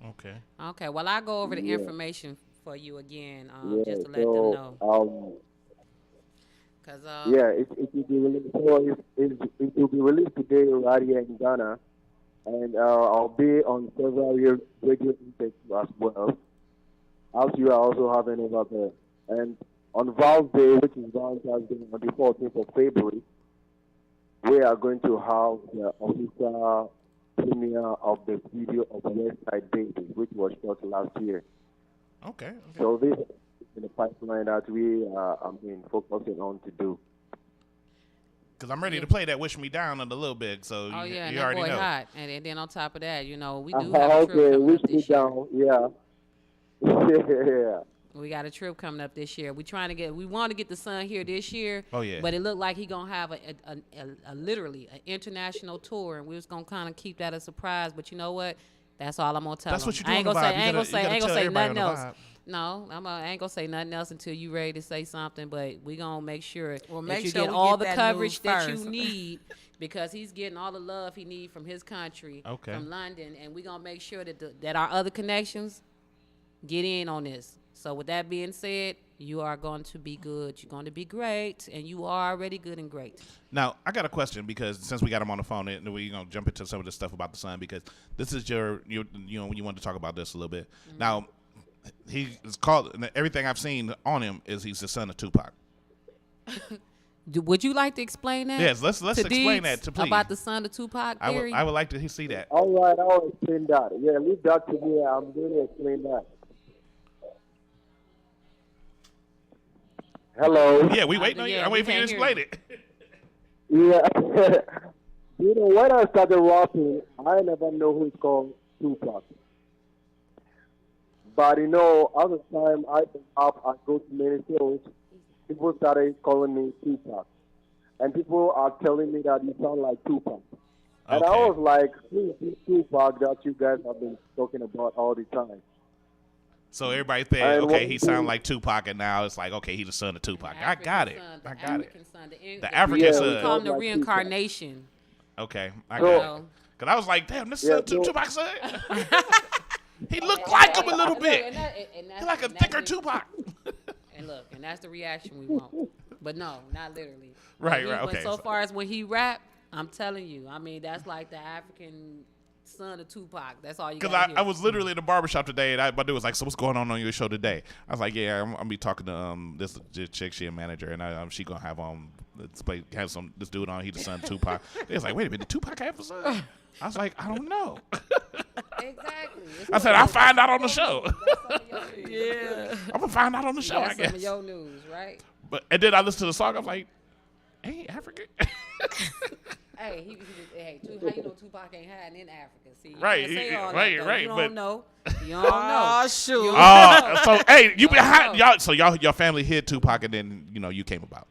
Okay. Well, I'll go over the information for you again, just to let them know. It will be released. So it will be released today right here in Ghana, and I'll be on several radio intakes as well, as you are also having over there. And on Val's Day, which is Valentine's Day, on the 14th of February, we are going to have the official premiere of the video of Westside Baby, which was shot last year. Okay. So this is in the pipeline that we are focusing on to do. Because I'm ready to play that Wish Me Down in a little bit, so you that already boy know. hot. And then on top of that, we do have a trip coming Wish up Me this year. Down, yeah. We got a trip coming up this year. We want to get the son here this year. Oh, yeah. But it looked like he gonna have a literally an international tour, and we was gonna kind of keep that a surprise. But you know what? That's all I'm gonna tell him. That's what you're I ain't doing. gonna say nothing Vibe. else. No, I ain't gonna say nothing else until you ready to say something. But we gonna make sure that you get all the coverage that you need, because he's getting all the love he need from his country, from London, and we gonna make sure that our other connections get in on this. So with that being said, You are going to be good. You're going to be great, and you are already good and great. Now, I got a question because since we got him on the phone, and we're going to jump into some of the stuff about the son because this is you know, when you want to talk about this a little bit. Mm-hmm. Now, he is called, everything I've seen on him is he's the son of Tupac. Would you like to explain that? Yes, let's explain that, please. About the son of Tupac theory? I would like to see that. All right, I'll explain that. Yeah, leave that to me. I'm going to explain that. Hello. Yeah, we waiting on you. I'm waiting for you to explain it. Yeah. You know, when I started rapping, I never know who is called Tupac. But, you know, at the time I go to many shows, people started calling me Tupac. And people are telling me that you sound like Tupac. And I was like, who is this Tupac that you guys have been talking about all the time? So everybody said, okay, he sounded like Tupac, and now it's like, okay, he's the son of Tupac. I got it. The African son. The African son. We call him the reincarnation. Okay, I got it. Because I was like, damn, this is Tupac's son? He looked like him a little bit. He's like a thicker Tupac. And look, and that's the reaction we want. But no, not literally. Right, okay. So far as when he rap, I'm telling you, I mean, that's like the African son of Tupac. That's all you got. Because I was literally in the barbershop today, and my dude was like, so what's going on your show today? I was like, yeah, I'm going to be talking to this chick, she a manager, and she going to have this dude on, he the son of Tupac. They was like, wait a minute, did Tupac have a son? I was like, I don't know. Exactly. I said, I'll find out on the show. Yeah. I'm going to find out on the show, I guess. Some of your news, right? And then I listened to the song, I'm like, ain't African? Hey, how you know Tupac ain't hiding in Africa? See, right. You don't know. You don't know. Oh shoot. So hey, you behind y'all. So your family hid Tupac, and then you came about.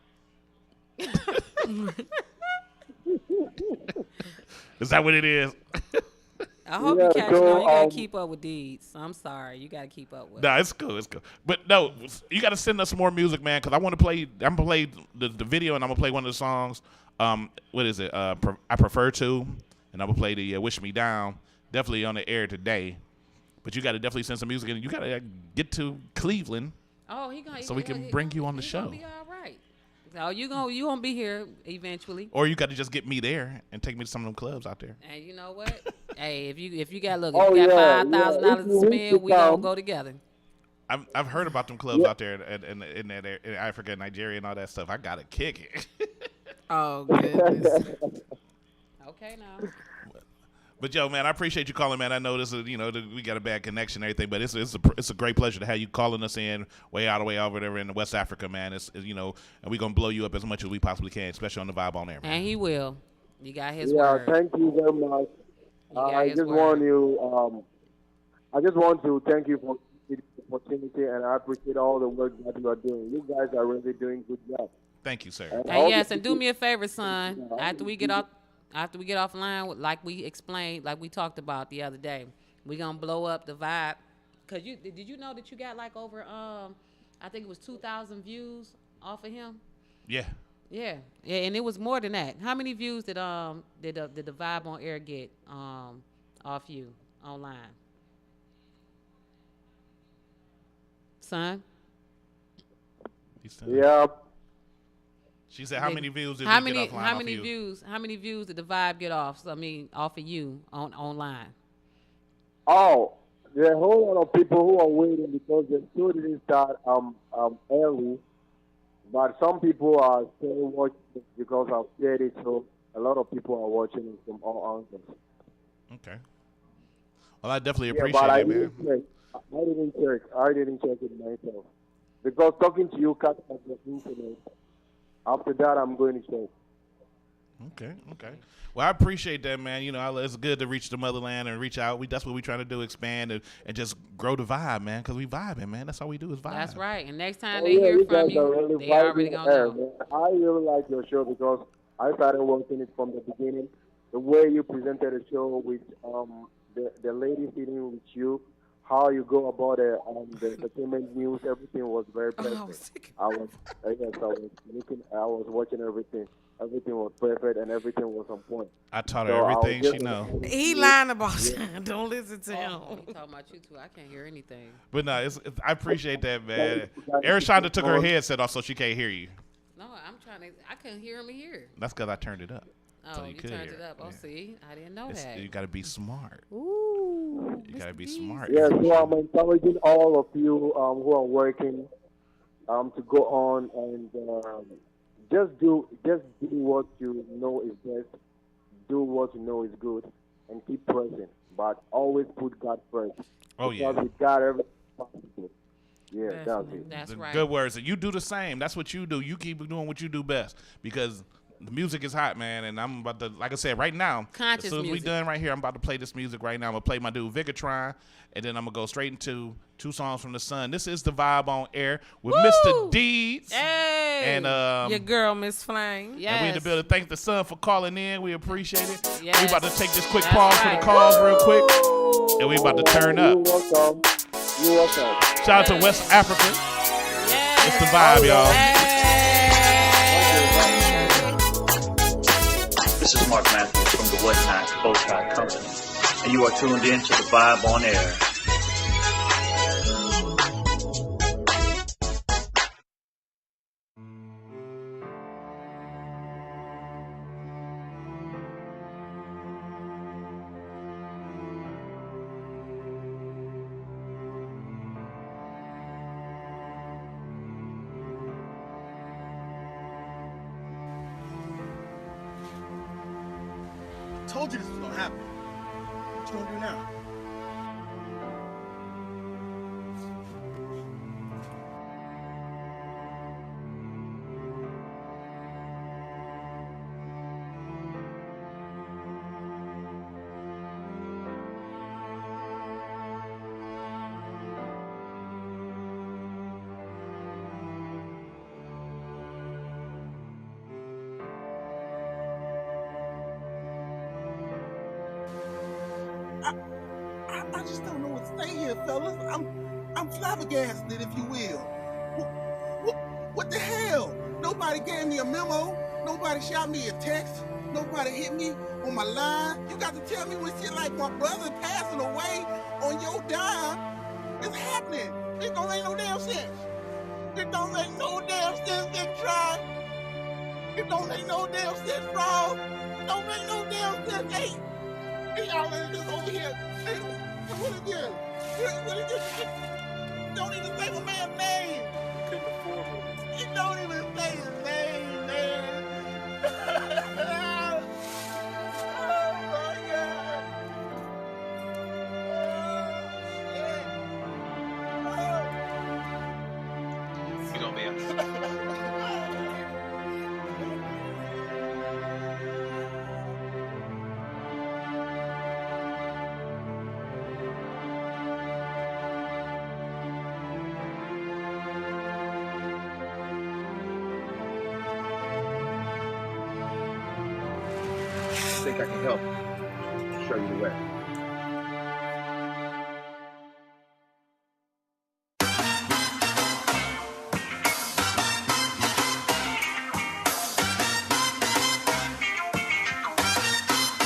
Is that what it is? I hope you catch on. You gotta keep up with Deeds. I'm sorry, you gotta keep up with. No, it's cool. But no, you gotta send us some more music, man, because I want to play. I'm gonna play the video, and I'm gonna play one of the songs. What is it? I Prefer To, and I'm gonna play the Wish Me Down. Definitely on the air today. But you gotta definitely send some music, and you gotta get to Cleveland. Oh, so we can bring you on the show. Be all right. So you gonna be here eventually. Or you got to just get me there and take me to some of them clubs out there. And you know what? Hey, if you got $5,000 to spend, we gonna go together. I've heard about them clubs out there in Africa, Nigeria, and all that stuff. I gotta kick it. Oh goodness. Okay now. But yo, man, I appreciate you calling, man. I know this is, we got a bad connection and everything, but it's a great pleasure to have you calling us in way out of way over there in West Africa, man. It's and we're gonna blow you up as much as we possibly can, especially on the Vibe on Air, man. And he will. You got his word. Yeah, thank you very much. I just want to thank you for the opportunity, and I appreciate all the work that you are doing. You guys are really doing a good job. Thank you, sir. And yes, and do me a favor, son. After we get offline, like we explained, like we talked about the other day, we're gonna blow up the Vibe. Cause did you know that you got like over I think it was 2,000 views off of him? Yeah. Yeah, and it was more than that. How many views did the Vibe on Air get off you online? Son? Yeah. She said, "How many views did we get offline How many views did the Vibe get off? So, I mean, off of you online?" Oh, there are a whole lot of people who are waiting because the show didn't start early. But some people are still watching it because I've shared it, so a lot of people are watching it from all angles. Okay. Well, I definitely appreciate it, man. I didn't check it myself. Because talking to you, cut off the internet. After that, I'm going to check. Okay. Well, I appreciate that, man. It's good to reach the motherland and reach out. That's what we're trying to do, expand and just grow the vibe, man, because we vibing, man. That's all we do is vibe. That's right. And next time they hear from you, they already going to know. I really like your show because I started watching it from the beginning. The way you presented the show with the lady sitting with you, how you go about the entertainment news, everything was very perfect. I was watching everything. everything was perfect and everything was on point. I taught her everything she know. He lying about you. Don't listen to him. He talking about you too. I can't hear anything. But no, I appreciate that, man. Erishonda took her headset off so she can't hear you. No, I'm trying to. I couldn't hear him here. That's because I turned it up. Oh, you turned it up. Oh, see, I didn't know that. You got to be smart. Ooh, you got to be smart. Yeah, so I'm encouraging all of you who are working to go on and just do what you know is best, do what you know is good, and keep pressing. But always put God first. Oh, yeah. Because with God, everything is possible. Yeah, that's it. That's right. Good words. And you do the same. That's what you do. You keep doing what you do best because the music is hot, man. And I'm about to, like I said, right now, conscious as soon as we music. done right here, I'm about to play this music right now. I'm going to play my dude Vigatron, and then I'm going to go straight into 2 songs from the Sun. This is The Vibe on Air with Mr. Deeds. Hey. And your girl, Miss Flame. And we in the building. Thank the Sun for calling in. We appreciate it. Yes. We about to take this quick pause for the calls real quick. And we about to turn up. You're welcome. You're welcome. Shout out to West Africa. It's The Vibe, y'all. This is Mark Matthews from the Whatnot Bowtie Company, and you are tuned in to The Vibe on Air. Told you this was gonna happen. What you gonna do now? I just don't know what to say here, fellas. I'm flabbergasted, if you will. What the hell? Nobody gave me a memo. Nobody shot me a text. Nobody hit me on my line. You got to tell me when shit like my brother passing away on your dime is happening. It don't make no damn sense. It don't make no damn sense, Dick Try. It don't make no damn sense, bro. It don't make no damn sense. Hey, y'all in this over here. Hey, what is this? What is this? Don't even say my man's name. Couldn't afford it. It don't even say his name, man. Oh my God. You gonna be up. I think I can help. Show you the way.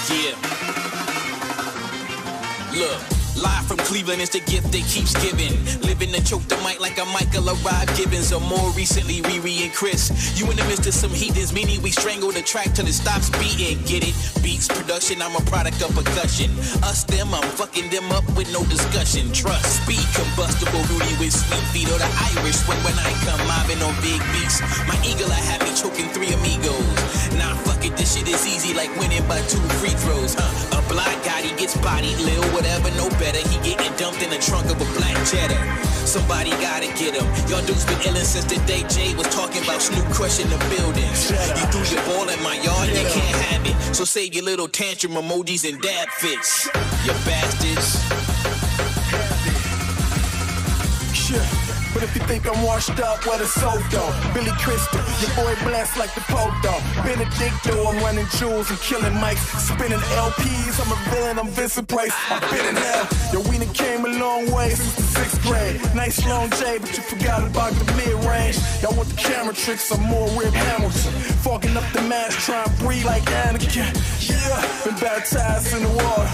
Yeah. Look, live from Cleveland is the gift that keeps giving. Living to choke the mic like a Michael Arrive Gibbons, or more recently Riri and Chris. You in the midst of some heathens, meaning we strangle the track till it stops beating. Get it? Beats production, I'm a product of percussion. Us, them, I'm fucking them up with no discussion. Trust, speed, combustible, Rudy with sweet feet, or the Irish when I come mobbing on big beats. My eagle, I have me choking 3 amigos. Nah, fuck it, this shit is easy like winning by 2 free throws, huh? A blind guy, he gets bodied, lil, whatever, no better. He getting dumped in the trunk of a black Jetta. Somebody gotta get him. Y'all dudes been illin' since the day Jay was talking about Snoop crushing the buildings. You threw your ball in my yard, you can't have it. So save your little tantrum emojis and dab fits. You bastards. But if you think I'm washed up, well, it's so though. Billy Crystal, your boy blessed like the Pope dog. Benedicto, I'm running jewels and killing mics. Spinning LPs, I'm a villain, I'm Vincent Price. I've been in hell. Yo, we done came a long way since the 6th grade. Nice long J, but you forgot about the mid-range. Y'all want the camera tricks, I'm more Rip Hamilton. Fogging up the mask, trying to breathe like Anakin. Yeah, been baptized in the water.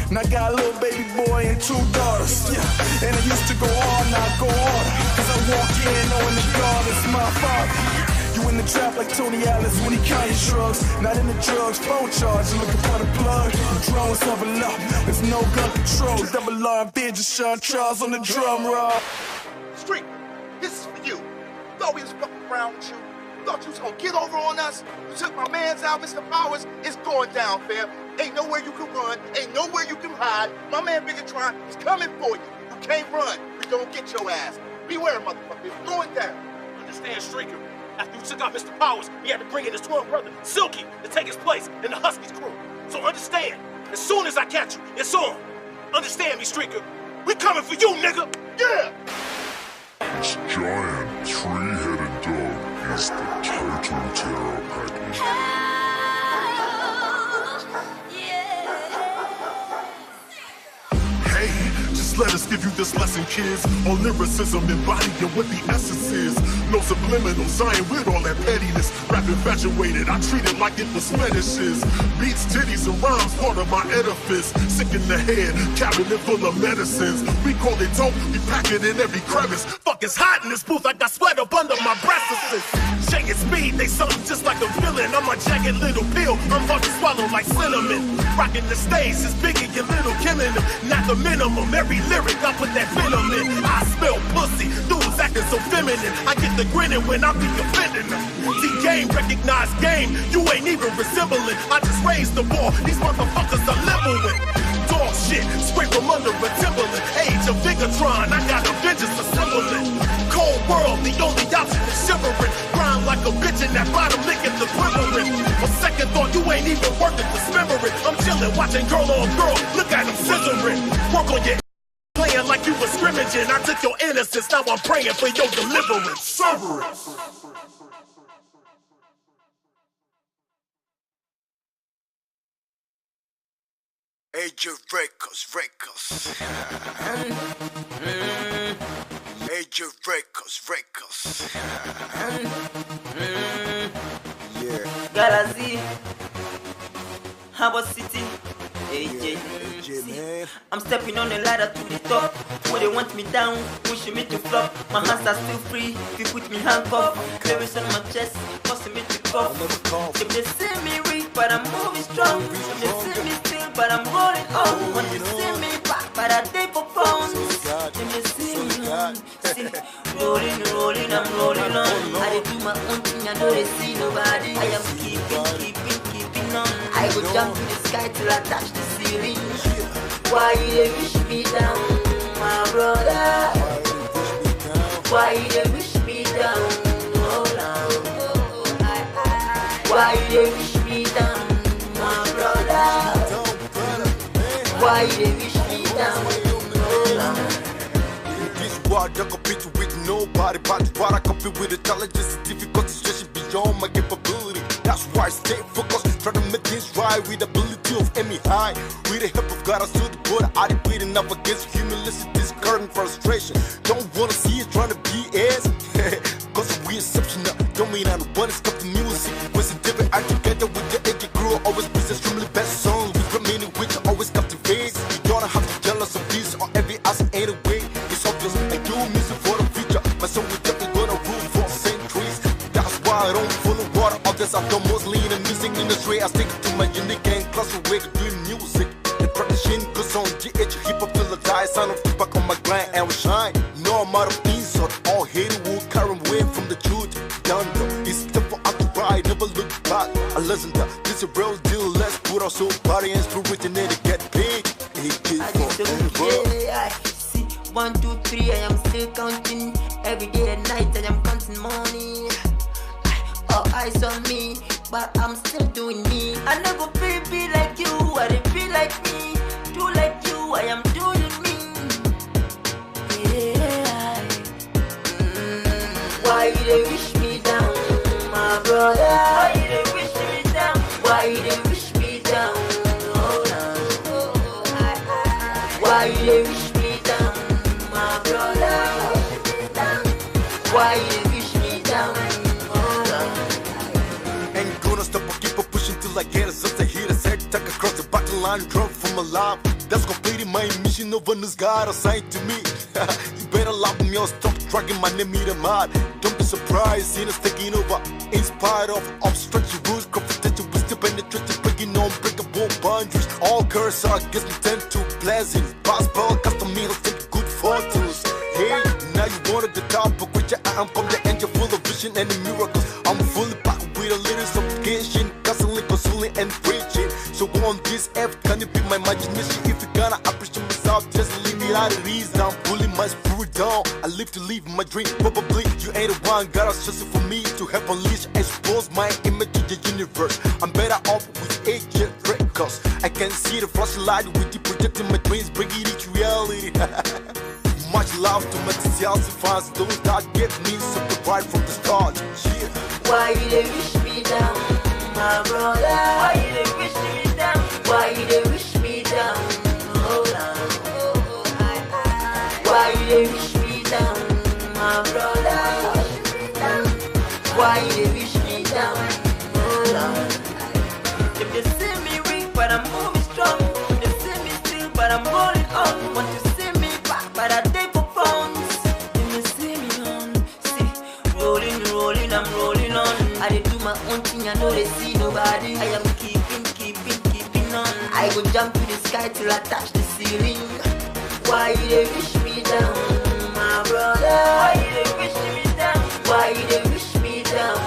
And I got a little baby boy and 2 daughters. Yeah, and I used to go hard, now I go harder. Cause I walk in knowing that God is my father. You in the trap like Tony Atlas when he counting shrugs. Not in the drugs, phone charge, looking for the plug. Drones double up, there's no gun control. Double R, Ben, just Sean Charles on the drum roll. Street, this is for you. Thought we was fucking around with you. Thought you was gonna get over on us. You took my man's out, Mr. Powers. It's going down, fam. Ain't nowhere you can run. Ain't nowhere you can hide. My man Bigatron is coming for you. You can't run. We gonna get your ass. Beware, motherfucker. It's going down. Understand, Streaker. After you took out Mr. Powers, he had to bring in his twin brother, Silky, to take his place in the Huskies crew. So understand, as soon as I catch you, it's on. Understand me, Streaker. We coming for you, nigga. Yeah! This giant three-headed dog is the Total Terror package. Let us give you this lesson, kids, on lyricism embodying what the essence is. No subliminals, I ain't with all that pettiness. Rap infatuated, I treat it like it was fetishes. Beats, titties, and rhymes, part of my edifice. Sick in the head, cabinet full of medicines. We call it dope, we pack it in every crevice. Fuck, it's hot in this booth, I got sweat up under my breasts. Shaking speed, they something just like a villain. I'm a jagged little pill, I'm hard to swallow like cinnamon. Rocking the stage, it's bigger, your little killing them. Not the minimum, every lyric, I put that venom in. I smell pussy, dudes acting so feminine. I get the grinning when I be offending them. See, game, recognize game, you ain't even resembling. I just raised the ball, these motherfuckers are level with. Dog shit, scrape from under a Timberland. Age of Bigatron, I got a vengeance assembling. Cold world, the only option is shivering. Grind like a bitch in that bottom, licking the quivering. A second thought, you ain't even worth it, dismembering. I'm chilling, watching girl on girl, look at them scissoring. Work on your playing like you was scrimmaging. I took your innocence, now I'm praying for your deliverance. Severance. Age of Records. Age of Records. Yeah. Galaxy, Harbor City. AJ, man. I'm stepping on the ladder to the top. Where they want me down, pushing me to flop. My hands are still free, if you put me handcuffed. Clearance on my chest, causing me to cough. If they see me weak, but I'm moving strong. If they see me still, but I'm rolling on. When they see me back, but I day for phones. If they see me on, see, rolling, I'm rolling on. I do my own thing, I don't see nobody. I am keeping on. I go jump to the sky till I touch the ceiling. Why they wish me down, my brother? Why they wish me down? Oh, no. Why they wish me down, my brother? Why they wish me down? Oh, no. This world I compete with nobody, but what I compete with intelligence is difficult, stretching beyond my capability. That's why I stay focused, try to make things right with the ability of aiming high. With the help of God, I stood the border, I did bleeding up against humility, this current frustration. Don't wanna see it trying to be as cause we exceptional. Don't mean I don't want to stop the music. Wasn't different, I together with the AK crew, always present extremely best songs. With remaining which always captivates. You don't have to jealous of this or every ass anyway. It's obvious I do music for the future. My song will definitely gonna rule for centuries. That's why I don't follow water. Others are the most lean and music industry. I stick to my unique and classic way of doing music. The tradition goes on GH, hip hop till I die. Sign of back on my grind and we shine. No amount of insult, all hate will carry away from the truth. Yonder, it's time for us to ride, never look back. I listen to this is a real deal. Let's put our soul, body, and spirit in it to get paid. I see 1, 2, 3, I am still counting. Every day and night I am counting money. All eyes on me, but I'm still doing me. I never be like you, I didn't feel like me. Do like you, I am doing me. Yeah, Why you dey wish me down, my brother? Why you dey wish me down? Ain't gonna stop or keep on pushing till I get a sense of hit a set, tuck across the battle line, drunk from a life. That's completing my mission. No one has got assigned to me. You better love me or stop dragging my name in the mud. Don't be surprised, seeing us taking over. In spite of obstruction rules, confrontation, we still penetrating, breaking unbreakable boundaries. All curses are against me tend to blessings. Basketball, custom meals, take good photos. Hey, now you wanted the top, but with your eye, I'm come the angel full of vision and the miracles. I'm fully packed with a little supplication, constantly consoling and preaching. So on this F, can it be my imagination? If you gonna appreciate myself, just leave it out of ease. I'm pulling my spirit down. I live to live my dream. Probably you ain't the one got us just for me to help unleash, expose my image to the universe. I'm better off with agent records. I can see the flashing light with you projecting my dreams, bringing it to reality. Much love to my TCLC fans, those that get me something right from the start. Yeah. Why you dey wish me down, my brother? Why you dey wish me down? Why you dey wish me down? Hold on. Why you dey wish me down, my brother? Why you dey wish me down? Hold on. If you see me weak, but I'm moving strong. If you see me still, but I'm holding on. Want to see me back, but I dey for phones. If you see me on, see, rolling, I'm rolling on. I dey do my own thing, I know they see nobody. I am keeping on. I go jump to the sky till I touch the ceiling. Why you dey wish me down, my brother? Why you dey wish me down? Why you dey wish me down?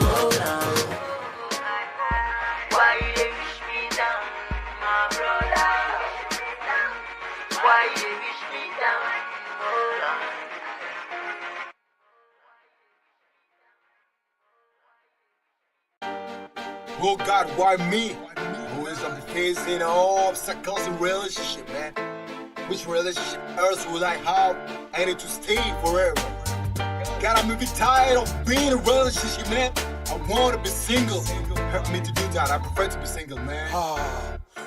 Hold on. Why you dey wish me down, my brother? Why you dey wish me down? Hold on. Oh God, why me? Who is I'm facing all obstacles in relationship, man? Which relationship else would I have? I need to stay forever. God, I'm a bit tired of being in a relationship, man. I want to be single. Help me to do that. I prefer to be single, man.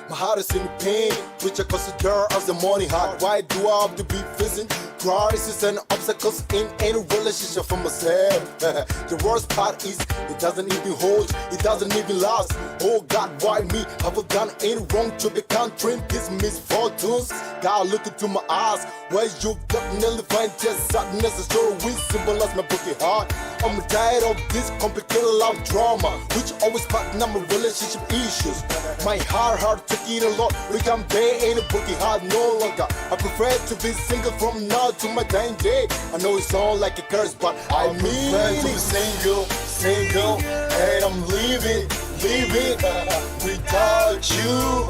My heart is in pain, which I consider as the morning heart. Why do I have to be facing crises and obstacles in any relationship for myself? The worst part is it doesn't even hold, it doesn't even last. Oh God, why me? Have I done any wrong to be countering these misfortunes? God, look into my eyes, where you definitely find just sadness. The story will symbolize my broken heart. I'm tired of this complicated love drama, which always partner my relationship issues. My heart took it a lot, we can bear any broken heart no longer. I prefer to be single from now to my dying day. I know it sounds like a curse, but I mean it. To be single, and I'm leaving without you.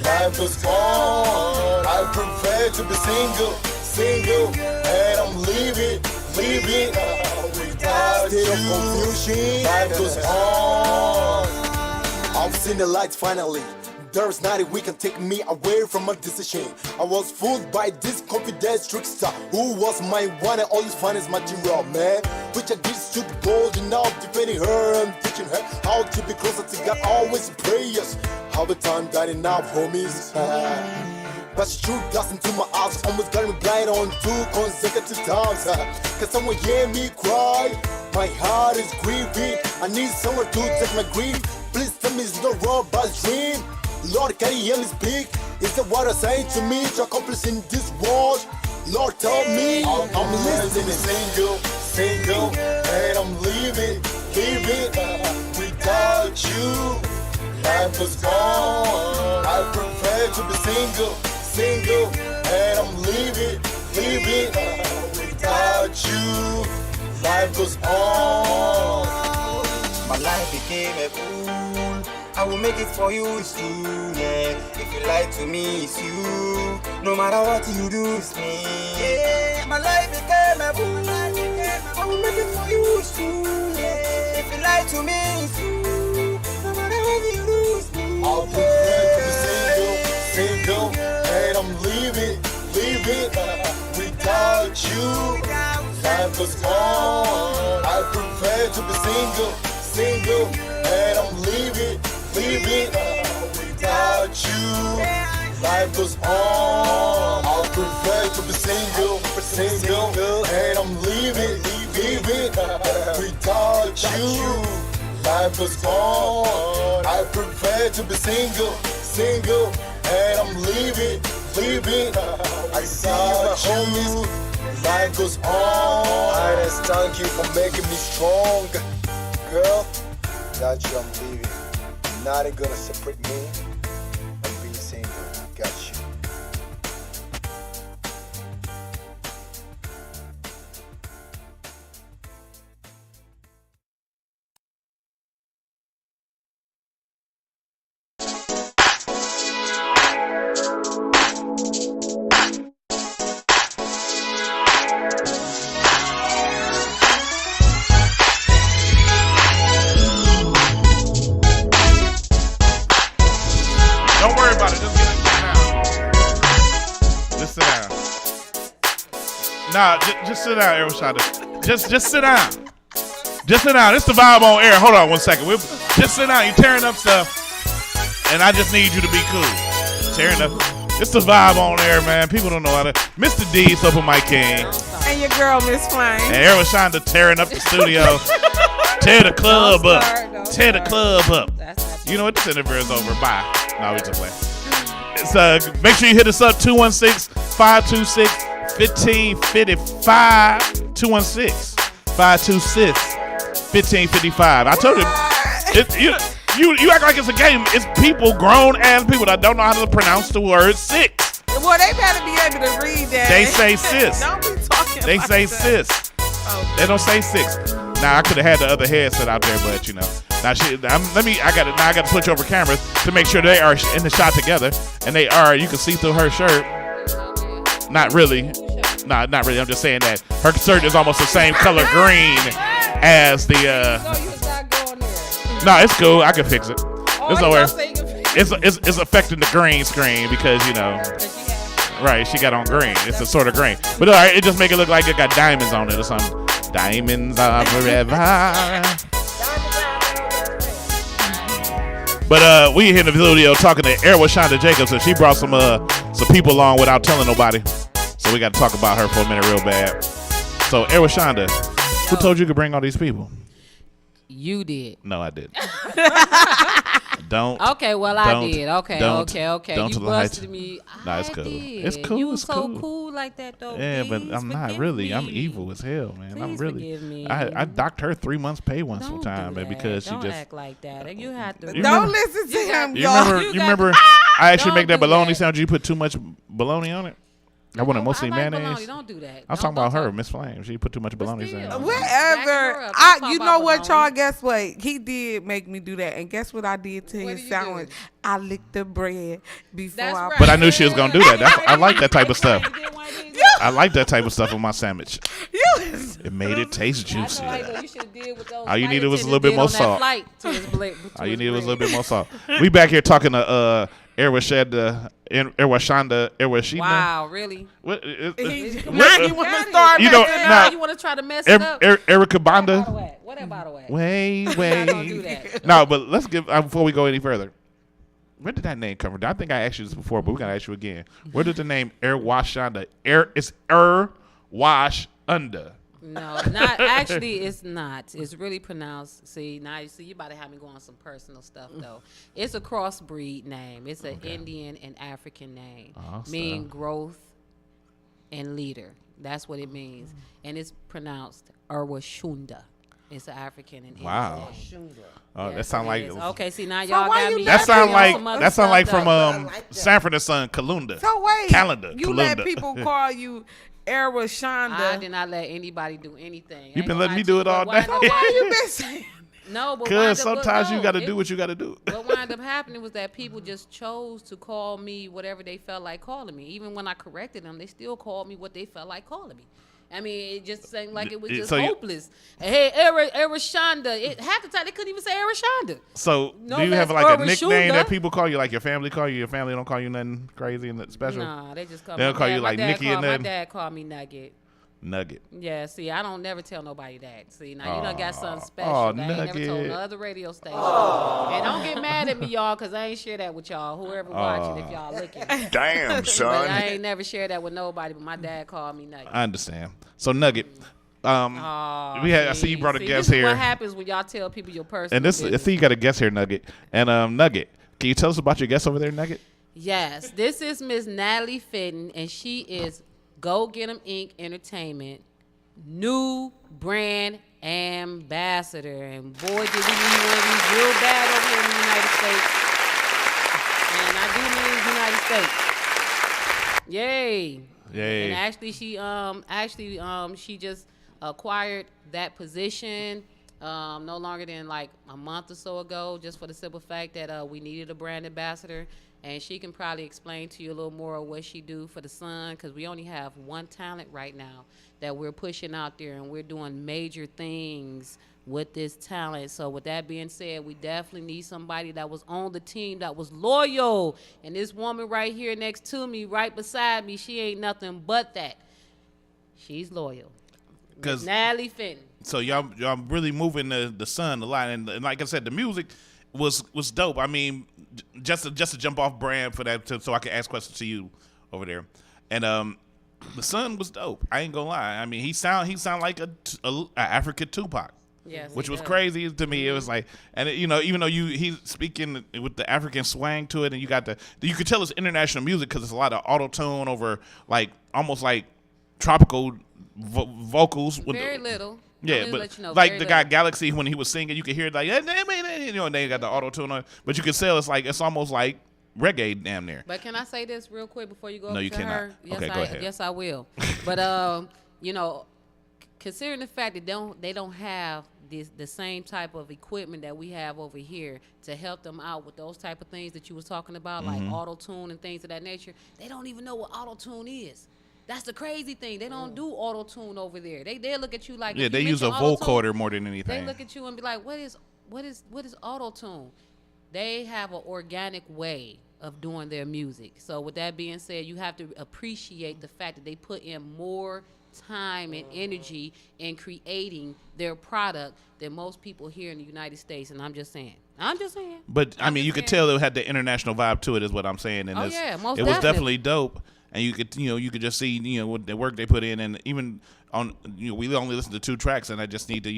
Life is gone. I prefer to be single, and I'm leaving without you. Life goes on. I've seen the light finally. There's nothing we can take me away from my decision. I was fooled by this confident trickster who was my one and only finest material, man. Which I did stood bold enough defending her and teaching her how to be closer to God, always in prayers. How the time died enough, homies. But she threw glass into my eyes, almost got me blind on 2 consecutive times. Can someone hear me cry? My heart is grieving. I need someone to take my grief. Please tell me it's not wrong, but dream. Lord, can you hear me speak? Is that what I'm saying to me to accomplish in this world? Lord, tell me. I'm listening. Single, and I'm leaving without you. Life is gone. I prefer to be single, and I'm leaving without you. Life goes on. My life became a fool. I will make it for you soon, yeah. If you lie to me, it's you. No matter what you do, it's me. Yeah, my life became a fool. I will make it for you soon, yeah. If you lie to me, it's you. No matter what you do, it's me. I'll prefer to be single, and I'm leaving without you. Life is gone. I prefer to be single, and I'm leaving without you. Life goes on. single, and I'm leaving without you. Life was gone. I prefer to be single, and I'm leaving without you. Life goes on. I just thank you for making me strong, girl. Without you, I'm leaving. Nothing gonna separate me from being single. Got you. Don't worry about it. Just get it down. Just sit down. Nah, just sit down, Aerosonda. Just sit down. Just sit down. It's the vibe on air. Hold on 1 second. Just sit down. You're tearing up stuff, and I just need you to be cool. Tearing up. It's the vibe on air, man. People don't know how to. Mr. D, Super Mike King, And your girl, Miss Flame. and Aerosonda tearing up the studio. Tear the club up. Tear the club up. You know what? This interview is over. Bye. No, we just playing. It's, make sure you hit us up 216-526-1555. 216-526-1555. I told you, you act like it's a game. It's people, grown ass people that don't know how to pronounce the word six. Well, they better be able to read that. They say sis. Don't be talking They like say that. sis. They don't say six. Now I could have had the other headset out there, but you know. Now I got to switch over cameras to make sure they are in the shot together, and they are. You can see through her shirt. Not really. Nah, not really. I'm just saying that her shirt is almost the same color green as the. No, it's cool. I can fix it. It's nowhere. It's affecting the green screen because you know. Right, she got on green. It's a sort of green, but all right, it just make it look like it got diamonds on it or something. Diamonds are forever. But we here in the studio talking to Aerosonda Jacobs, and she brought some people along without telling nobody. So we got to talk about her for a minute real bad. So Aerosonda, who told you to bring all these people? You did. No, I didn't. Don't. Okay, well, I did. Okay. Don't You lie busted to me. Nah, it's I cool. did. It's cool. You It's so cool. cool like that, though. Yeah, but Please I'm not forgive really. I'm me. evil as hell, man. I'm Please really. forgive me. I docked her 3 months' pay once Don't time, do man, that. because Don't she just. act like that. You have to. You Don't remember- listen to him, You y'all. remember? You remember? I actually make that Don't do bologna that. sandwich. You put too much bologna on it. I wanted mostly I like mayonnaise. bologna. Don't do that. I was talking about her, Miss Flame. She put too much bologna in it. Whatever. up. I, Don't you talk know about what, bologna. y'all? Guess what? He did make me do that, and guess what I did to his sandwich? I licked the bread before I. But I knew she was gonna do that. I like that type of stuff. I like that type of stuff on my sandwich. It made it taste juicy. All you needed was a little bit more salt. All you needed was a little bit more salt. We back here talking to Aerosonda. Wow, really? What? Now you want to start. You know, now you want to try to mess it up? Erica Banda. What that bottle at? Wait. Don't do that. No, but let's give before we go any further. Where did that name come from? I think I asked you this before, but we gotta ask you again. Where did the name Aerosonda? It's Aerosonda. No, not actually. It's not. It's really pronounced. See, now you see, you about to have me go on some personal stuff though. It's a crossbreed name. It's an Indian and African name, meaning growth and leader. That's what it means, and it's pronounced Aerosonda. It's an African and Indian. Wow. Oh, that sound like. Okay, see now y'all got me. That sound like stuff, from Sanford and Son, Kalunda. So wait, Calendar. You Kalunda. let people call you Aerosonda. I did not let anybody do anything. You've been letting me do it all day. Why you been saying? No, but because sometimes you got to do what you got to do. What wound up happening was that people just chose to call me whatever they felt like calling me. Even when I corrected them, they still called me what they felt like calling me. I mean, it just seemed like it was just hopeless. Hey, Aerosonda. Half the time they couldn't even say Aerosonda. So, No, do you have that's like a Aerosonda. nickname that people call you? Like your family call you? Your family don't call you nothing crazy and special? Nah, they just call They me. don't call you like Nikki and My nothing? dad called me Nugget. Nugget. Yeah, see, I don't never tell nobody that. See, now you done got something special Oh, that I ain't never told Nugget. no other radio station. And don't get mad at me, y'all, because I ain't share that with y'all. Whoever watching, if y'all looking. Damn, son. But I ain't never shared that with nobody, but my dad called me Nugget. I understand. So Nugget, I see you brought a guest this here. Is what happens when y'all tell people your personal And I business. see you got a guest here, Nugget. And Nugget, can you tell us about your guest over there, Nugget? Yes, this is Miss Natalie Fitton, and she is Go Get 'em Inc. Entertainment new brand ambassador. And boy, did we need one of these real bad over here in the United States. And I do mean the United States. Yay. Yay. And actually she just acquired that position no longer than like a month or so ago, just for the simple fact that we needed a brand ambassador. And she can probably explain to you a little more of what she do for the Sun, because we only have one talent right now that we're pushing out there, and we're doing major things with this talent. So with that being said, we definitely need somebody that was on the team, that was loyal. And this woman right here next to me, right beside me, she ain't nothing but that. She's loyal. Miss Natalie Fenton. So y'all really moving the Sun a lot, and like I said, the music was dope. I mean, just to jump off brand for that, so I can ask questions to you over there. And the Sun was dope. I ain't gonna lie. I mean, he sound like a African Tupac. Yes, which he was does. crazy to me. It was like, and even though he's speaking with the African swang to it, and you could tell it's international music because it's a lot of auto tune over like almost like tropical vocals. Very little. Yeah, I'm gonna but let you know, like very the guy little. Galaxy, when he was singing, you could hear it like, and they got the auto tune on it, but you could tell it's almost like reggae damn near. But can I say this real quick before you go No, over you to cannot. her? Yes, Okay, go ahead. Yes, I will. But considering the fact that they don't have the same type of equipment that we have over here to help them out with those type of things that you was talking about, like auto tune and things of that nature, they don't even know what auto tune is. That's the crazy thing. They don't do auto tune over there. They'll look at you like, Yeah, if they you use a mention auto-tune, vocoder more than anything. They look at you and be like, what is auto tune? They have an organic way of doing their music. So with that being said, you have to appreciate the fact that they put in more time and energy in creating their product than most people here in the United States. And I'm just saying. But I mean, you could tell it had the international vibe to it, is what I'm saying. And Oh, yeah, most it was definitely. definitely dope. And you could just see, what the work they put in, and even on, we only listened to 2 tracks, and I just need to,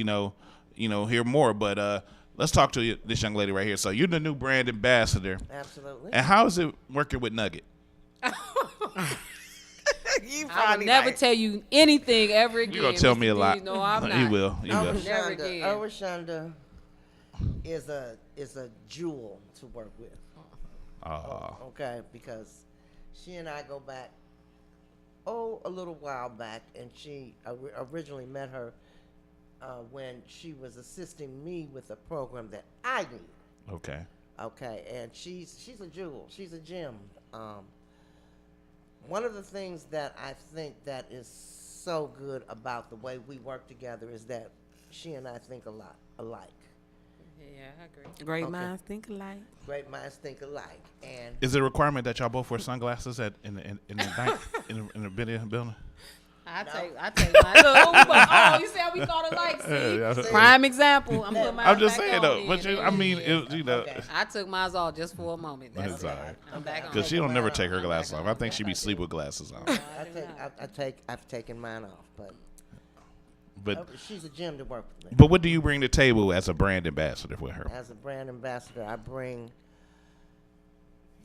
hear more. But let's talk to this young lady right here. So you're the new brand ambassador. Absolutely. And how is it working with Nugget? I would never tell you anything ever again. You're gonna tell Mr. me a lot. Dees. No, I'm not. You will. Never again. Owashonda is a jewel to work with. Okay, because she and I go back, a little while back, and she originally met her when she was assisting me with a program that I need. Okay. Okay, and she's a jewel. She's a gem. One of the things that I think that is so good about the way we work together is that she and I think a lot alike. Yeah, I agree. Great minds think alike. Great minds think alike. And Is it a requirement that y'all both wear sunglasses in the building? I take mine. You see how we thought alike? See, prime example. I'm putting mine I'm just back saying on though, then. but I mean, I took mine off just for a moment. That's all it. right. I'm back on. Because she don't never take her glasses off. I think she be sleep with glasses on. I've taken mine off, But she's a gem to work with me. But what do you bring to the table as a brand ambassador with her? As a brand ambassador, I bring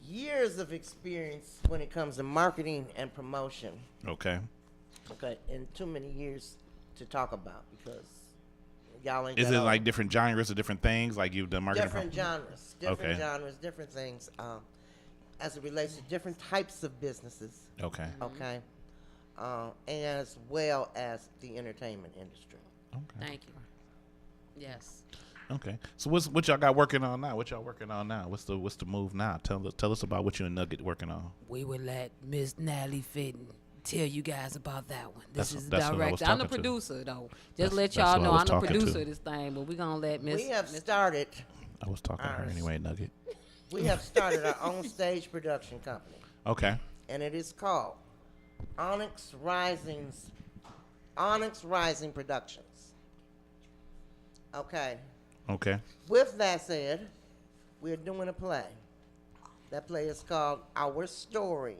years of experience when it comes to marketing and promotion. Okay. Okay, and too many years to talk about because y'all ain't. Is got it all- like different genres or different things? Like you've done marketing? different genres, different things, as it relates to different types of businesses. Okay. Okay. As well as the entertainment industry. Okay. Thank you. Yes. Okay. So what y'all got working on now? What's the move now? Tell us about what you and Nugget working on. We would let Miss Natalie Fitton tell you guys about that one. This is the That's who I was director. I'm the talking to. producer though. Just That's- let that's y'all who I know was I'm the talking producer to. of this thing, but we're gonna let Miss. We have started. I was talking to her anyway, Nugget. We have started our own stage production company. Okay. And it is called Onyx Rising's Onyx Rising Productions. Okay. Okay. With that said, we're doing a play. That play is called Our Story.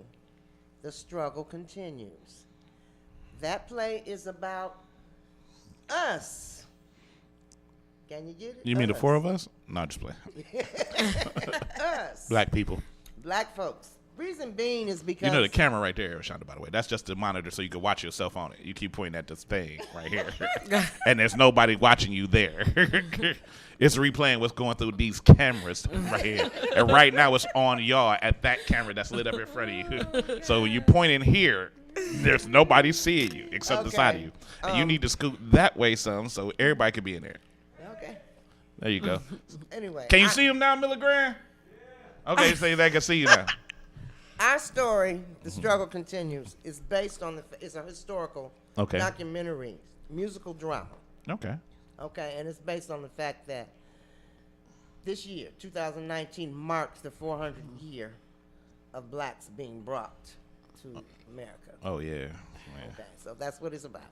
The Struggle Continues. That play is about us. Can you get it? You mean the Us. four of us? No, just play. Us. Black people. Black folks. Reason being is because You know the camera right there, Shonda, by the way. That's just the monitor so you can watch yourself on it. You keep pointing at this thing right here. And there's nobody watching you there. It's replaying what's going through these cameras right here. And right now it's on y'all at that camera that's lit up in front of you. So when you pointing here, there's nobody seeing you except the side of you. And you need to scoot that way some so everybody can be in there. Okay. There you go. Anyway. Can you see him now, Milligram? Okay, so they can see you now. Our story, The Struggle Continues, is based on it's a historical documentary, musical drama. Okay. Okay, and it's based on the fact that this year, 2019, marks the 400th year of blacks being brought to America. Oh, yeah. Okay, so that's what it's about.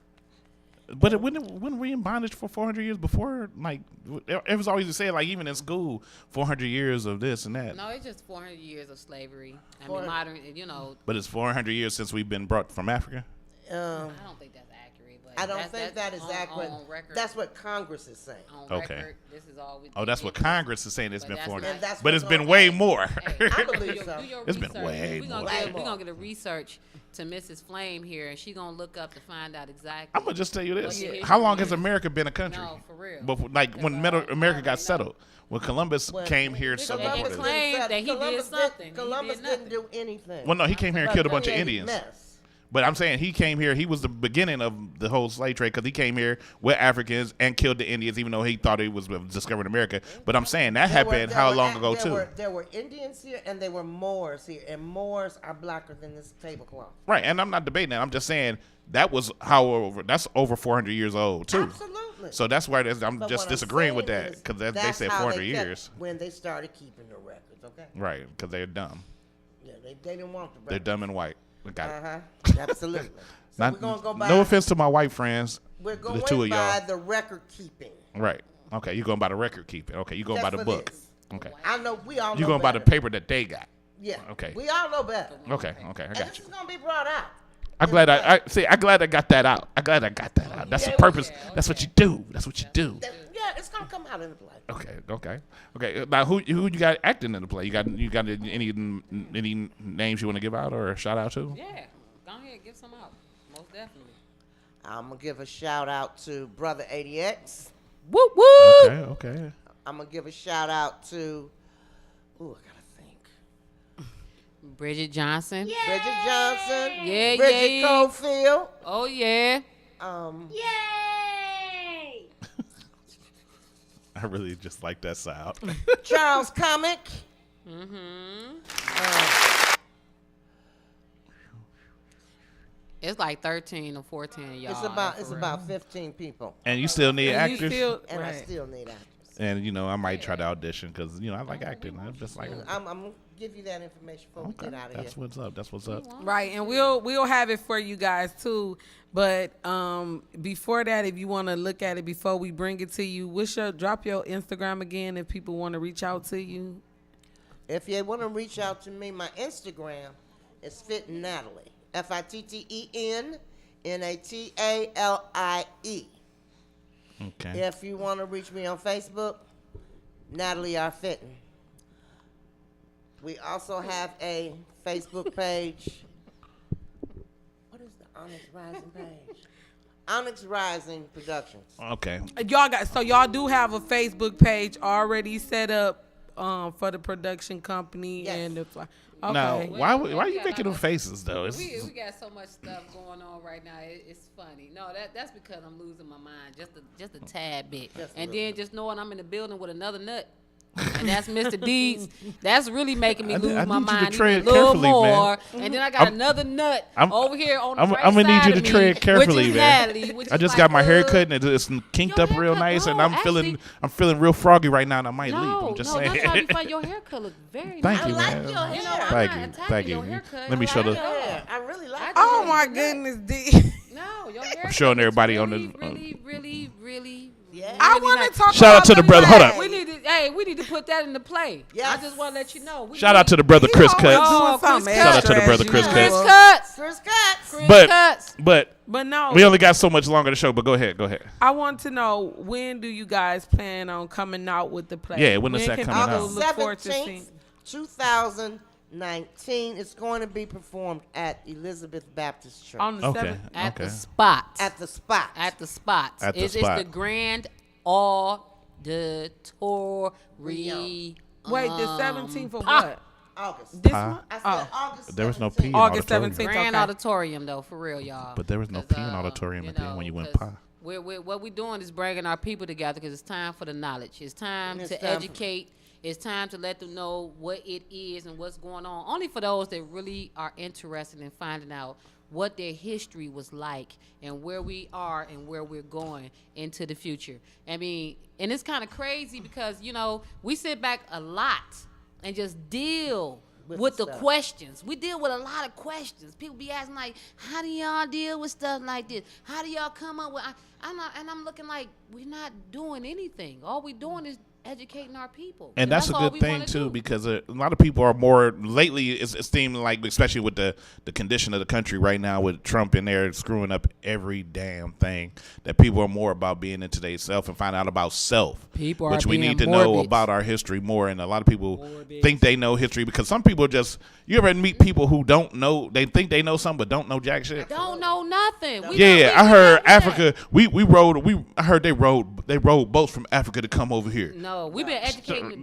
But when we in bondage for 400 years before, like, it was always said, like, even in school, 400 years of this and that. No, it's just 400 years of slavery. I mean, modern, you know. But it's 400 years since we've been brought from Africa? I don't think that's accurate. But I don't think that is accurate. On record. That's what Congress is saying. On record, this is all Oh, that's what Congress is saying. It's been 400. that's But it's what's been on way record. more. I believe so. It's been way We're more. gonna get a research to Mrs. Flame here, and she gonna look up to find out exactly. I'm going to just tell you this. what How long has America been a country? No, for real. Before, like, when America got settled. When Columbus came here, settled Columbus borders. claimed that he did something. Columbus didn't do anything. Well, no, he came here and killed a bunch of Indians. Mess. But I'm saying he came here. He was the beginning of the whole slave trade because he came here with Africans and killed the Indians, even though he thought he was discovering America. But I'm saying that happened how long ago, too? There were Indians here and there were Moors here. And Moors are blacker than this tablecloth. Right, and I'm not debating that. I'm just saying that was that's over 400 years old, too. Absolutely. So that's why I'm But just what I'm disagreeing with saying that is because they that's said how 400 they kept years. when they started keeping the records, okay? Right, because they're dumb. Yeah, they didn't want the records. They're dumb and white. We got it. Absolutely. So Not, we're going to go by. no offense to my white friends. We're the going two of by y'all. the record keeping. Right. Okay, you're going by the record keeping. Okay, you're going by That's the what book. it is. Okay. I know we all know You're going by the better. paper that they got. Yeah. Okay. We all know better. Okay, I And got this you. is going to be brought out. I'm glad I'm glad I got that out. I'm glad I got that out. That's the purpose. That's what you do. That's what you do. Yeah, it's going to come out in the play. Okay. Now who you got acting in the play? You got any names you want to give out or shout out to? Yeah, go ahead, give some out. Most definitely. I'm going to give a shout out to Brother ADX. Whoop whoop. Okay. I'm going to give a shout out to, I got to think. Bridget Johnson. Bridget Johnson. Yeah, Bridget yeah. Cofield. Oh yeah. Yay! I really just like that sound. Charles Comic. It's like 13 or 14 of y'all. It's about 15 people. And you still need actors. And I still need actors. And I might try to audition because I like acting. I'm just like. I'm gonna give you that information before we get out of That's here. what's up. Right, and we'll have it for you guys too. But before that, if you want to look at it before we bring it to you, drop your Instagram again if people want to reach out to you. If you want to reach out to me, my Instagram is Fittin Natalie. FITTEN NATALIE. Okay. If you want to reach me on Facebook, Natalie R. Fitton. We also have a Facebook page. What is the Onyx Rising page? Onyx Rising Productions. Okay. Y'all do have a Facebook page already set up for the production company and the okay. Now, why are you making them faces though? We got so much stuff going on right now. It's funny. No, that's because I'm losing my mind just a tad bit, and then just knowing I'm in the building with another nut. And that's Mr. Deeds. That's really making me lose my mind even a little more. Man. And then I got another nut over here on the right I'm gonna side need you to of me, tread carefully, which is man. Natalie, which I is just like, got my hair cut and it's kinked up real nice, and I'm feeling real froggy right now, and I might leave. I'm just saying. Don't try to find your haircut look very Thank nice. you, man. Your hair. Thank you. Your haircut. Let me show the. I really like it. Oh my goodness, D. No, your hair. I'm showing everybody on the. Really. Yeah. I want to talk. Shout out about to the brother. Hold up. We need to put that into play. I just want to let you know. Shout out to the brother Chris Cuts. Shout out to the brother Chris Cuts. Chris Cuts. But no, we only got so much longer to show. But go ahead. I want to know, when do you guys plan on coming out with the play? Yeah, when is that coming out? August Look 17th, forward to seeing 2019. It's going to be performed at Elizabeth Baptist Church. On the 7th? At the spot. At the spot. At the spot. At the It's spot. the Grand Auditorium. Wait, the 17th for Ah. what? August. This Pie. month? I said Oh. August. There was no 17th. P in August auditorium. 17th. Grand Okay. Auditorium, though, for real, y'all. But there was no P in auditorium at the end when you went pie. What we're doing is bringing our people together because it's time for the knowledge. It's time It's to time for- educate. It's time to let them know what it is and what's going on. Only for those that really are interested in finding out what their history was like and where we are and where we're going into the future. I mean, and it's kind of crazy because, you know, we sit back a lot and just deal with the stuff. questions. We deal with a lot of questions. People be asking like, how do y'all deal with stuff like this? How do y'all come up with, I'm looking like, we're not doing anything. All we doing is educating our people. And that's a all good we thing wanna too, do. because a lot of people are more lately. It seems like, especially with the condition of the country right now, with Trump in there screwing up every damn thing, that people are more about being into their self and find out about self. People which are we being need to know morbid. about our history more. And a lot of people think they know history because some people just. You ever meet people who don't know? They think they know something but don't know jack shit. Don't know nothing. I heard Africa. We rode. I heard they rode boats from Africa to come over here. No, we've been educating.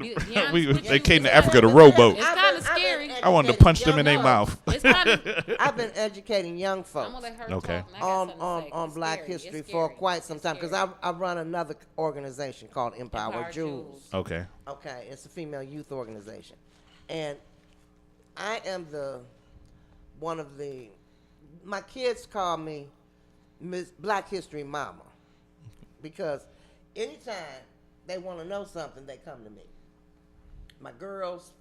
They came to Africa to row boat. It's kind of scary. I wanted to punch them in their mouth. I've been educating young folks Okay. on Black history for quite some time because I run another organization called Empower Jewels. Okay. Okay, it's a female youth organization, and I am my kids call me Miss Black History Mama because anytime they want to know something, they come to me. My girls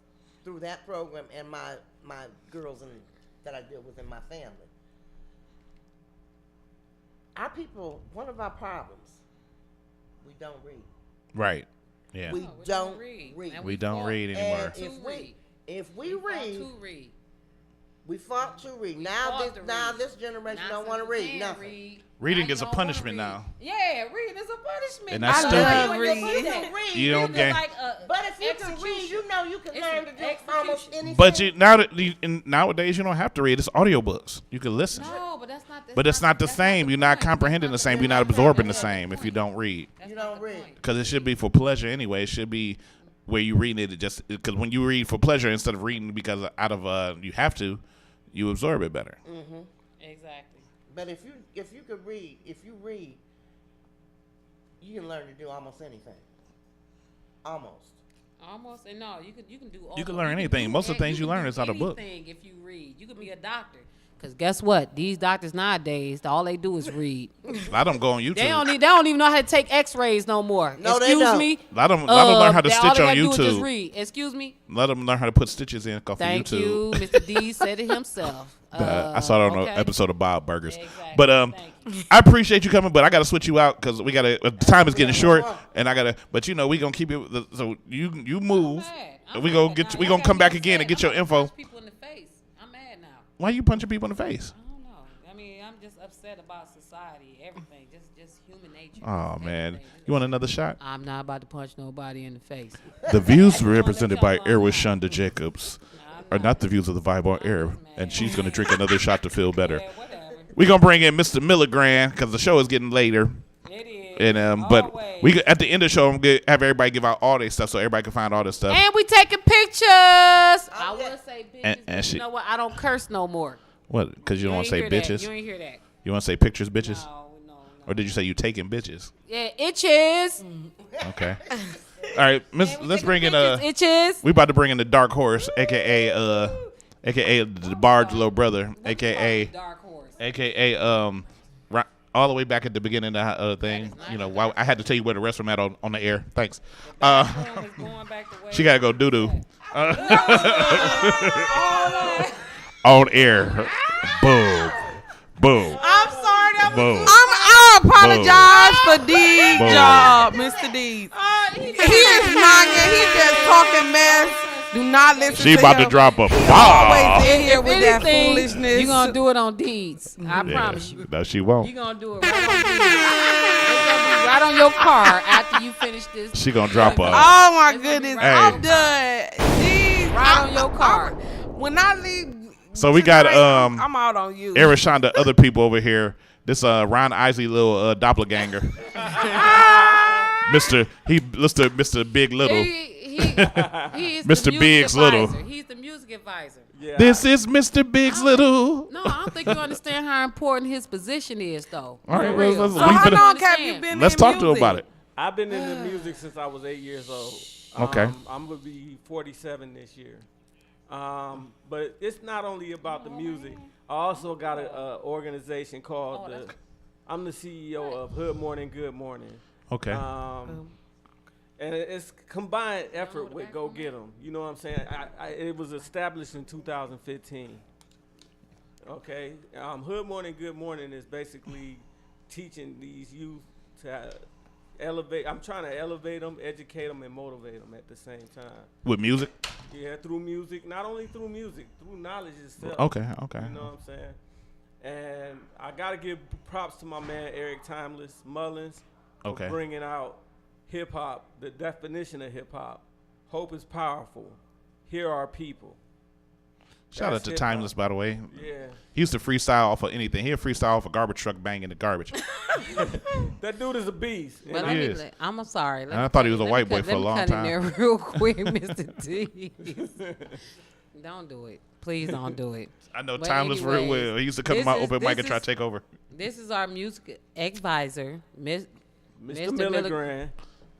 through that program and my girls that I deal with in my family. Our people, one of our problems, we don't read. Right. Yeah. We don't read. We don't read anymore. And if we read, we fought to read. Now this generation don't want to read nothing. Reading is a punishment now. Yeah, reading is a punishment. And that's I stupid. love reading. You don't get. But if you can read, you know you can learn to do almost anything. But nowadays you don't have to read. It's audiobooks. You can listen. No, but that's not. But it's not the same. You're not comprehending the same. You're not absorbing the same if you don't read. You don't read. Because it should be for pleasure anyway. It should be where you read it just because when you read for pleasure instead of reading because out of you have to, you absorb it better. Mm-hmm. Exactly. But if you could read, you can learn to do almost anything. Almost, and no, you can do. You can learn anything. Most of the things you learn is out of book. Anything if you read, you could be a doctor. Cause guess what? These doctors nowadays, all they do is read. A lot of them go on YouTube. They don't even know how to take X-rays no more. No, Excuse they don't. me. A lot of them learn how to stitch all they on gotta do is YouTube. just read. Excuse me. Let them learn how to put stitches in off Thank of YouTube. you, Mr. D said it himself. I saw it on okay. an episode of Bob Burgers. Exactly. But I appreciate you coming, but I got to switch you out because we got to. The time is getting short, and I got to. But we gonna keep it. So you move. We gonna come back again and get your info. People in the face. I'm mad now. Why you punching people in the face? I don't know. I mean, I'm just upset about society, everything, just human nature. Oh man, you want another shot? I'm not about to punch nobody in the face. The views represented by Airwish Shonda Jacobs are not the views of the Vibe on Air, and she's going to drink another shot to feel better. We're going to bring in Mr. Milligram because the show is getting later. It is. And but we at the end of the show, I'm going to have everybody give out all their stuff so everybody can find all this stuff. And we taking pictures. I want to say bitches, but you know what? I don't curse no more. What? Because you don't want to say bitches? You ain't hear that. You want to say pictures, bitches? No. Or did you say you taking bitches? Yeah, itches. Okay. All right, let's bring in itches. We about to bring in the Dark Horse, aka the Barge little brother, aka Dark Horse, aka all the way back at the beginning of the thing. You know, why I had to tell you where the restroom at on the air. Thanks. She gotta go doo doo. On air. Boom. Boom. I'm sorry, that Boom. I apologize for Deed's Boom. job, Mr. Deed. He is not. He's just talking mess. Do not listen She to about him. to drop a Always bomb. in here If with that anything, foolishness. you gonna do it on Deeds. I Yeah. promise you. No, she won't. You gonna do it right on Deeds. It's gonna be right on your car after you finish this. She gonna drop a. Oh my goodness, Hey. I'm done. Deed, Right on your car. When I leave, So we got I'm out on you. Erishon, the other people over here. This Ron Isley little doppelganger. Mr. Big Little. He is Mr. the music Biggs Little. advisor. He's the music advisor. This is Mr. Biggs Little. No, I don't think you understand how important his position is, though. All right, For real. let's- So how long have you been Let's in talk to music? him about it. I've been in the music since I was 8 years old. Okay. I'm gonna be 47 this year. But it's not only about the music. I also got an organization called I'm the CEO of Hood Morning, Good Morning. Okay. And it's combined effort with Go Get 'Em. You know what I'm saying? It was established in 2015. Okay. Hood Morning, Good Morning is basically teaching these youth to elevate. I'm trying to elevate them, educate them, and motivate them at the same time. With music? Yeah, through music. Not only through music, through knowledge itself. Okay. You know what I'm saying? And I got to give props to my man, Eric Timeless Mullins, for Okay. bringing out hip-hop, the definition of hip-hop. Hope is powerful. Here are people. Shout out to hip-hop. Timeless, by the way. Yeah. He used to freestyle off of anything. He'll freestyle off a garbage truck banging the garbage. That dude is a beast. But He is. I'm sorry. And I thought he was a white boy for a long Let me cut in time. there real quick, Mr. D. Don't do it. Please don't do it. I know But Timeless real anyways, well. He used to come to this my is- open mic this and try to is- take over. This is our music advisor, Mr. Milligram,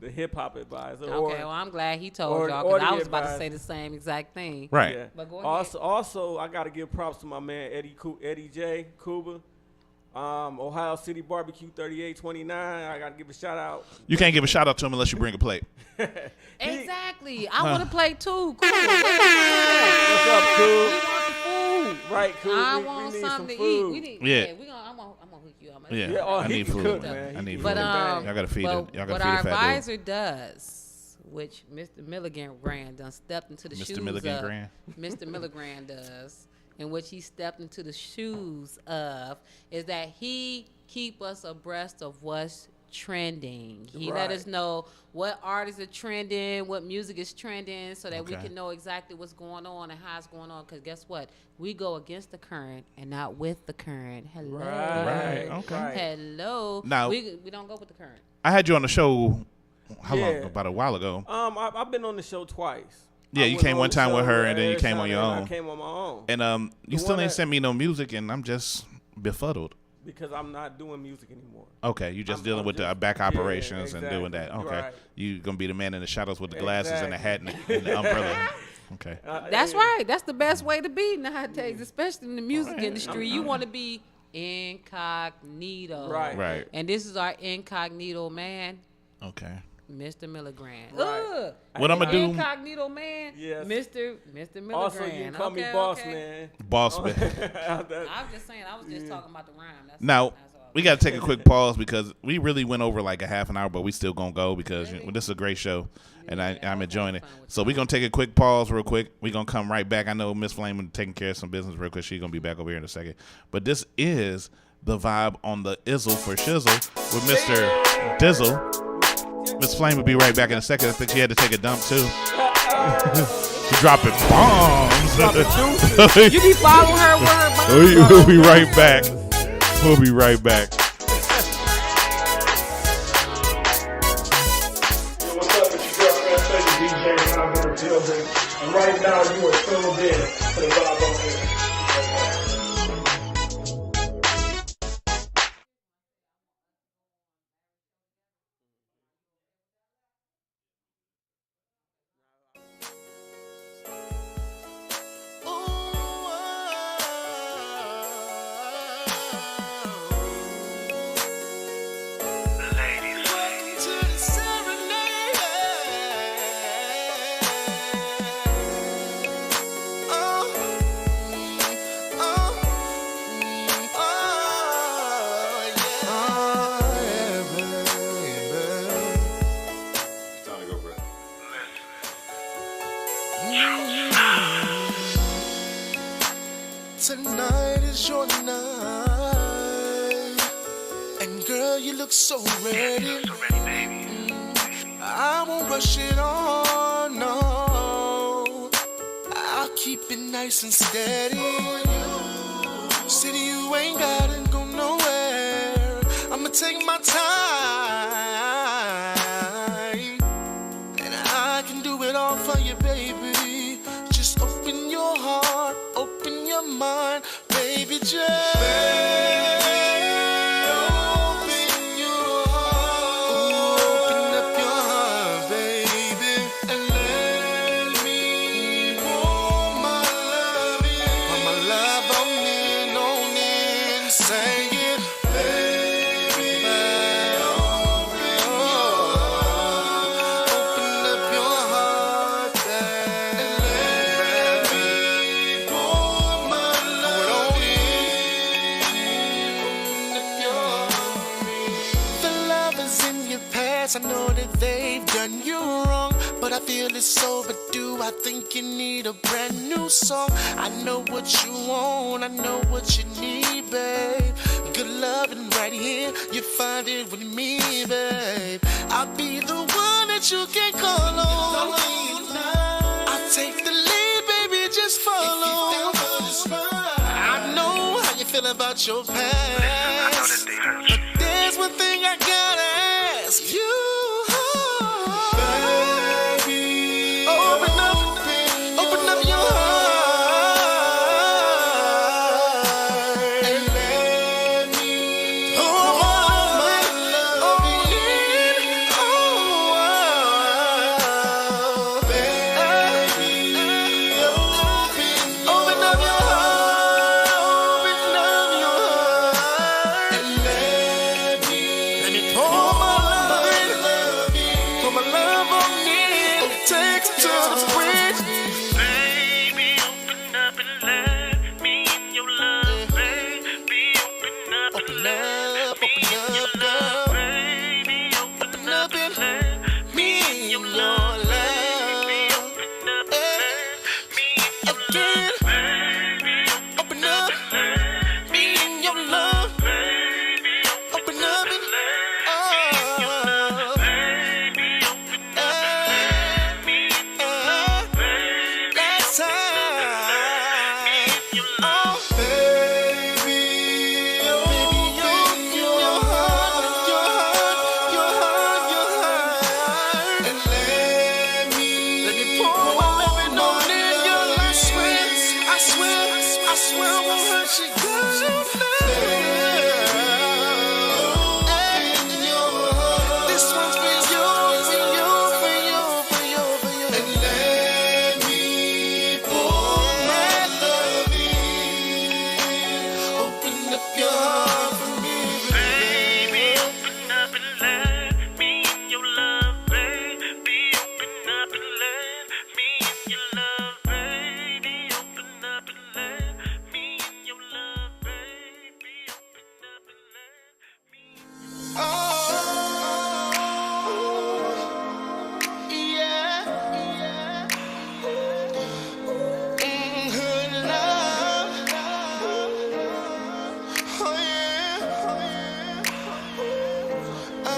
the hip-hop advisor. Okay, well, I'm glad he told or- y'all, or because the I was about to advisor. say the same exact thing. Right. Yeah. But go ahead. Also, I got to give props to my man Eddie J. Cuba, Ohio City Barbecue 3829. I got to give a shout out. You can't give a shout out to him unless you bring a plate. Exactly. I want to play too. Cool. What's up, Cool? We want the food. Right, Cool. I We want need something some to eat. food. We need, Yeah. I'm gonna hook you up. Yeah, oh, I he need can food. cook, man. I He need can food. cook. Y'all gotta feed it. Y'all What gotta feed our the fat advisor does, which Mr. Milligan Grand done stepped into the Mr. shoes Milligan of. Grand. Mr. Milligan does, in which he stepped into the shoes of, is that he keep us abreast of what's trending. He let Right. us know what artists are trending, what music is trending, so that we Okay. can know exactly what's going on and how it's going on. Because guess what? We go against the current and not with the current. Hello. Right. Okay. Hello. Now- we don't go with the current. I had you on the show, how long? Yeah. About a while ago. I've been on the show twice. Yeah, I you went came on one the time with show her, and then you Eric came on your Timeless, own. I came on my own. And you The still one ain't that- sent me no music, and I'm just befuddled. Because I'm not doing music anymore. Okay, you just I'm- dealing I'm with the just- back yeah, operations and doing that. exactly. Okay, Right. you gonna be the man in the shadows with the glasses and the hat and the umbrella. Okay. That's right. That's the best way to be nowadays, especially in the music industry. You want to be incognito. Right. And this is our incognito man, Okay. Mr. Milligram. Right. What I'ma do- Incognito man, Yes. Mr. Milligram. Also, you can call me Boss Man. Boss Man. I was just saying. I was just talking about the rhyme. That's Now we got to take a quick pause because we really went over like a half an hour, but we still gonna go because this is a great show and I'm enjoying it. So we're gonna take a quick pause real quick. We're gonna come right back. I know Miss Flame is taking care of some business real quick. She's gonna be back over here in a second. But this is the vibe on the Izzle for Shizzle with Mr. Dizzle. Miss Flame will be right back in a second. I think she had to take a dump too. She dropping bombs. You be following her with her bombs. We'll be right back. We'll be right back. What's up? It's your girl, Fred DJ, and I'm in the building. And right now, you are tuned in to the Vibe on Air. Tonight is your night, and girl, you look so ready. I won't rush it on, no. I'll keep it nice and steady. City, you ain't gotta go nowhere. I'ma take my time, and I can do it all for you, baby. Just open your heart, open your mind, baby, just I know that they've done you wrong, but I feel it's overdue. I think you need a brand new song. I know what you want, I know what you need, babe. Good loving right here, you find it with me, babe. I'll be the one that you can call on. I'll take the lead, baby, just follow. I know how you feel about your past, but there's one thing I gotta ask you.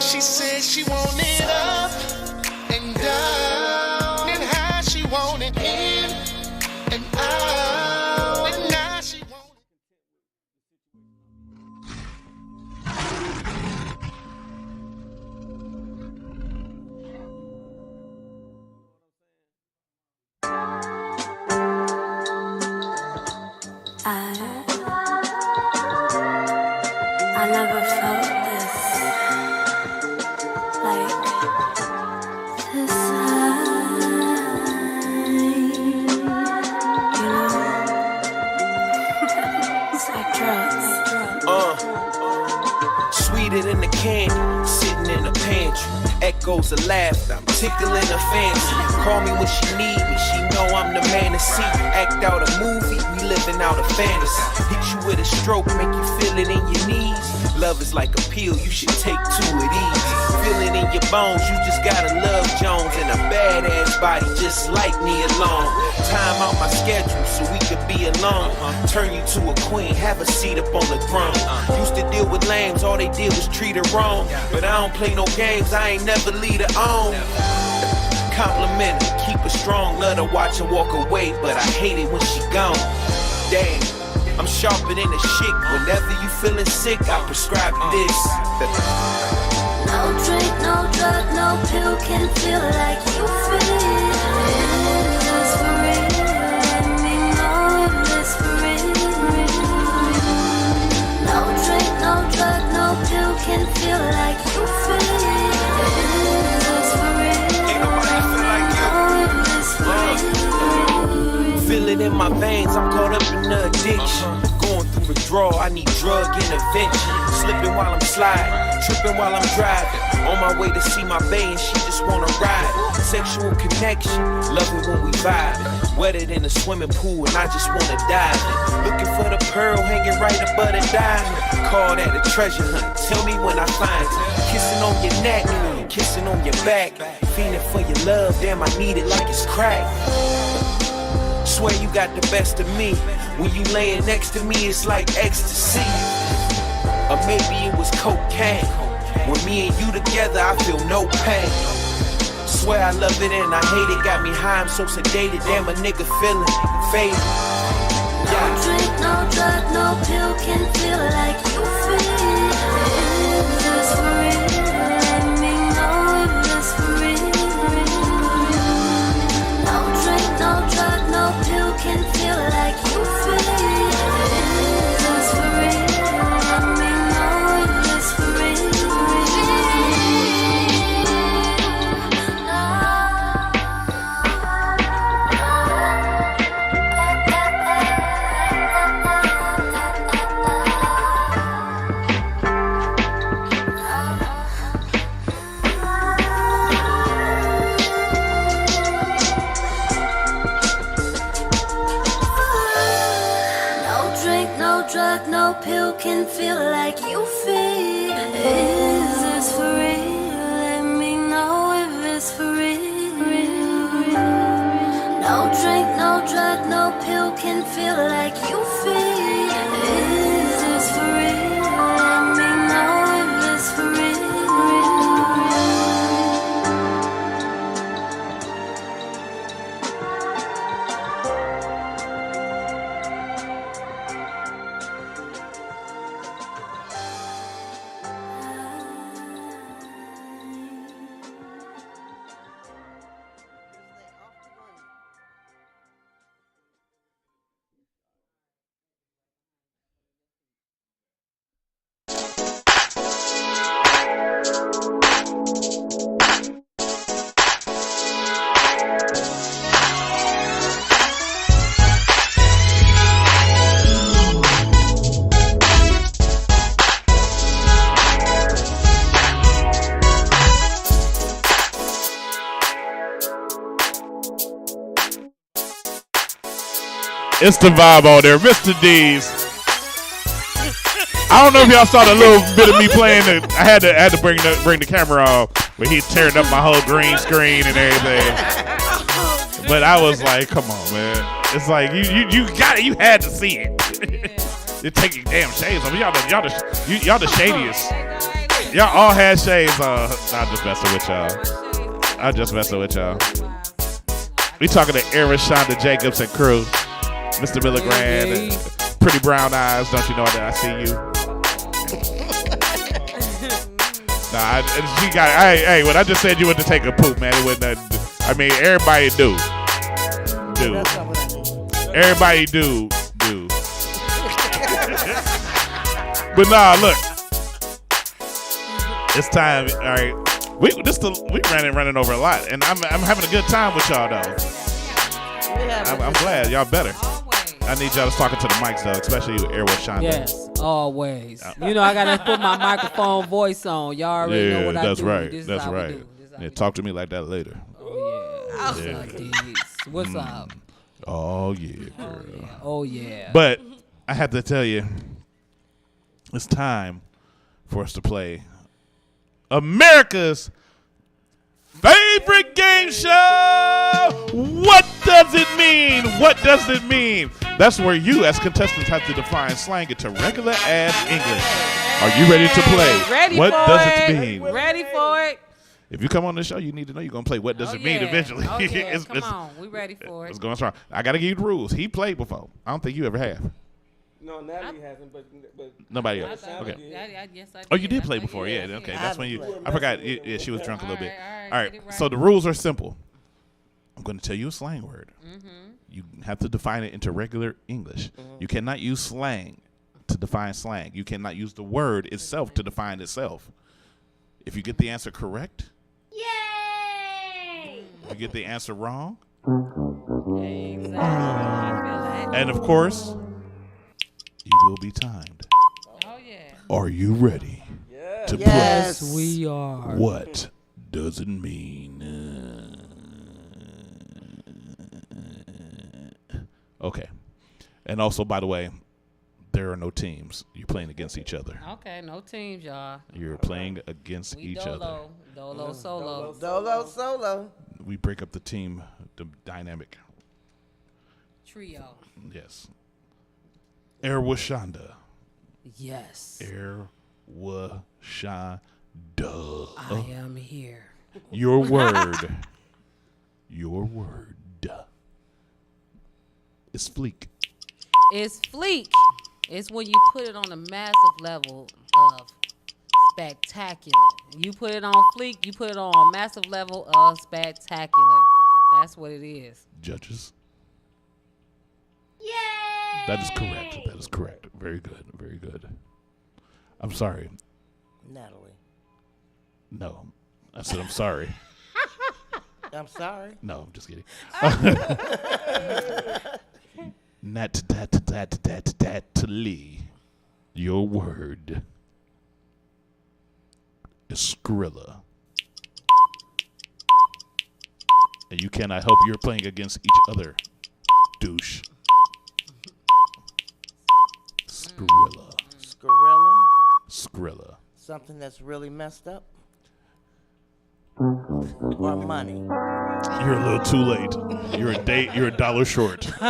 She said she want it up and down, and how she want it in and out, and now she want I never felt this like this high, you know? It's like drugs. Sweeter than the candy, sitting in the pantry. Echoes of laughter, I'm tickling her fancy. Call me when she need me, she know I'm the man to see. Act out a movie, we living out a fantasy. Hit you with a stroke, make you feel it in your knees. Love is like a pill, you should take 2 of these. Feel it in your bones, you just gotta love Jones. And a badass body just like me alone. Time out my schedule so we could be alone. Turn you to a queen, have a seat up on the throne. Used to deal with lambs, all they did was treat her wrong. But I don't play no games, I ain't never lead her on. Compliment her, keep her strong, love to watch her walk away, but I hate it when she gone. Damn, I'm sharper than a chick. Whenever you feeling sick, I prescribe you this. No drink, no drug, no pill can feel like you feel. It's for real, let me know if it's for real. No drink, no drug, no pill can feel like you feel. It's for real, ain't nobody feel like you. Feel it in my veins, I'm caught up in the addiction. Going through withdrawal, I need drug intervention. Slipping while I'm sliding, tripping while I'm driving. On my way to see my bae and she just wanna ride. Sexual connection, love it when we vibe. Wetter than a swimming pool and I just wanna dive in. Looking for the pearl hanging right above the diamond. Call that a treasure hunt, tell me when I find it. Kissing on your neck, kissing on your back. Feeling for your love, damn I need it like it's crack. Swear you got the best of me. When you laying next to me, it's like ecstasy. Or maybe it was cocaine. When me and you together, I feel no pain. Swear I love it and I hate it. Got me high, I'm so sedated. Damn, a nigga feeling faded. No drink, no drug, no pill can feel like you feel. It's for real, let me know if it's for real. No drink, no drug, no pill can feel like you feel. It's for real, let me know if it's for real. Drug, no pill can feel like you feel. Is this for real? Let me know if it's for real. No drink, no drug, no pill can feel like you feel. Is this for real? Let me know if it's for real. It's the vibe on there, Mr. D's. I don't know if y'all saw the little bit of me playing. I had to bring the camera off where he's tearing up my whole green screen and everything. But I was like, come on, man. It's like you got it. You had to see it. You're taking damn shades on. Y'all the shadiest. Y'all all had shades on. I'm just messing with y'all. We talking to Aaron Shonda Jacobs and crew. Mr. Milligrand, pretty brown eyes. Don't you know that I see you? She got. Hey, when I just said you went to take a poop, man, it wasn't. I mean, everybody do. Everybody do. But nah, look, it's time. All right, we running over a lot, and I'm having a good time with y'all though. I'm glad y'all better. I need y'all to talk into the mics though, especially you, Airway Shonda. Yes, always. You know I gotta put my microphone voice on. Y'all already know what I do. That's right. This That's is how right. we do. Yeah, talk to me like that later. Oh yeah. What's up? Oh yeah, girl. Oh yeah. But I have to tell you, it's time for us to play America's favorite game show. What does it mean? What does it mean? That's where you, as contestants, have to define slang into regular ass English. Are you ready to play? Ready What for does it. it mean? Ready for it. If you come on the show, you need to know you're gonna play. What does it mean? Yeah. Eventually, Oh, yeah. Come on, we ready for it. It's going strong. I gotta give you the rules. He played before. I don't think you ever have. No, Natalie hasn't, but Nobody else. Okay. Yes, I did. Oh, you did play before, yeah. Okay, that's when you. I forgot. Yeah, she was drunk a little bit. All right. So the rules are simple. I'm going to tell you a slang word. You have to define it into regular English. You cannot use slang to define slang. You cannot use the word itself to define itself. If you get the answer correct, yay! If you get the answer wrong, exactly. I feel that. And of course, you will be timed. Oh yeah. Are you ready to Yes, play? we are. What does it mean? Okay. And also, by the way, there are no teams. You're playing against each other. Okay, no teams, y'all. You're playing against We each dolo. other. Dolo solo. Dolo solo. We break up the team, the dynamic. Trio. Yes. Erwashonda. Yes. Erwashonda. I am here. Your word. Your word is fleek. It's fleek. It's when you put it on a massive level of spectacular. You put it on fleek, you put it on a massive level of spectacular. That's what it is. Judges. Yay! That is correct. That is correct. Very good. Very good. I'm sorry. Natalie. No. I said I'm sorry. I'm sorry. No, I'm just kidding. Natalie, your word is Skrilla. And you cannot help you're playing against each other. Douche. Skrilla. Skrilla. Skrilla. Something that's really messed up. Or money. You're a little too late. You're a dollar short. Oh,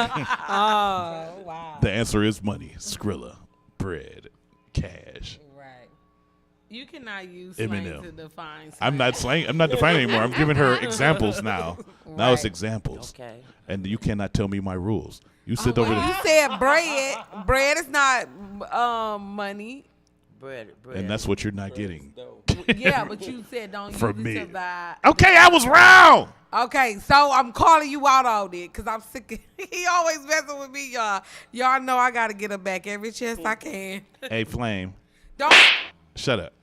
wow. The answer is money. Skrilla. Bread. Cash. Right. You cannot use slang Eminem. to define slang. I'm not defining anymore. I'm giving her examples now. Now it's Right. examples. Okay. And you cannot tell me my rules. You sit over You there. said bread. Bread is not money. Bread. And that's what you're not getting. Yeah, but you said don't From use me. it to buy. Okay, I was wrong. Okay, so I'm calling you out on it because I'm sick of he always messing with me, y'all. Y'all know I got to get him back every chance I can. Hey, Flame. Don't. Shut up.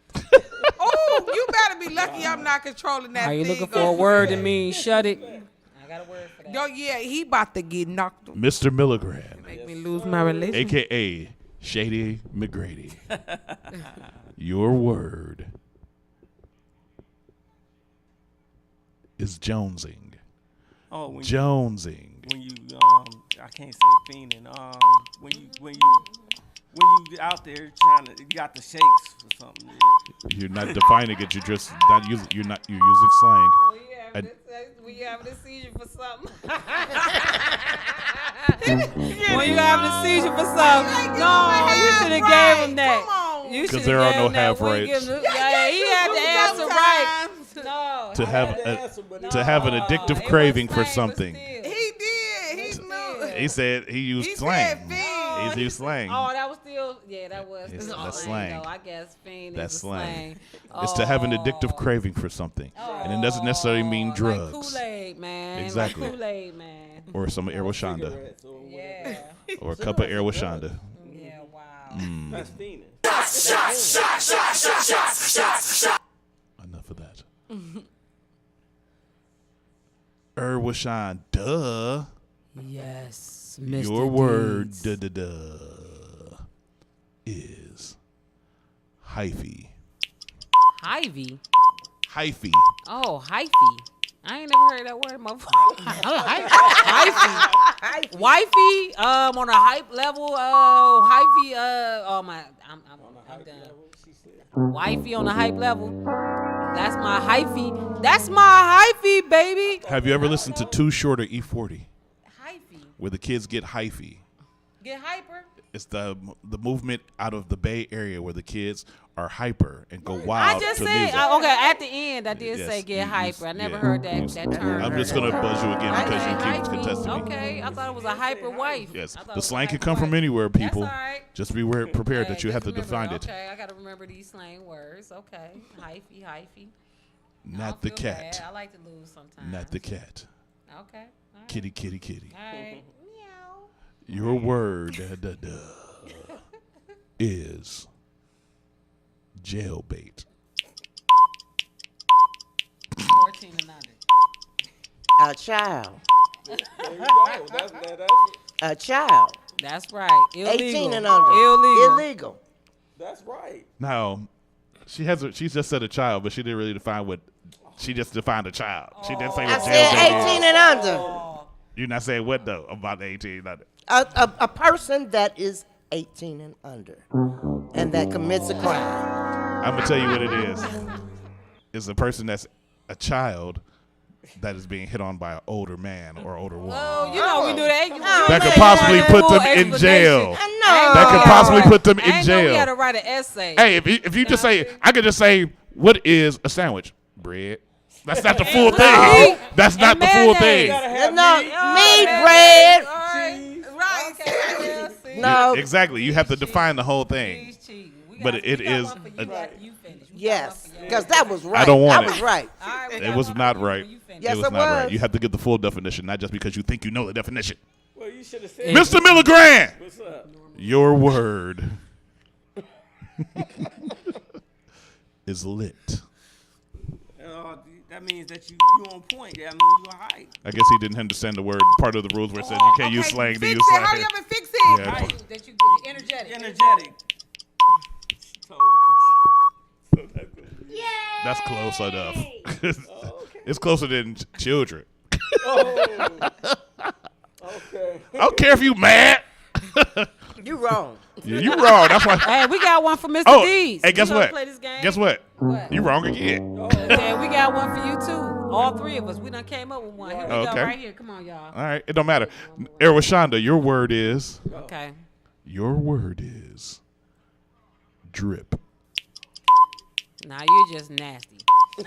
Oh, you better be lucky I'm not controlling that Are you thing looking for a word that means shut it? I got a word for that. Yo, yeah, he about to get knocked. Mr. Milligram. Make me lose my relationship. AKA Shady McGrady. Your word is jonesing. Oh, when jonesing. When you I can't say fiending. When you out there trying to, you got the shakes or something. You're not defining it. You're just not using. You're using slang. When you having a seizure for something. When you having a seizure for something. No, you should have gave him that. You should have there are gave no him that. half We rights. give him- Yeah, he had to answer right. No. To have an addictive craving for something. He did. He knew. He said he used slang. He used slang. Oh, that was still, that was Yes, still that's slang. slang. Though. I guess fiend That's is a slang. slang. It's to have an addictive craving for something, and it doesn't necessarily mean drugs. Like Kool-Aid, man. Exactly. Like Kool-Aid, man. Or some Erwashonda. Yeah. Or a cup of Erwashonda. Yeah, wow. That's fiending. Enough of that. Erwashonda. Yes, Mr. Your word Deeds. is hyphy. Hy-Vee. Hyphy. Oh, hyphy. I ain't never heard that word in my Hyphy. Wifey, on a hype level, hyphy, oh my, I'm done. Wifey on the hype level. That's my hyphy. That's my hyphy, baby. Have you ever listened to Too Short or E40? Hyphy. Where the kids get hyphy. Get hyper. It's the movement out of the Bay Area where the kids are hyper and go wild. I just to said, music. okay, at the end, I did Yes, say get hyper. I never yeah. heard that term. I'm just going to buzz you again because you keep contesting me. Okay, I thought it was a hyper wife. Yes, I thought the it was slang a can hyper come from wife. anywhere, people. That's all right. Just be prepared Okay, that you have to just define remember, it. Okay, I got to remember these slang words. Okay, hyphy. Not the feel cat. bad. I like to lose sometimes. Not the cat. Okay. All right. Kitty. All right. Your word is jailbait. 14 and under. A child. There you go. That's A child. That's right. 18 and under. Illegal. That's right. Now, she just said a child, but she didn't really define what. She just defined a child. She didn't say what I said jailbait 18 is. and under. You're not saying what though about the 18 and under. A person that is 18 and under and that commits a crime. I'm gonna tell you what it is. It's a person that's a child that is being hit on by an older man or older woman. Oh, you know we do that. That could possibly put them in jail. That could possibly put them in I jail. know we gotta write an essay. Hey, if you just say, I could just say, what is a sandwich? Bread. That's not the full thing. That's not the full thing. No, meat, bread. No. Exactly. You have to define the whole thing. But it is. Yes, because that was right. I don't want I was it. right. It was not right. Yes, it was it not right. was. You have to get the full definition, not just because you think you know the definition. Well, you should have said Mr. Milligrand, What's up? your word is lit. That means that you on point. That means you hype. I guess he didn't understand the word. Part of the rules where it says you can't use slang to Fix use it. slang. Hurry up and fix it. Yeah. Right. That you energetic. Energetic. That's close enough. It's closer than children. Okay. I don't care if you mad. You wrong. Yeah, you wrong. That's why. Hey, we got one for Mr. Oh, D's. hey, guess You gonna what? Play this game? Guess what? You wrong again. Yeah, we got one for you too. All three of us. We done came up with one. Here we go, Okay. right here. Come on, y'all. All right, it don't matter. Erwashonda, your word is. Okay. Your word is drip. Nah, you're just nasty.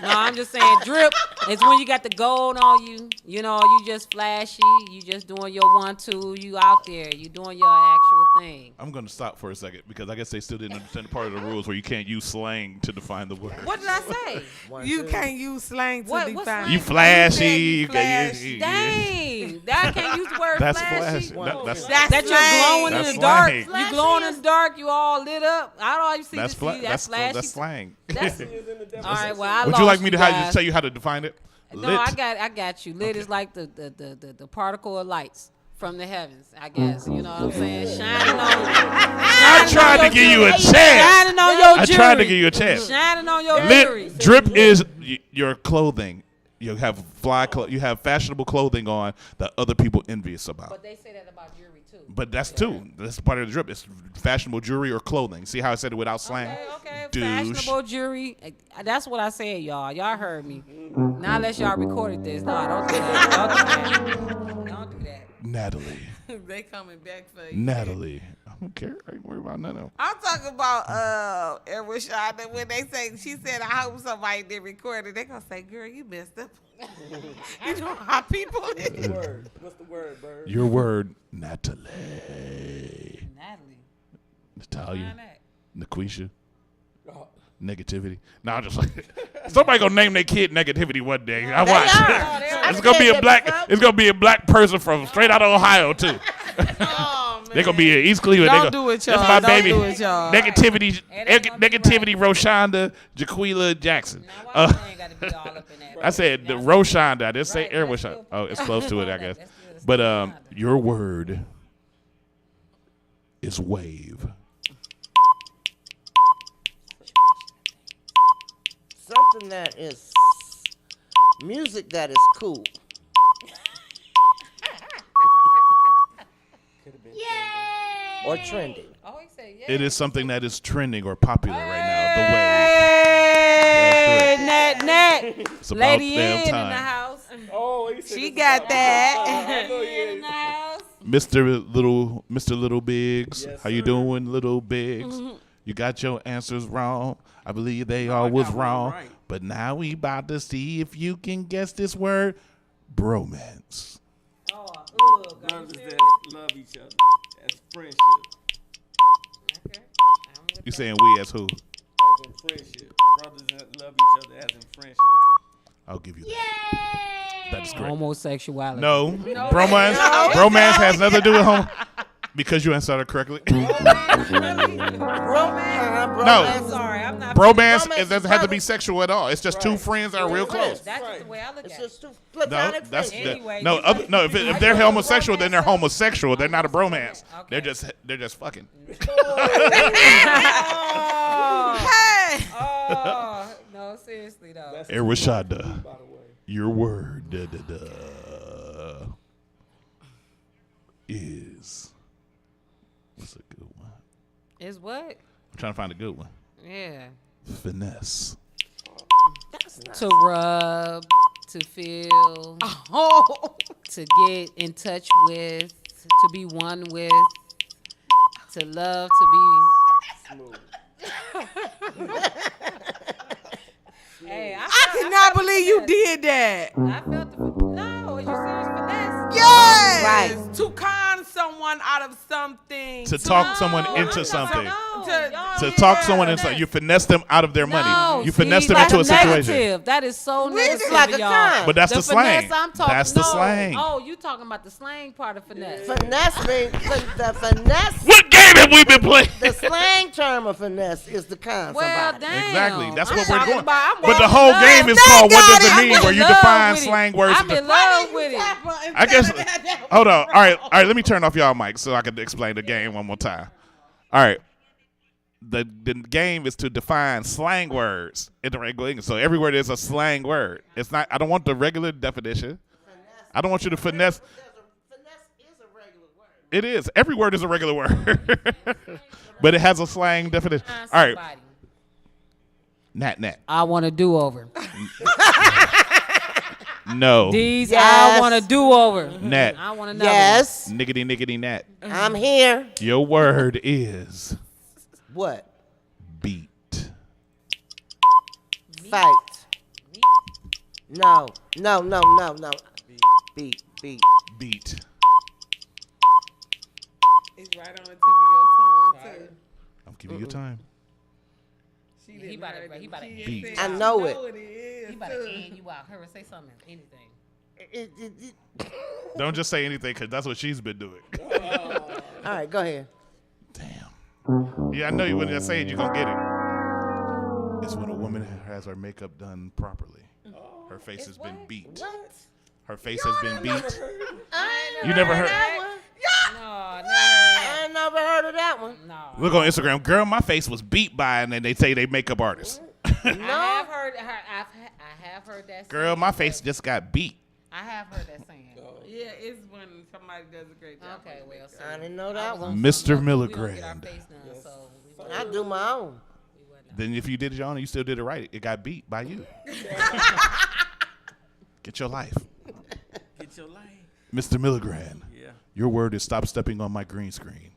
No, I'm just saying drip. It's when you got the gold on you. You know, you just flashy. You just doing your 1-2. You out there. You doing your actual thing. I'm going to stop for a second because I guess they still didn't understand part of the rules where you can't use slang to define the word. What did I say? You can't use slang to What's define. slang? You flashy. You flashy. Dang, I can't use the word That's flashy. flashy. That's That you're glowing That's in the dark. slang. You glowing in the dark. You all lit up. I don't you see That's this. That's flashy. That's slang. That's, all right. Well, I Would lost you like me to guys. just tell you how to define it? No, Lit. I got you. Lit is like the particle of lights from the heavens. I guess you know what I'm saying. Shining on. I tried to give you a chance. Shining on your I jewelry. tried to give you a chance. Shining on your jewelry. Lit drip is your clothing. You have you have fashionable clothing on that other people envious about. But they say that about jewelry too. But that's too. That's part of the drip. It's fashionable jewelry or clothing. See how I said it without slang? Okay. Douche. Fashionable jewelry. That's what I said, y'all. Y'all heard me. Not unless y'all recorded this. No, don't do that. Don't do that. Natalie. They coming back for you. Natalie. I don't care. I ain't worried about none of them. I'm talking about Erwashonda when they say she said I hope somebody did record it. They gonna say, girl, you messed up. You know how people is. What's the word, Bird? Your word, Natalie. Natalie. Natalia. Naquisha. Oh. Negativity. No, I'm just like somebody gonna name their kid Negativity one day. I They watch. are. It's gonna be a black. It's gonna be a black person from straight out of Ohio too. They're gonna be in East Cleveland. Don't do it, y'all. That's my Don't baby. do it, y'all. Negativity. Negativity. Roshonda Jaquila Jackson. I said the Roshonda. I didn't say Erwashonda. Oh, it's close to it, I guess. But your word is wave. Something that is music that is cool. Or trending. Oh, he said It is something that is trending or popular right now. The wave. Nat. It's about Lady damn in time. the house. Oh, She got that. in the house. Mr. Little Biggs. How you doing, Little Biggs? You got your answers wrong. I believe they all was wrong. right. But now we about to see if you can guess this word. Bromance. Brothers that love each other. That's friendship. You saying we as who? As in friendship. Brothers that love each other as in friendship. I'll give you that. That's correct. Homosexuality. No. Bromance has nothing to do with homo. Because you answered it correctly. I'm sorry. I'm not. Bromance, it doesn't have to be sexual at all. It's just two friends that are real close. That's just the way I look at it. Just two No, platonic that's friends. Anyway, no. If they're homosexual, then they're homosexual. They're not a bromance. They're just fucking. Hey. Oh, no, seriously though. Erwashada, your word is. What's a good one? Is what? I'm trying to find a good one. Yeah. Finesse. To rub, to feel, to get in touch with, to be one with, to love, to be. Hey, I cannot believe you did that. I felt the no. Is you serious? Finesse? Yes. Right. To con someone out of something. To talk someone into something. To talk someone into you finesse them out of their No, money. You see, finesse them that's into a situation. negative. That is so negative, like a y'all. con. But that's the slang. finesse I'm talking, That's the no. slang. Oh, you talking about the slang part of finesse? Finesse means the finesse. What game have we been playing? The slang term of finesse is the con. Well, somebody. damn. Exactly. That's I'm what we're talking doing. about- I'm But the in whole love. game is They called What got Does It it. Mean? I'm Where in you love define with it. slang words. I'm in love with it. I guess. Hold on. All right. Let me turn off y'all mics so I can explain the game one more time. All right. The game is to define slang words in the regular English. So everywhere there's a slang word. It's not. I don't want the regular definition. I don't want you to finesse. It is. Every word is a regular word, but it has a slang definition. All right. Nat. I want a do-over. No. These, Yes. I want a do-over. Nat. I want another. Yes. Niggity nat. I'm here. Your word is What? beat. Fight. No. Beat. Beat. It's right on the tip of your tongue, too. I'm giving you time. He about to Beat. I know it. He about to end you out. Hurry, say something, anything. Don't just say anything because that's what she's been doing. All right, go ahead. Yeah, I know you wouldn't say it. You're going to get it. It's when a woman has her makeup done properly. Her face has been beat. Her face has been beat. You never heard? I never heard of that one. No. Look on Instagram. Girl, my face was beat by, and then they say they makeup artists. I have heard her. I have heard that. Girl, saying. my face just got beat. I have heard that saying. Yeah, it's when somebody does a great job. Okay, well, so I didn't know that one. Mr. We don't get our Milligrand. face done, so we I do my own. Then if you did it your own, you still did it right. It got beat by you. Get your life. Get your life. Mr. Milligrand. Yeah. Your word is stop stepping on my green screen.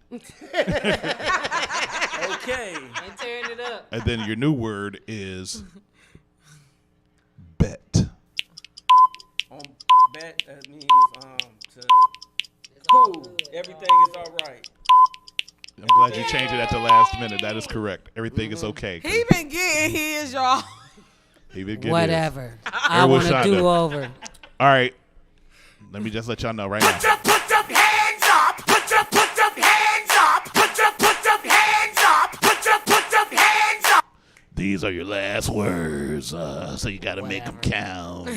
Okay. ain't tearing it up. And then your new word is bet. Bet, that means to cool. Everything is all right. I'm glad you changed it at the last minute. That is correct. Everything is okay. He been getting his, y'all. He been getting Whatever. his. I want to do over. All right. Let me just let y'all know right now. Put your hands up. Put your hands up. Put your hands up. Put your hands up. These are your last words, so you got to make them count.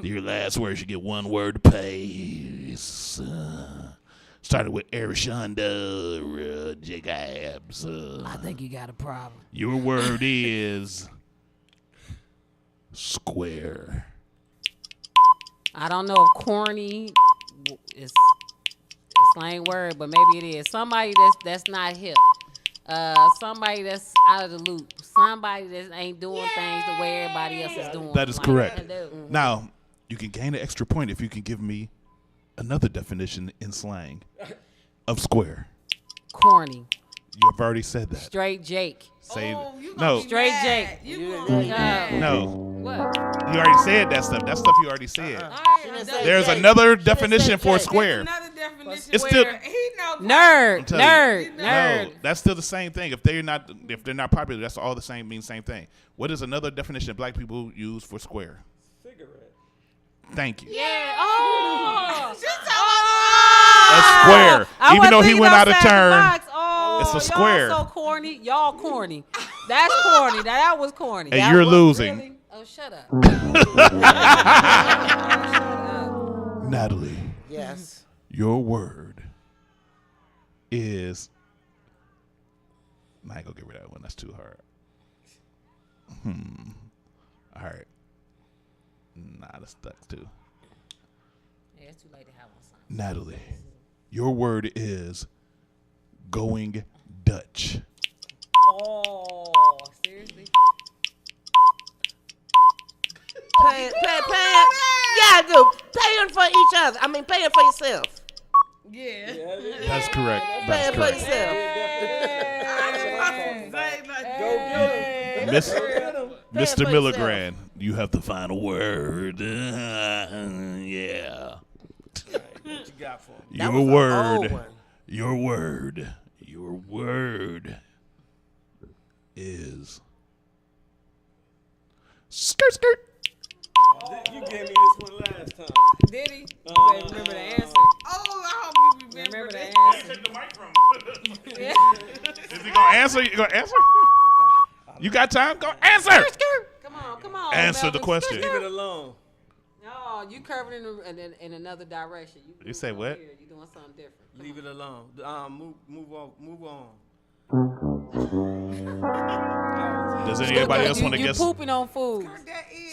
Your last words, you get one word apiece. Started with Erishonda Jacobs. I think you got a problem. Your word is square. I don't know if corny is a slang word, but maybe it is. Somebody that's not hip. Somebody that's out of the loop. Somebody that ain't doing things the way everybody else is doing. That is Like, correct. hello. Now, you can gain an extra point if you can give me another definition in slang of square. Corny. You have already said that. Straight Jake. Say you no. Straight Jake. No. What? You already said that stuff. That stuff you already said. There's another definition for square. It's still Nerd. telling you. Nerd. No, Nerd. that's still the same thing. If they're not popular, that's all the same. Means same thing. What is another definition black people use for square? Cigarette. Thank you. Yeah. Oh. A square. I Even though he thinking went out of outside the turn, box. Oh, it's a square. Y'all so corny. Y'all corny. That's corny. That was corny. And That you're was losing. Really? Oh, shut up. Natalie. Yes. Your word is. I ain't gonna get rid of that one. That's too hard. All right. Nah, that's stuck too. Yeah, it's too late to have one. Natalie, your word is going Dutch. Oh, seriously? Paying. Yeah, dude. Paying for each other. I mean, paying for yourself. Yeah. That's correct. Paying That's for correct. yourself. Mr. Milligran, you have the final word. Yeah. What you got for me? Your word. Your word. Your word is skirt skirt. You gave me this one last time. Did he? You better remember the answer. Oh, I hope you remember the that. answer. Is he gonna answer? You gonna answer? You got time? Go answer. Come on. Answer the Melvin. question. Leave it alone. No, you curving in another direction. You say what? Here. You doing something different. Leave it alone. Move on. Does anybody else want to You guess? pooping on food.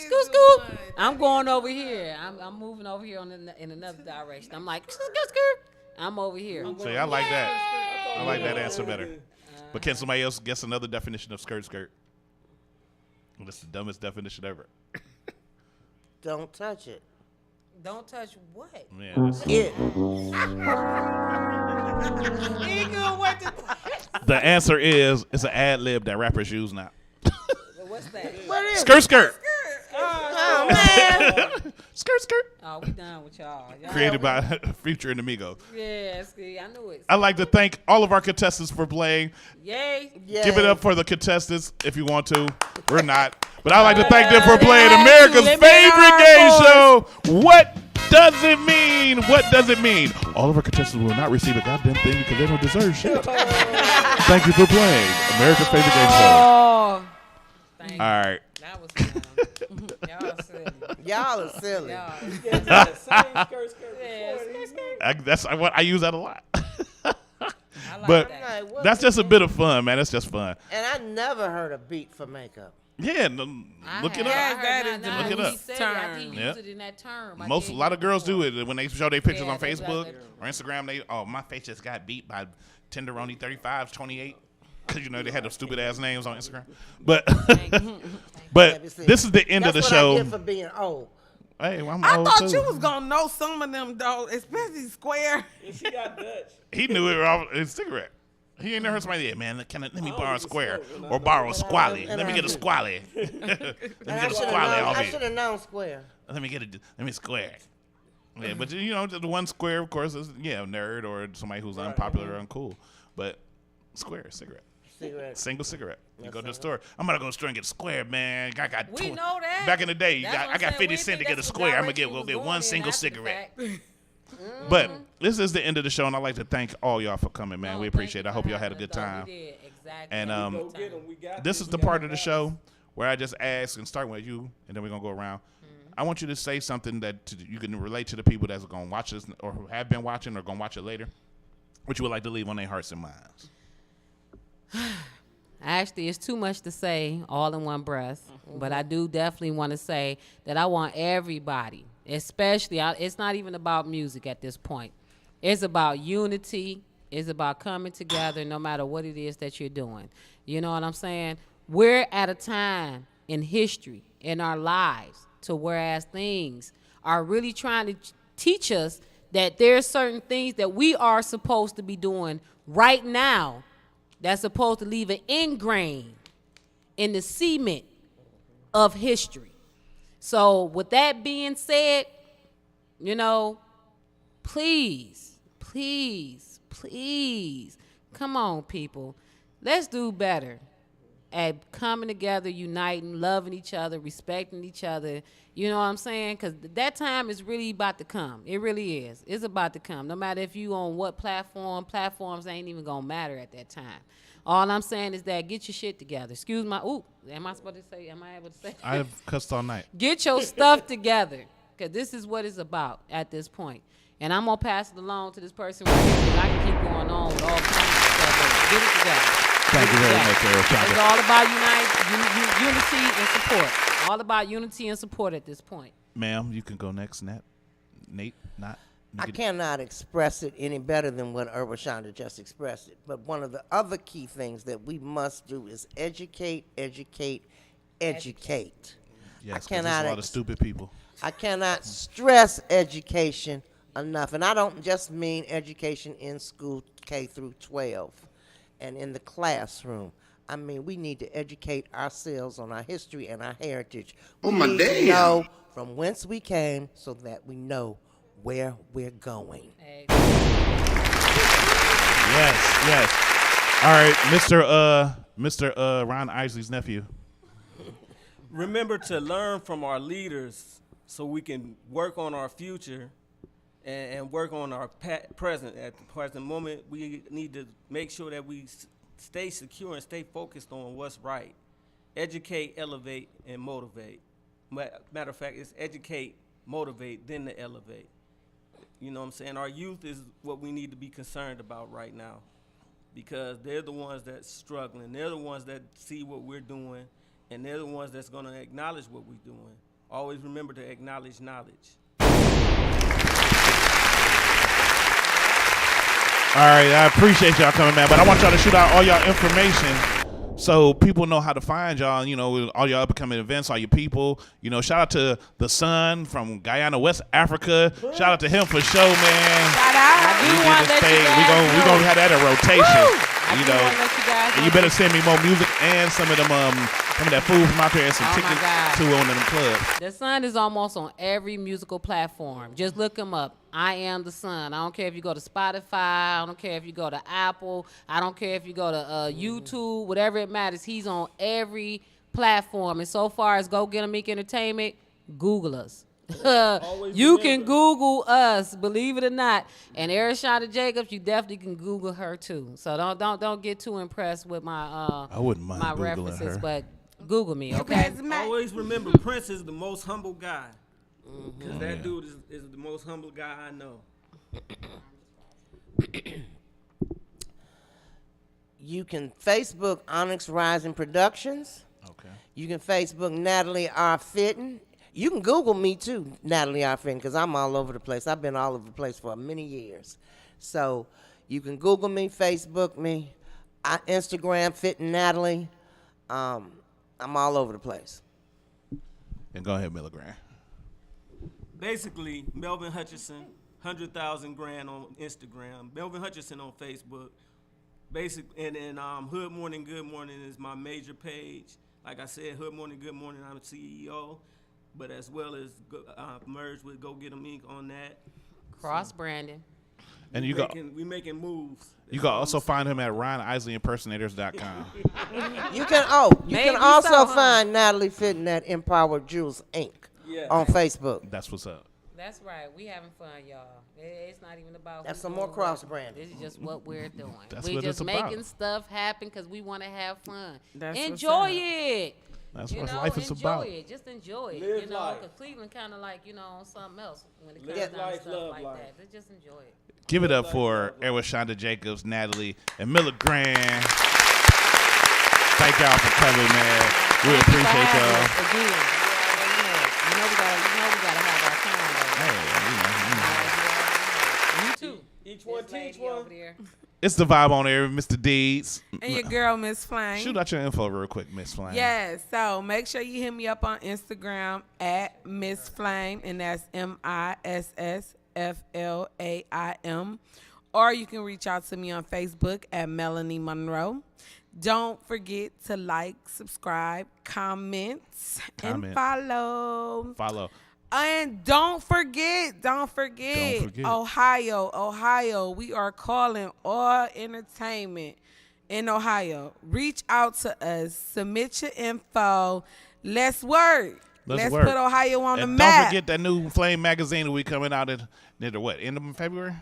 Scoop. I'm going over here. I'm moving over here in another direction. I'm like scoop. I'm over here. See, I like that. I like that answer better. But can somebody else guess another definition of skirt skirt? That's the dumbest definition ever. Don't touch it. Don't touch what? Man, It. the answer is it's an ad lib that rappers use now. What's that? What is Skirt skirt. Oh, man. Skirt skirt. Oh, we done with y'all. Created by Future and Amigos. Yeah, see, I knew it. I'd like to thank all of our contestants for playing. Yay. Give it up for the contestants if you want to. We're not. But I'd like to thank them for playing America's favorite game show. What does it mean? What does it mean? All of our contestants will not receive a goddamn thing because they don't deserve shit. Thank you for playing America's favorite game show. Oh. All right. That was fun. Y'all are silly. I use that a lot. Like but that. that's just a bit of fun, man. That's just fun. And I never heard a beat for makeup. Yeah, look it up. That is Look it up. Use it in that term. A lot of girls do it when they show their pictures on they Facebook like or Instagram. My face just got beat by Tenderoni 35, 28. Because, they had those stupid ass names on Instagram. But this is the end of the show. That's what I get for being old. Hey, well, I'm I old thought too. you was gonna know some of them though, especially Square. Yeah, she got Dutch. He knew it off his cigarette. He ain't never heard somebody, man, let me borrow a square or borrow a squally. Let me get a squally. Let me get a squally off I here. should have known Square. Let me square. Yeah, but the one square, of course, is nerd or somebody who's unpopular or uncool. But square, cigarette. Single cigarette. You go to the store. I'm gonna go to the store and get a square, man. I got. We know that. Back in the day, I got 50 cents to get a square. I'm gonna get one single cigarette. But this is the end of the show, and I'd like to thank all y'all for coming, man. We appreciate it. I hope y'all had a good time. We did, exactly. And this is the part of the show where I just ask and start with you, and then we're gonna go around. I want you to say something that you can relate to the people that's gonna watch this or who have been watching or gonna watch it later. What you would like to leave on their hearts and minds. Actually, it's too much to say all in one breath, but I do definitely want to say that I want everybody, especially, it's not even about music at this point. It's about unity, It's about coming together no matter what it is that you're doing. You know what I'm saying? We're at a time in history, in our lives, to whereas things are really trying to teach us that there's certain things that we are supposed to be doing right now that's supposed to leave an ingrain in the cement of history. So with that being said, you know, please, come on, people. Let's do better at coming together, uniting, loving each other, respecting each other. You know what I'm saying? Because that time is really about to come. It really is. It's about to come. No matter if you on what platforms ain't even going to matter at that time. All I'm saying is that get your shit together. Excuse my, am I supposed to say, am I able to say? I've cussed all night. Get your stuff together, because this is what it's about at this point. And I'm going to pass it along to this person right here, because I can keep going on with all kinds of stuff. Get it together. Thank you very much, Eric Shonda. It's all about unity and support. All about unity and support at this point. Ma'am, you can go next, Nate, I cannot express it any better than what Shonda just expressed it. But one of the other key things that we must do is educate. Yes, because there's a lot of stupid people. I cannot stress education enough. And I don't just mean education in school K through 12 and in the classroom. I mean, we need to educate ourselves on our history and our heritage. We need to know from whence we came so that we know where we're going. Yes. All right, Mr. Ron Isley's nephew. Remember to learn from our leaders so we can work on our future and work on our present. At the present moment, we need to make sure that we stay secure and stay focused on what's right. Educate, elevate, and motivate. Matter of fact, it's educate, motivate, then to elevate. You know what I'm saying? Our youth is what we need to be concerned about right now, because they're the ones that's struggling. They're the ones that see what we're doing, and they're the ones that's going to acknowledge what we're doing. Always remember to acknowledge knowledge. All right, I appreciate y'all coming, man, but I want y'all to shoot out all y'all information so people know how to find y'all, you know, all your upcoming events, all your people. You know, shout out to the son from Guyana, West Africa. Shout out to him for show, man. Shout out. We gonna have that in rotation. You know, and you better send me more music and some of them, some of that food from out there and some tickets to one of them clubs. The Sun is almost on every musical platform. Just look him up. I Am the Sun. I don't care if you go to Spotify. I don't care if you go to Apple. I don't care if you go to YouTube. Whatever it matters, he's on every platform. And so far as Go Get 'em Meek Entertainment, Google us. You can Google us, believe it or not. And Eric Shonda Jacobs, you definitely can Google her too. So don't get too impressed with my I wouldn't mind my Googling references, her. but Google me, okay? Always remember, Prince is the most humble guy. Because that dude is the most humble guy I know. You can Facebook Onyx Rising Productions. Okay. You can Facebook Natalie R. Fitton. You can Google me too, Natalie R. Fitton, because I'm all over the place. I've been all over the place for many years. So you can Google me, Facebook me, Instagram Fitton Natalie. I'm all over the place. And go ahead, Milligram. Basically, Melvin Hutchinson, 100,000 grand on Instagram. Melvin Hutchinson on Facebook. And then Hood Morning, Good Morning is my major page. Like I said, Hood Morning, Good Morning, I'm the CEO. But as well as merged with Go Get 'em Inc. on that. Cross branding. And we making moves. You can also find him at RonIsleyImpersonators.com. You can also find Natalie Fitton at Empowered Jewels Inc. On Facebook. That's what's up. That's right. We having fun, y'all. It's not even about. That's some more cross branding. This is just what we're doing. That's we what just it's about. making stuff happen because we want to have fun. That's enjoy it. That's you what know, life is about. Enjoy it. Just enjoy it. Live you know, life. because Cleveland kind of like, something else when it comes Live down to life, stuff love like life. that. Just enjoy it. Give it up for Eric Shonda Jacobs, Natalie, and Milligram. Thank y'all for coming, man. We appreciate y'all. Again. You know we gotta have our time, though. Hey, You too. Each one This lady teach one. over there. It's the Vibe on Air, Mr. Deeds. And your girl, Miss Flame. Shoot out your info real quick, Miss Flame. Yes, so make sure you hit me up on Instagram at Miss Flame, and that's MISSFLAIM. Or you can reach out to me on Facebook at Melanie Monroe. Don't forget to like, subscribe, comment, and follow. And don't forget, Ohio, we are calling all entertainment in Ohio. Reach out to us, submit your info. Let's work. Let's put Ohio on the map. Don't forget that new Flame magazine that we coming out at end of February?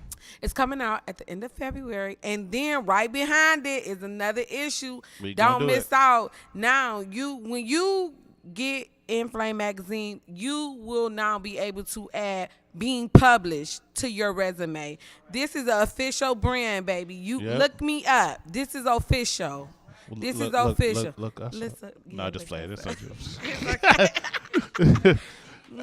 It's coming out at the end of February, and then right behind it is another issue. Don't miss out. Now, when you get in Flame magazine, you will now be able to add being published to your resume. This is an official brand, baby. Look me up. This is official. This is official. Look us Listen, up. No, just play it.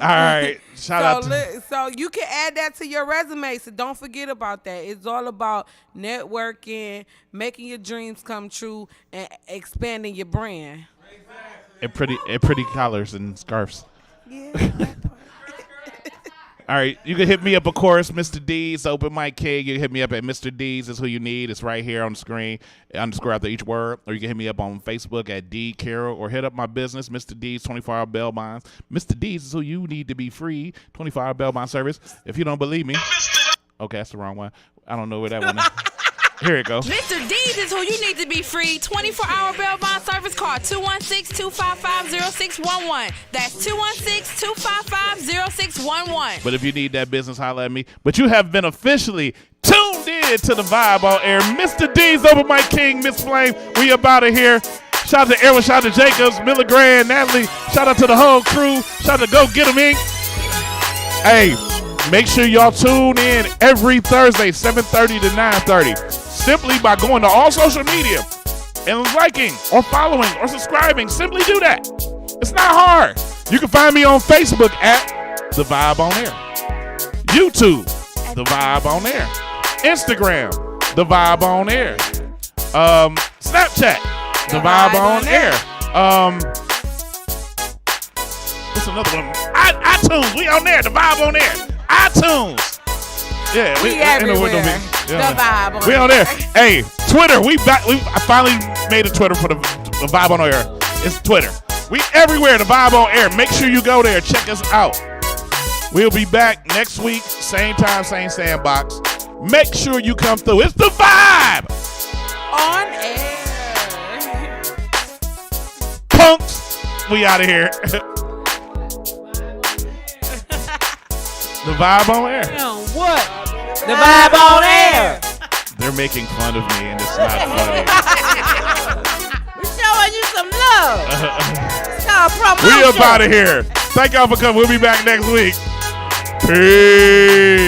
All right. Shout out. So you can add that to your resume. So don't forget about that. It's all about networking, making your dreams come true, and expanding your brand. And pretty collars and scarves. Yeah. All right, you can hit me up, of course, Mr. D's, Open Mic King. You can hit me up at Mr. D's is who you need. It's right here on the screen, underscore after each word. Or you can hit me up on Facebook at D Carroll, or hit up my business, Mr. D's 24-hour bail bonds. Mr. D's is who you need to be free, 24-hour bail bond service. If you don't believe me, okay, that's the wrong one. I don't know where that one is. Here it goes. Mr. D's is who you need to be free. 24-hour bail bond service. Call 216-255-0611. That's 216-255-0611. But if you need that business, holla at me. But you have been officially tuned in to the Vibe on Air. Mr. D's, Open Mic King, Miss Flame. We about it here. Shout out to Erwin, shout out to Jacobs, Miller Grand, Natalie. Shout out to the whole crew. Shout out to Go Get 'Em Inc. Hey, make sure y'all tune in every Thursday, 7:30 to 9:30. Simply by going to all social media and liking or following or subscribing. Simply do that. It's not hard. You can find me on Facebook at The Vibe on Air. YouTube, The Vibe on Air. Instagram, The Vibe on Air. Snapchat, The Vibe on Air. What's another one? iTunes, we on there. The Vibe on Air. iTunes. Yeah, we everywhere. The Vibe on We on there. Hey, Twitter. I finally made a Twitter for the Vibe on Air. It's Twitter. We everywhere. The Vibe on Air. Make sure you go there. Check us out. We'll be back next week. Same time, same sandbox. Make sure you come through. It's the Vibe on Air. Punks. We out of here. The Vibe on Air. What? The Vibe on Air. They're making fun of me, and it's not funny. We're showing you some love. It's called promotion. We up out of here. Thank y'all for coming. We'll be back next week. Peace.